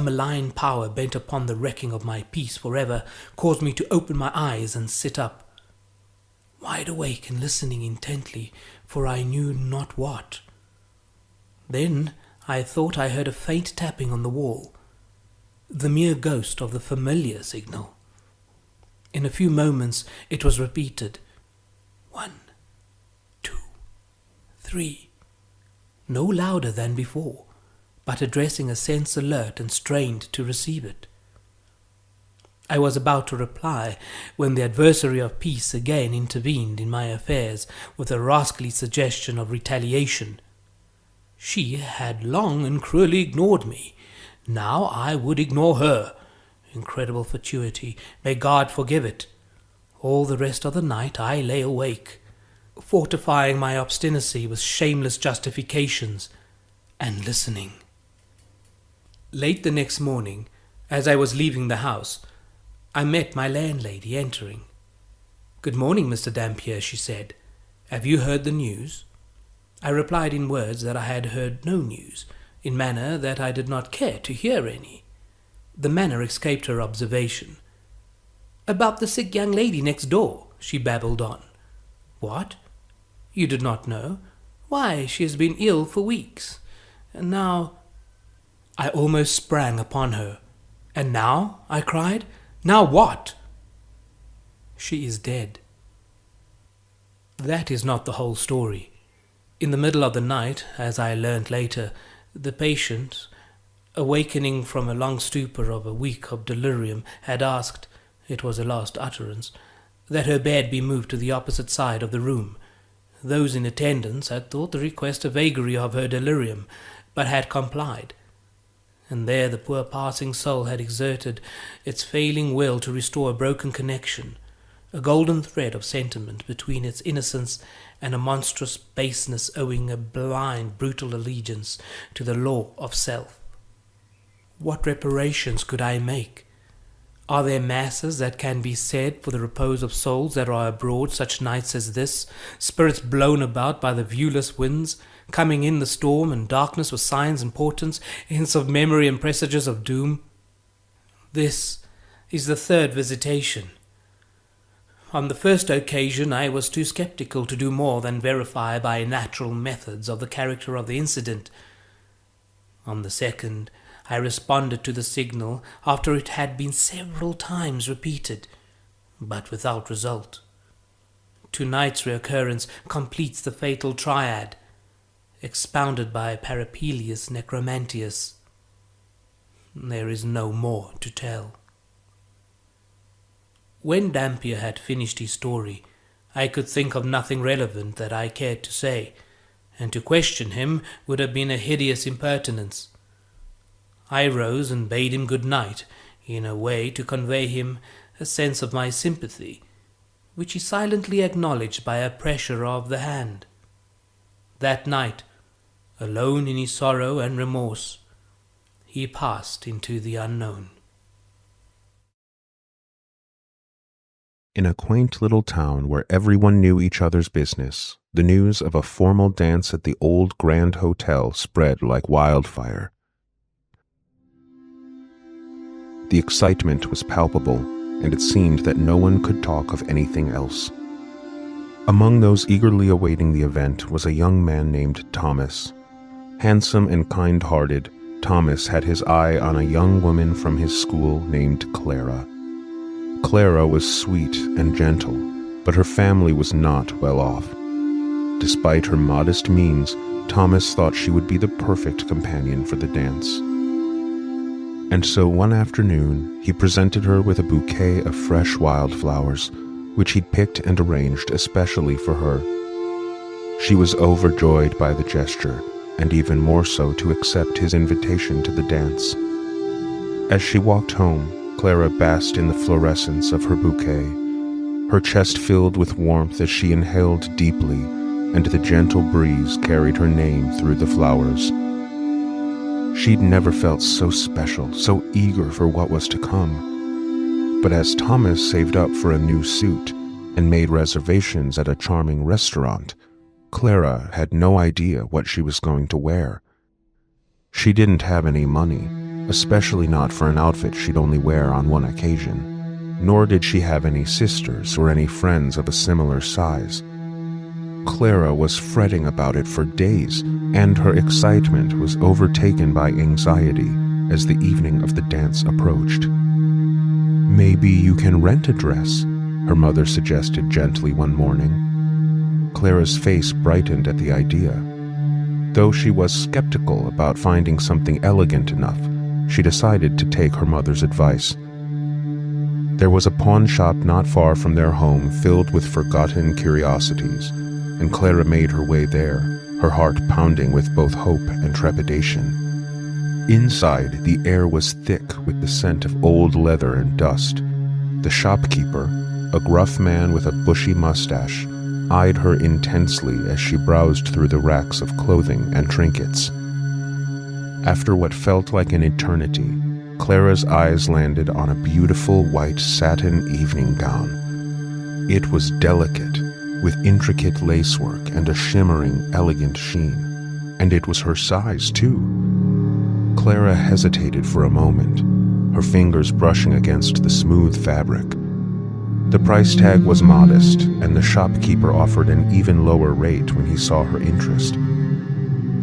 malign power bent upon the wrecking of my peace forever caused me to open my eyes and sit up, wide awake and listening intently, for I knew not what. Then I thought I heard a faint tapping on the wall, the mere ghost of the familiar signal. In a few moments it was repeated. 1, 2, 3, no louder than before, but addressing a sense alert and strained to receive it. I was about to reply when the adversary of peace again intervened in my affairs with a rascally suggestion of retaliation. She had long and cruelly ignored me. Now I would ignore her. Incredible fatuity, may God forgive it. All the rest of the night I lay awake, fortifying my obstinacy with shameless justifications, and listening. Late the next morning, as I was leaving the house, I met my landlady entering. "Good morning, Mr. Dampier," she said. "Have you heard the news?" I replied in words that I had heard no news, in manner that I did not care to hear any. The manner escaped her observation. "About the sick young lady next door," she babbled on. "What? You did not know? Why, she has been ill for weeks. And now—" I almost sprang upon her. "And now?" I cried. "Now what?" "She is dead." That is not the whole story. In the middle of the night, as I learnt later, the patient, awakening from a long stupor of a week of delirium, had asked, it was her last utterance, that her bed be moved to the opposite side of the room. Those in attendance had thought the request a vagary of her delirium, but had complied. And there the poor passing soul had exerted its failing will to restore a broken connection, a golden thread of sentiment between its innocence and a monstrous baseness owing a blind, brutal allegiance to the law of self. What reparations could I make? Are there masses that can be said for the repose of souls that are abroad such nights as this, spirits blown about by the viewless winds, coming in the storm and darkness with signs and portents, hints of memory and presages of doom? This is the third visitation. On the first occasion I was too sceptical to do more than verify by natural methods of the character of the incident. On the second, I responded to the signal after it had been several times repeated, but without result. Tonight's reoccurrence completes the fatal triad, expounded by Parapelius Necromantius. There is no more to tell. When Dampier had finished his story, I could think of nothing relevant that I cared to say, and to question him would have been a hideous impertinence. I rose and bade him good night, in a way to convey him a sense of my sympathy, which he silently acknowledged by a pressure of the hand. That night, alone in his sorrow and remorse, he passed into the unknown. In a quaint little town where everyone knew each other's business, the news of a formal dance at the old Grand Hotel spread like wildfire. The excitement was palpable, and it seemed that no one could talk of anything else. Among those eagerly awaiting the event was a young man named Thomas. Handsome and kind-hearted, Thomas had his eye on a young woman from his school named Clara. Clara was sweet and gentle, but her family was not well off. Despite her modest means, Thomas thought she would be the perfect companion for the dance. And so one afternoon, he presented her with a bouquet of fresh wildflowers, which he'd picked and arranged especially for her. She was overjoyed by the gesture, and even more so to accept his invitation to the dance. As she walked home, Clara basked in the fluorescence of her bouquet. Her chest filled with warmth as she inhaled deeply, and the gentle breeze carried her name through the flowers. She'd never felt so special, so eager for what was to come. But as Thomas saved up for a new suit and made reservations at a charming restaurant, Clara had no idea what she was going to wear. She didn't have any money, especially not for an outfit she'd only wear on one occasion, nor did she have any sisters or any friends of a similar size. Clara was fretting about it for days, and her excitement was overtaken by anxiety as the evening of the dance approached. "Maybe you can rent a dress," her mother suggested gently one morning. Clara's face brightened at the idea. Though she was skeptical about finding something elegant enough, she decided to take her mother's advice. There was a pawn shop not far from their home filled with forgotten curiosities, and Clara made her way there, her heart pounding with both hope and trepidation. Inside, the air was thick with the scent of old leather and dust. The shopkeeper, a gruff man with a bushy mustache, eyed her intensely as she browsed through the racks of clothing and trinkets. After what felt like an eternity, Clara's eyes landed on a beautiful white satin evening gown. It was delicate, with intricate lacework and a shimmering, elegant sheen, and it was her size, too. Clara hesitated for a moment, her fingers brushing against the smooth fabric. The price tag was modest, and the shopkeeper offered an even lower rate when he saw her interest.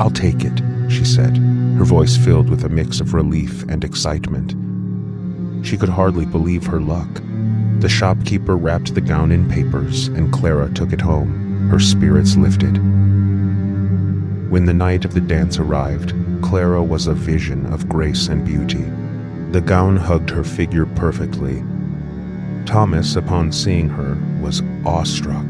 "I'll take it," she said, her voice filled with a mix of relief and excitement. She could hardly believe her luck. The shopkeeper wrapped the gown in papers, and Clara took it home, her spirits lifted. When the night of the dance arrived, Clara was a vision of grace and beauty. The gown hugged her figure perfectly. Thomas, upon seeing her, was awestruck.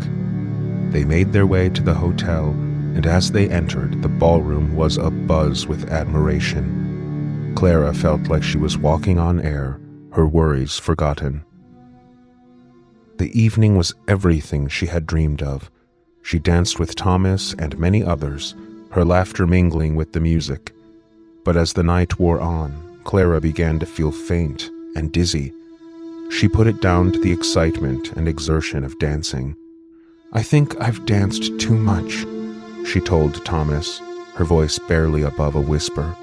They made their way to the hotel, and as they entered, the ballroom was abuzz with admiration. Clara felt like she was walking on air, her worries forgotten. The evening was everything she had dreamed of. She danced with Thomas and many others, her laughter mingling with the music. But as the night wore on, Clara began to feel faint and dizzy. She put it down to the excitement and exertion of dancing. "I think I've danced too much," she told Thomas, her voice barely above a whisper.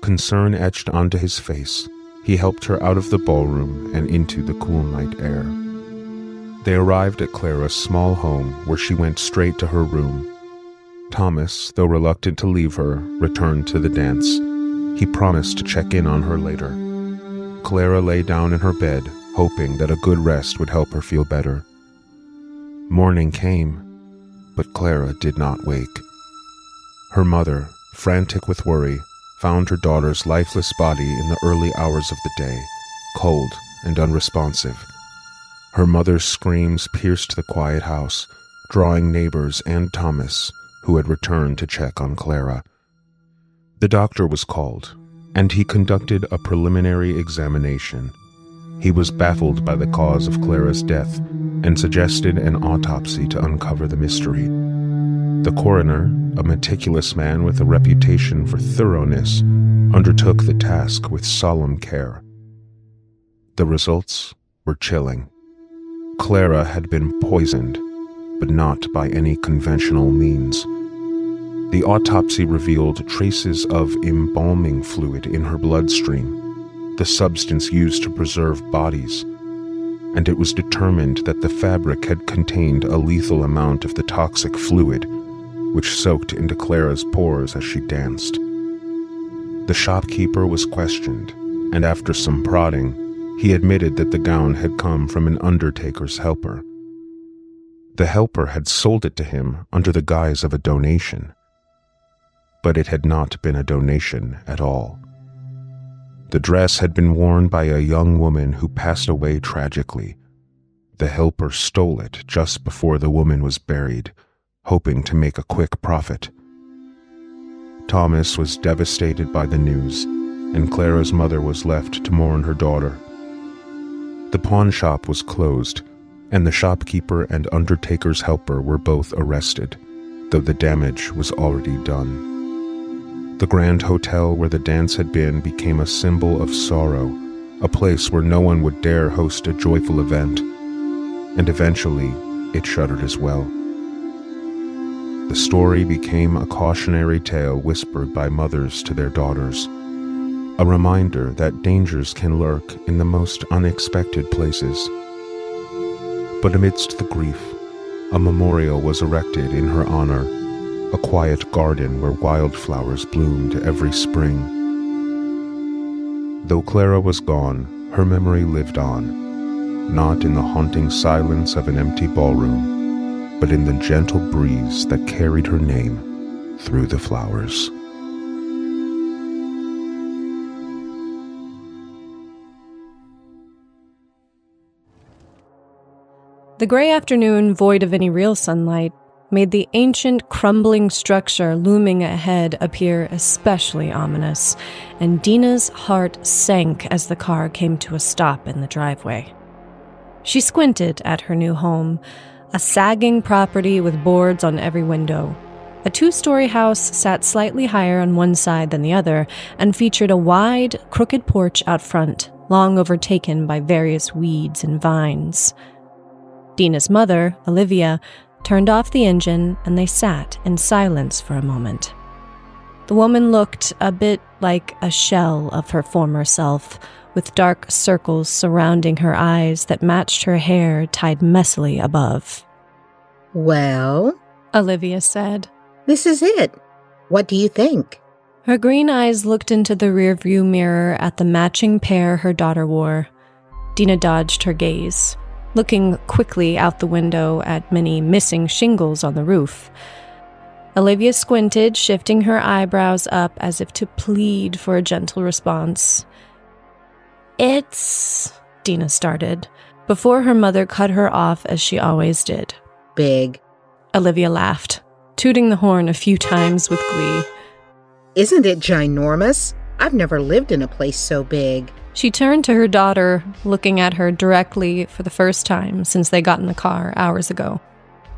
Concern etched onto his face. He helped her out of the ballroom and into the cool night air. They arrived at Clara's small home, where she went straight to her room. Thomas, though reluctant to leave her, returned to the dance. He promised to check in on her later. Clara lay down in her bed, hoping that a good rest would help her feel better. Morning came, but Clara did not wake. Her mother, frantic with worry, found her daughter's lifeless body in the early hours of the day, cold and unresponsive. Her mother's screams pierced the quiet house, drawing neighbors and Thomas, who had returned to check on Clara. The doctor was called, and he conducted a preliminary examination. He was baffled by the cause of Clara's death and suggested an autopsy to uncover the mystery. The coroner, a meticulous man with a reputation for thoroughness, undertook the task with solemn care. The results were chilling. Clara had been poisoned, but not by any conventional means. The autopsy revealed traces of embalming fluid in her bloodstream, the substance used to preserve bodies, and it was determined that the fabric had contained a lethal amount of the toxic fluid, which soaked into Clara's pores as she danced. The shopkeeper was questioned, and after some prodding, he admitted that the gown had come from an undertaker's helper. The helper had sold it to him under the guise of a donation, but it had not been a donation at all. The dress had been worn by a young woman who passed away tragically. The helper stole it just before the woman was buried, hoping to make a quick profit. Thomas was devastated by the news, and Clara's mother was left to mourn her daughter. The pawn shop was closed, and the shopkeeper and undertaker's helper were both arrested, though the damage was already done. The Grand Hotel where the dance had been became a symbol of sorrow, a place where no one would dare host a joyful event, and eventually it shuttered as well. The story became a cautionary tale whispered by mothers to their daughters, a reminder that dangers can lurk in the most unexpected places. But amidst the grief, a memorial was erected in her honor, a quiet garden where wildflowers bloomed every spring. Though Clara was gone, her memory lived on, not in the haunting silence of an empty ballroom, but in the gentle breeze that carried her name through the flowers. The gray afternoon, void of any real sunlight, made the ancient, crumbling structure looming ahead appear especially ominous, and Dina's heart sank as the car came to a stop in the driveway. She squinted at her new home, a sagging property with boards on every window. A 2-story house sat slightly higher on one side than the other and featured a wide, crooked porch out front, long overtaken by various weeds and vines. Dina's mother, Olivia, turned off the engine and they sat in silence for a moment. The woman looked a bit like a shell of her former self, with dark circles surrounding her eyes that matched her hair tied messily above. "Well," Olivia said. "this is it. What do you think?" Her green eyes looked into the rearview mirror at the matching pair her daughter wore. Dina dodged her gaze, looking quickly out the window at many missing shingles on the roof. Olivia squinted, shifting her eyebrows up as if to plead for a gentle response. "It's..." Dina started, before her mother cut her off as she always did. "Big." Olivia laughed, tooting the horn a few times with glee. "Isn't it ginormous? I've never lived in a place so big." She turned to her daughter, looking at her directly for the first time since they got in the car hours ago.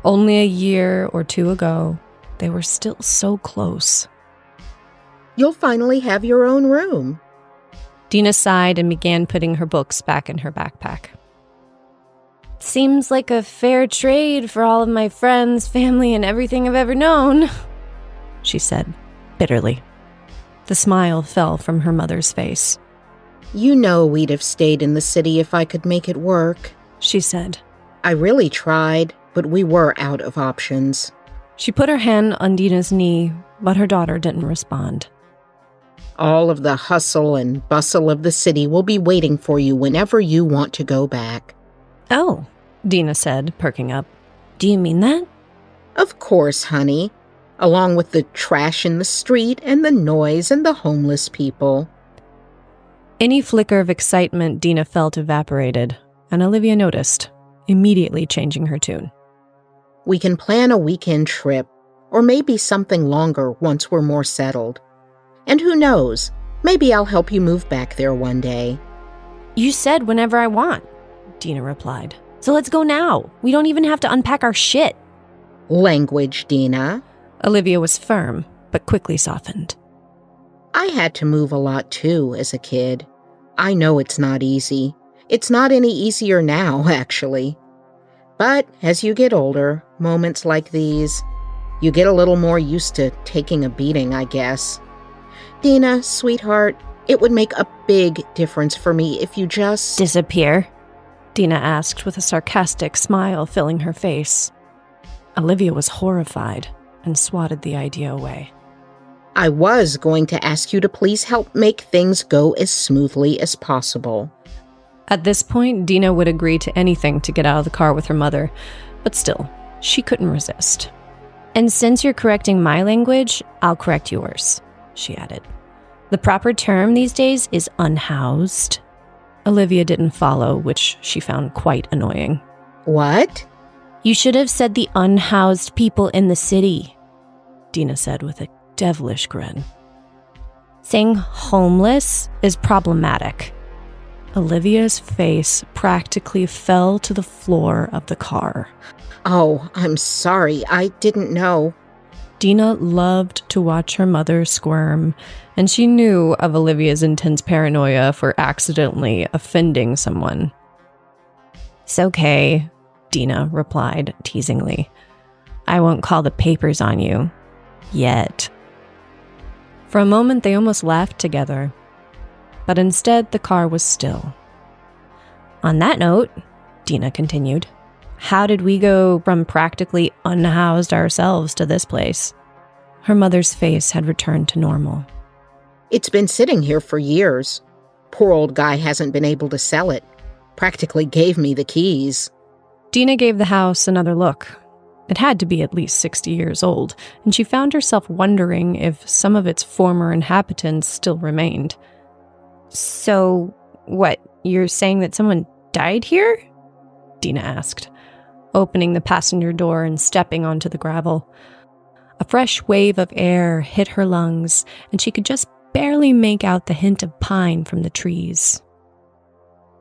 Only a year or two ago, they were still so close. "You'll finally have your own room." Dina sighed and began putting her books back in her backpack. "Seems like a fair trade for all of my friends, family, and everything I've ever known," she said, bitterly. The smile fell from her mother's face. "You know we'd have stayed in the city if I could make it work," she said. "I really tried, but we were out of options." She put her hand on Dina's knee, but her daughter didn't respond. "All of the hustle and bustle of the city will be waiting for you whenever you want to go back." "Oh," Dina said, perking up. "Do you mean that?" "Of course, honey. Along with the trash in the street and the noise and the homeless people." Any flicker of excitement Dina felt evaporated, and Olivia noticed, immediately changing her tune. "We can plan a weekend trip. Or maybe something longer once we're more settled. And who knows, maybe I'll help you move back there one day. You said whenever I want, Dina replied. So let's go now. We don't even have to unpack our shit. Language, Dina. Olivia was firm, but quickly softened. I had to move a lot too as a kid. I know it's not easy. It's not any easier now, actually. But as you get older, moments like these, you get a little more used to taking a beating, I guess. Dina, sweetheart, it would make a big difference for me if you just... Disappear? Dina asked with a sarcastic smile filling her face. Olivia was horrified and swatted the idea away. I was going to ask you to please help make things go as smoothly as possible. At this point, Dina would agree to anything to get out of the car with her mother, but still, she couldn't resist. And since you're correcting my language, I'll correct yours, she added. The proper term these days is unhoused. Olivia didn't follow, which she found quite annoying. What? You should have said the unhoused people in the city, Dina said with a devilish grin. Saying homeless is problematic. Olivia's face practically fell to the floor of the car. Oh, I'm sorry. I didn't know. Dina loved to watch her mother squirm, and she knew of Olivia's intense paranoia for accidentally offending someone. It's okay, Dina replied teasingly. I won't call the papers on you. Yet. For a moment, they almost laughed together. But instead, the car was still. On that note, Dina continued, how did we go from practically unhoused ourselves to this place? Her mother's face had returned to normal. It's been sitting here for years. Poor old guy hasn't been able to sell it. Practically gave me the keys. Dina gave the house another look. It had to be at least 60 years old, and she found herself wondering if some of its former inhabitants still remained. So, what, you're saying that someone died here? Dina asked, opening the passenger door and stepping onto the gravel. A fresh wave of air hit her lungs, and she could just barely make out the hint of pine from the trees.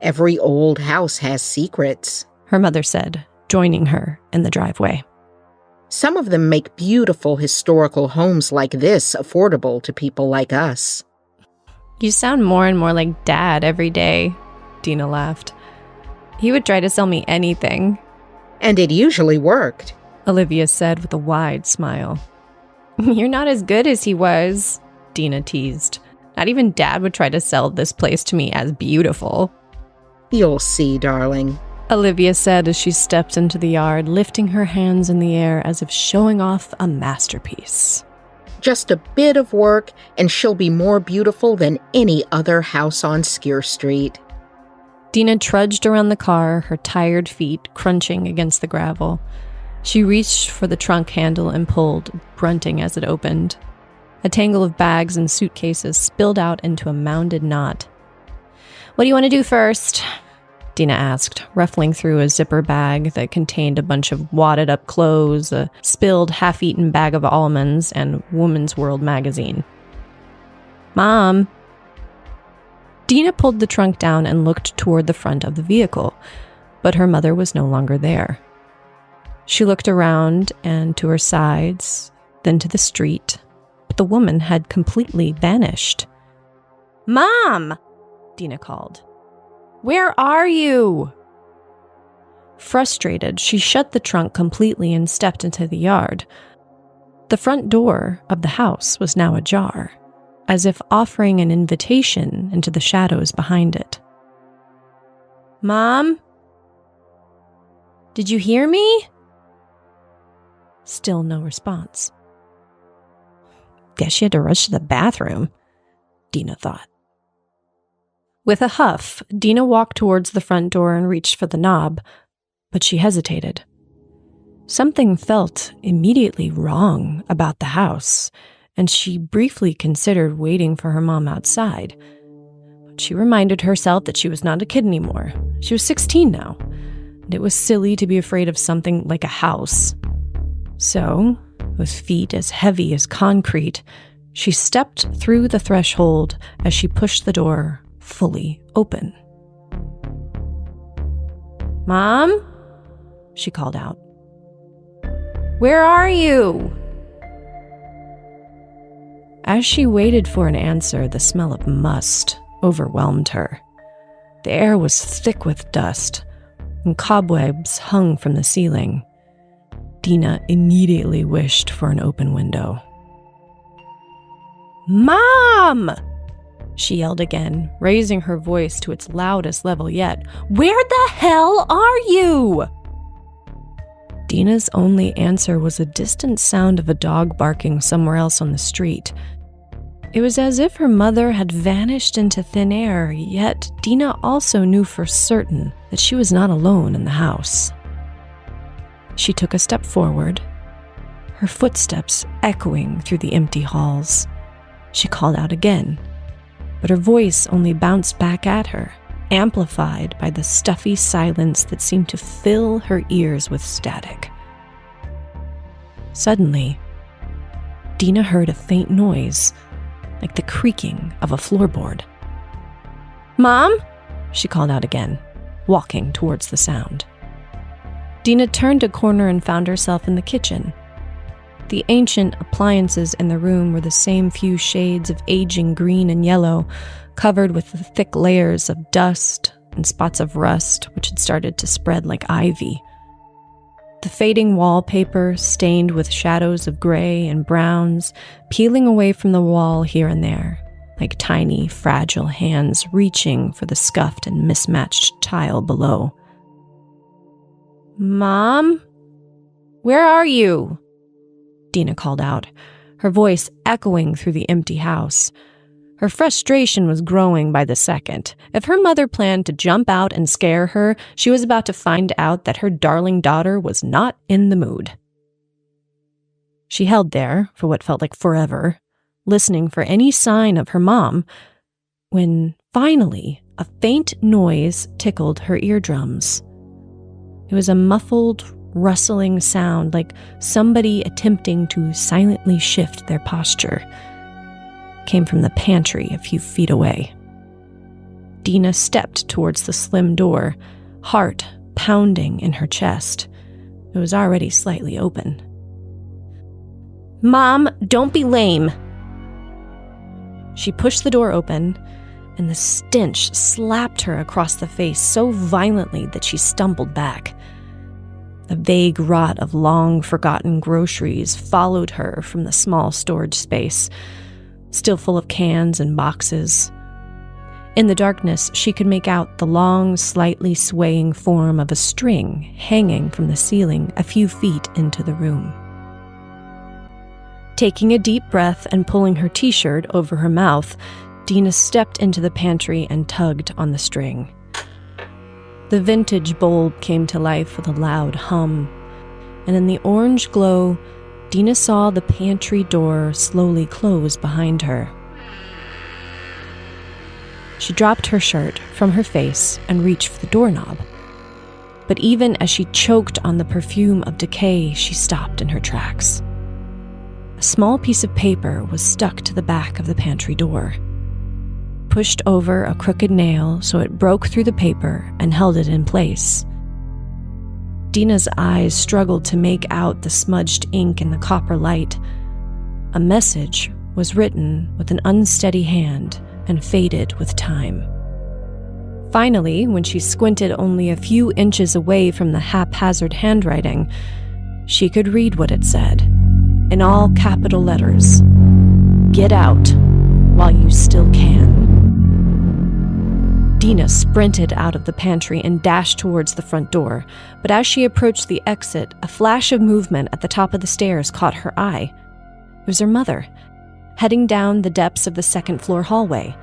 Every old house has secrets, her mother said, joining her in the driveway. Some of them make beautiful historical homes like this affordable to people like us. You sound more and more like Dad every day, Dina laughed. He would try to sell me anything. And it usually worked, Olivia said with a wide smile. You're not as good as he was, Dina teased. Not even Dad would try to sell this place to me as beautiful. You'll see, darling, Olivia said as she stepped into the yard, lifting her hands in the air as if showing off a masterpiece. Just a bit of work, and she'll be more beautiful than any other house on Skeer Street. Dina trudged around the car, her tired feet crunching against the gravel. She reached for the trunk handle and pulled, grunting as it opened. A tangle of bags and suitcases spilled out into a mounded knot. What do you want to do first? Dina asked, ruffling through a zipper bag that contained a bunch of wadded-up clothes, a spilled, half-eaten bag of almonds, and Woman's World magazine. Mom! Dina pulled the trunk down and looked toward the front of the vehicle, but her mother was no longer there. She looked around and to her sides, then to the street, but the woman had completely vanished. Mom! Dina called. Where are you? Frustrated, she shut the trunk completely and stepped into the yard. The front door of the house was now ajar, as if offering an invitation into the shadows behind it. Mom? Did you hear me? Still no response. Guess she had to rush to the bathroom, Dina thought. With a huff, Dina walked towards the front door and reached for the knob, but she hesitated. Something felt immediately wrong about the house, and she briefly considered waiting for her mom outside. But she reminded herself that she was not a kid anymore. She was 16 now, and it was silly to be afraid of something like a house. So, with feet as heavy as concrete, she stepped through the threshold as she pushed the door fully open. "Mom?" she called out. "Where are you?" As she waited for an answer, the smell of must overwhelmed her. The air was thick with dust, and cobwebs hung from the ceiling. Dina immediately wished for an open window. "Mom!" she yelled again, raising her voice to its loudest level yet. "Where the hell are you?" Dina's only answer was a distant sound of a dog barking somewhere else on the street. It was as if her mother had vanished into thin air, yet Dina also knew for certain that she was not alone in the house. She took a step forward, her footsteps echoing through the empty halls. She called out again, but her voice only bounced back at her, amplified by the stuffy silence that seemed to fill her ears with static. Suddenly, Dina heard a faint noise, like the creaking of a floorboard. "Mom?" she called out again, walking towards the sound. Dina turned a corner and found herself in the kitchen. The ancient appliances in the room were the same few shades of aging green and yellow, covered with the thick layers of dust and spots of rust which had started to spread like ivy. The fading wallpaper, stained with shadows of gray and browns, peeling away from the wall here and there, like tiny, fragile hands reaching for the scuffed and mismatched tile below. "Mom? Where are you?" Dina called out, her voice echoing through the empty house. Her frustration was growing by the second. If her mother planned to jump out and scare her, she was about to find out that her darling daughter was not in the mood. She held there for what felt like forever, listening for any sign of her mom, when finally a faint noise tickled her eardrums. It was a muffled, rustling sound, like somebody attempting to silently shift their posture. It came from the pantry a few feet away. Dina stepped towards the slim door, heart pounding in her chest. It was already slightly open. "Mom, don't be lame!" She pushed the door open, and the stench slapped her across the face so violently that she stumbled back. The vague rot of long-forgotten groceries followed her from the small storage space, still full of cans and boxes. In the darkness, she could make out the long, slightly swaying form of a string hanging from the ceiling a few feet into the room. Taking a deep breath and pulling her t-shirt over her mouth, Dina stepped into the pantry and tugged on the string. The vintage bulb came to life with a loud hum, and in the orange glow, Dina saw the pantry door slowly close behind her. She dropped her shirt from her face and reached for the doorknob. But even as she choked on the perfume of decay, she stopped in her tracks. A small piece of paper was stuck to the back of the pantry door. Pushed over a crooked nail so it broke through the paper and held it in place. Dina's eyes struggled to make out the smudged ink in the copper light. A message was written with an unsteady hand and faded with time. Finally, when she squinted only a few inches away from the haphazard handwriting, she could read what it said, in all capital letters. "Get out while you still can." Dina sprinted out of the pantry and dashed towards the front door, but as she approached the exit, a flash of movement at the top of the stairs caught her eye. It was her mother, heading down the depths of the second-floor hallway.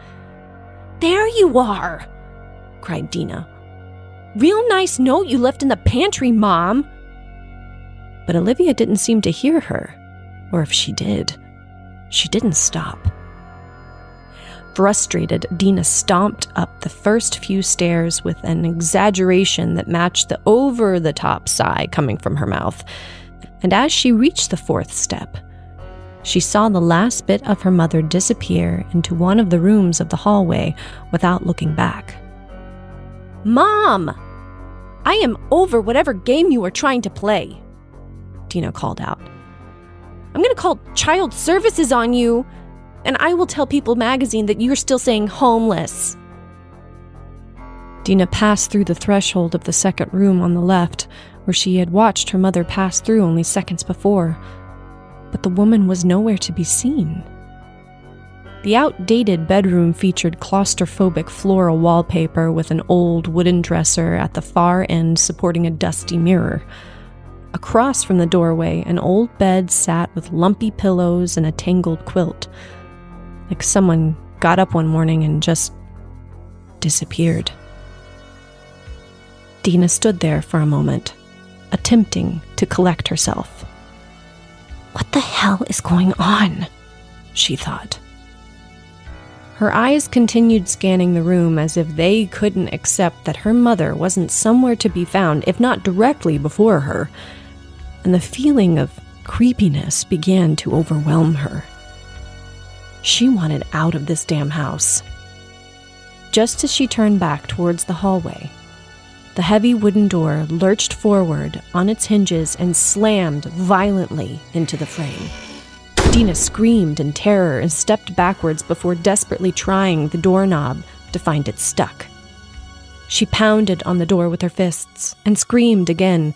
"There you are!" cried Dina. "Real nice note you left in the pantry, Mom!" But Olivia didn't seem to hear her, or if she did, she didn't stop. Frustrated, Dina stomped up the first few stairs with an exaggeration that matched the over-the-top sigh coming from her mouth. and as she reached the fourth step, she saw the last bit of her mother disappear into one of the rooms of the hallway without looking back. "Mom! I am over whatever game you are trying to play," Dina called out. "I'm going to call child services on you, and I will tell People magazine that you're still saying homeless." Dina passed through the threshold of the second room on the left, where she had watched her mother pass through only seconds before, but the woman was nowhere to be seen. The outdated bedroom featured claustrophobic floral wallpaper with an old wooden dresser at the far end supporting a dusty mirror. Across from the doorway, an old bed sat with lumpy pillows and a tangled quilt, like someone got up one morning and just disappeared. Dina stood there for a moment, attempting to collect herself. "What the hell is going on?" she thought. Her eyes continued scanning the room as if they couldn't accept that her mother wasn't somewhere to be found, if not directly before her, and the feeling of creepiness began to overwhelm her. She wanted out of this damn house. Just as she turned back towards the hallway, the heavy wooden door lurched forward on its hinges and slammed violently into the frame. Dina screamed in terror and stepped backwards before desperately trying the doorknob to find it stuck. She pounded on the door with her fists and screamed again,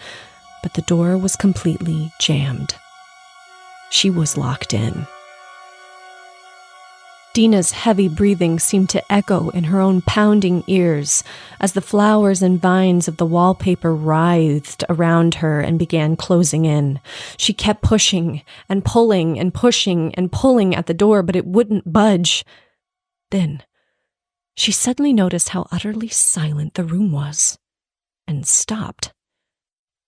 but the door was completely jammed. She was locked in. Dina's heavy breathing seemed to echo in her own pounding ears as the flowers and vines of the wallpaper writhed around her and began closing in. She kept pushing and pulling and pushing and pulling at the door, but it wouldn't budge. Then, she suddenly noticed how utterly silent the room was, and stopped.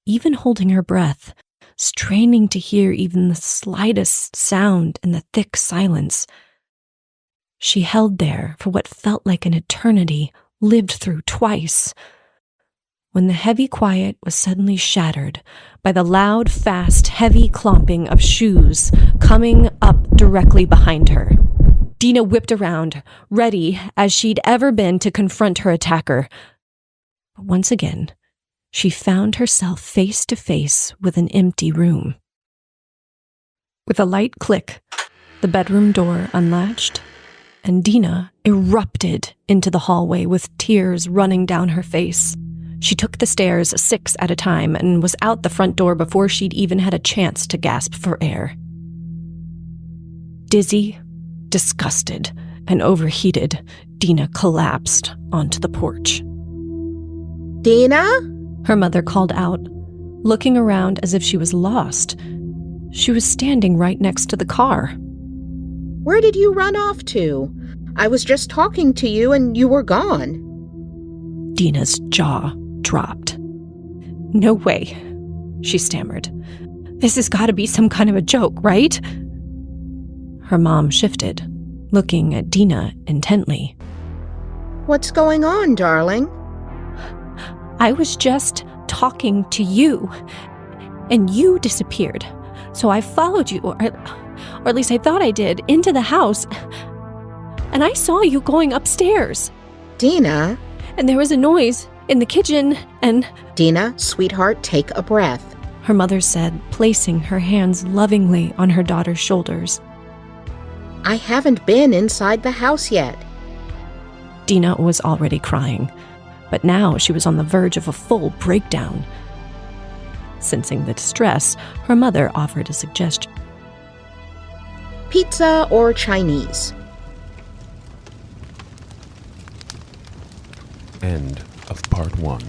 Even holding her breath, straining to hear even the slightest sound in the thick silence, she held there for what felt like an eternity, lived through twice, when the heavy quiet was suddenly shattered by the loud, fast, heavy clomping of shoes coming up directly behind her. Dina whipped around, ready as she'd ever been to confront her attacker. But once again, she found herself face to face with an empty room. With a light click, the bedroom door unlatched, and Dina erupted into the hallway with tears running down her face. She took the stairs 6 at a time and was out the front door before she'd even had a chance to gasp for air. Dizzy, disgusted, and overheated, Dina collapsed onto the porch. "Dina?" Her mother called out, looking around as if she was lost. She was standing right next to the car. "Where did you run off to? I was just talking to you and you were gone." Dina's jaw dropped. "No way," she stammered. "This has got to be some kind of a joke, right?" Her mom shifted, looking at Dina intently. "What's going on, darling?" "I was just talking to you, and you disappeared. So I followed you, or at least I thought I did, into the house. And I saw you going upstairs. "Dina?" And there was a noise in the kitchen, and..." "Dina, sweetheart, take a breath," her mother said, placing her hands lovingly on her daughter's shoulders. "I haven't been inside the house yet." Dina was already crying, but now she was on the verge of a full breakdown. Sensing the distress, her mother offered a suggestion. "Pizza or Chinese?" End of part 1.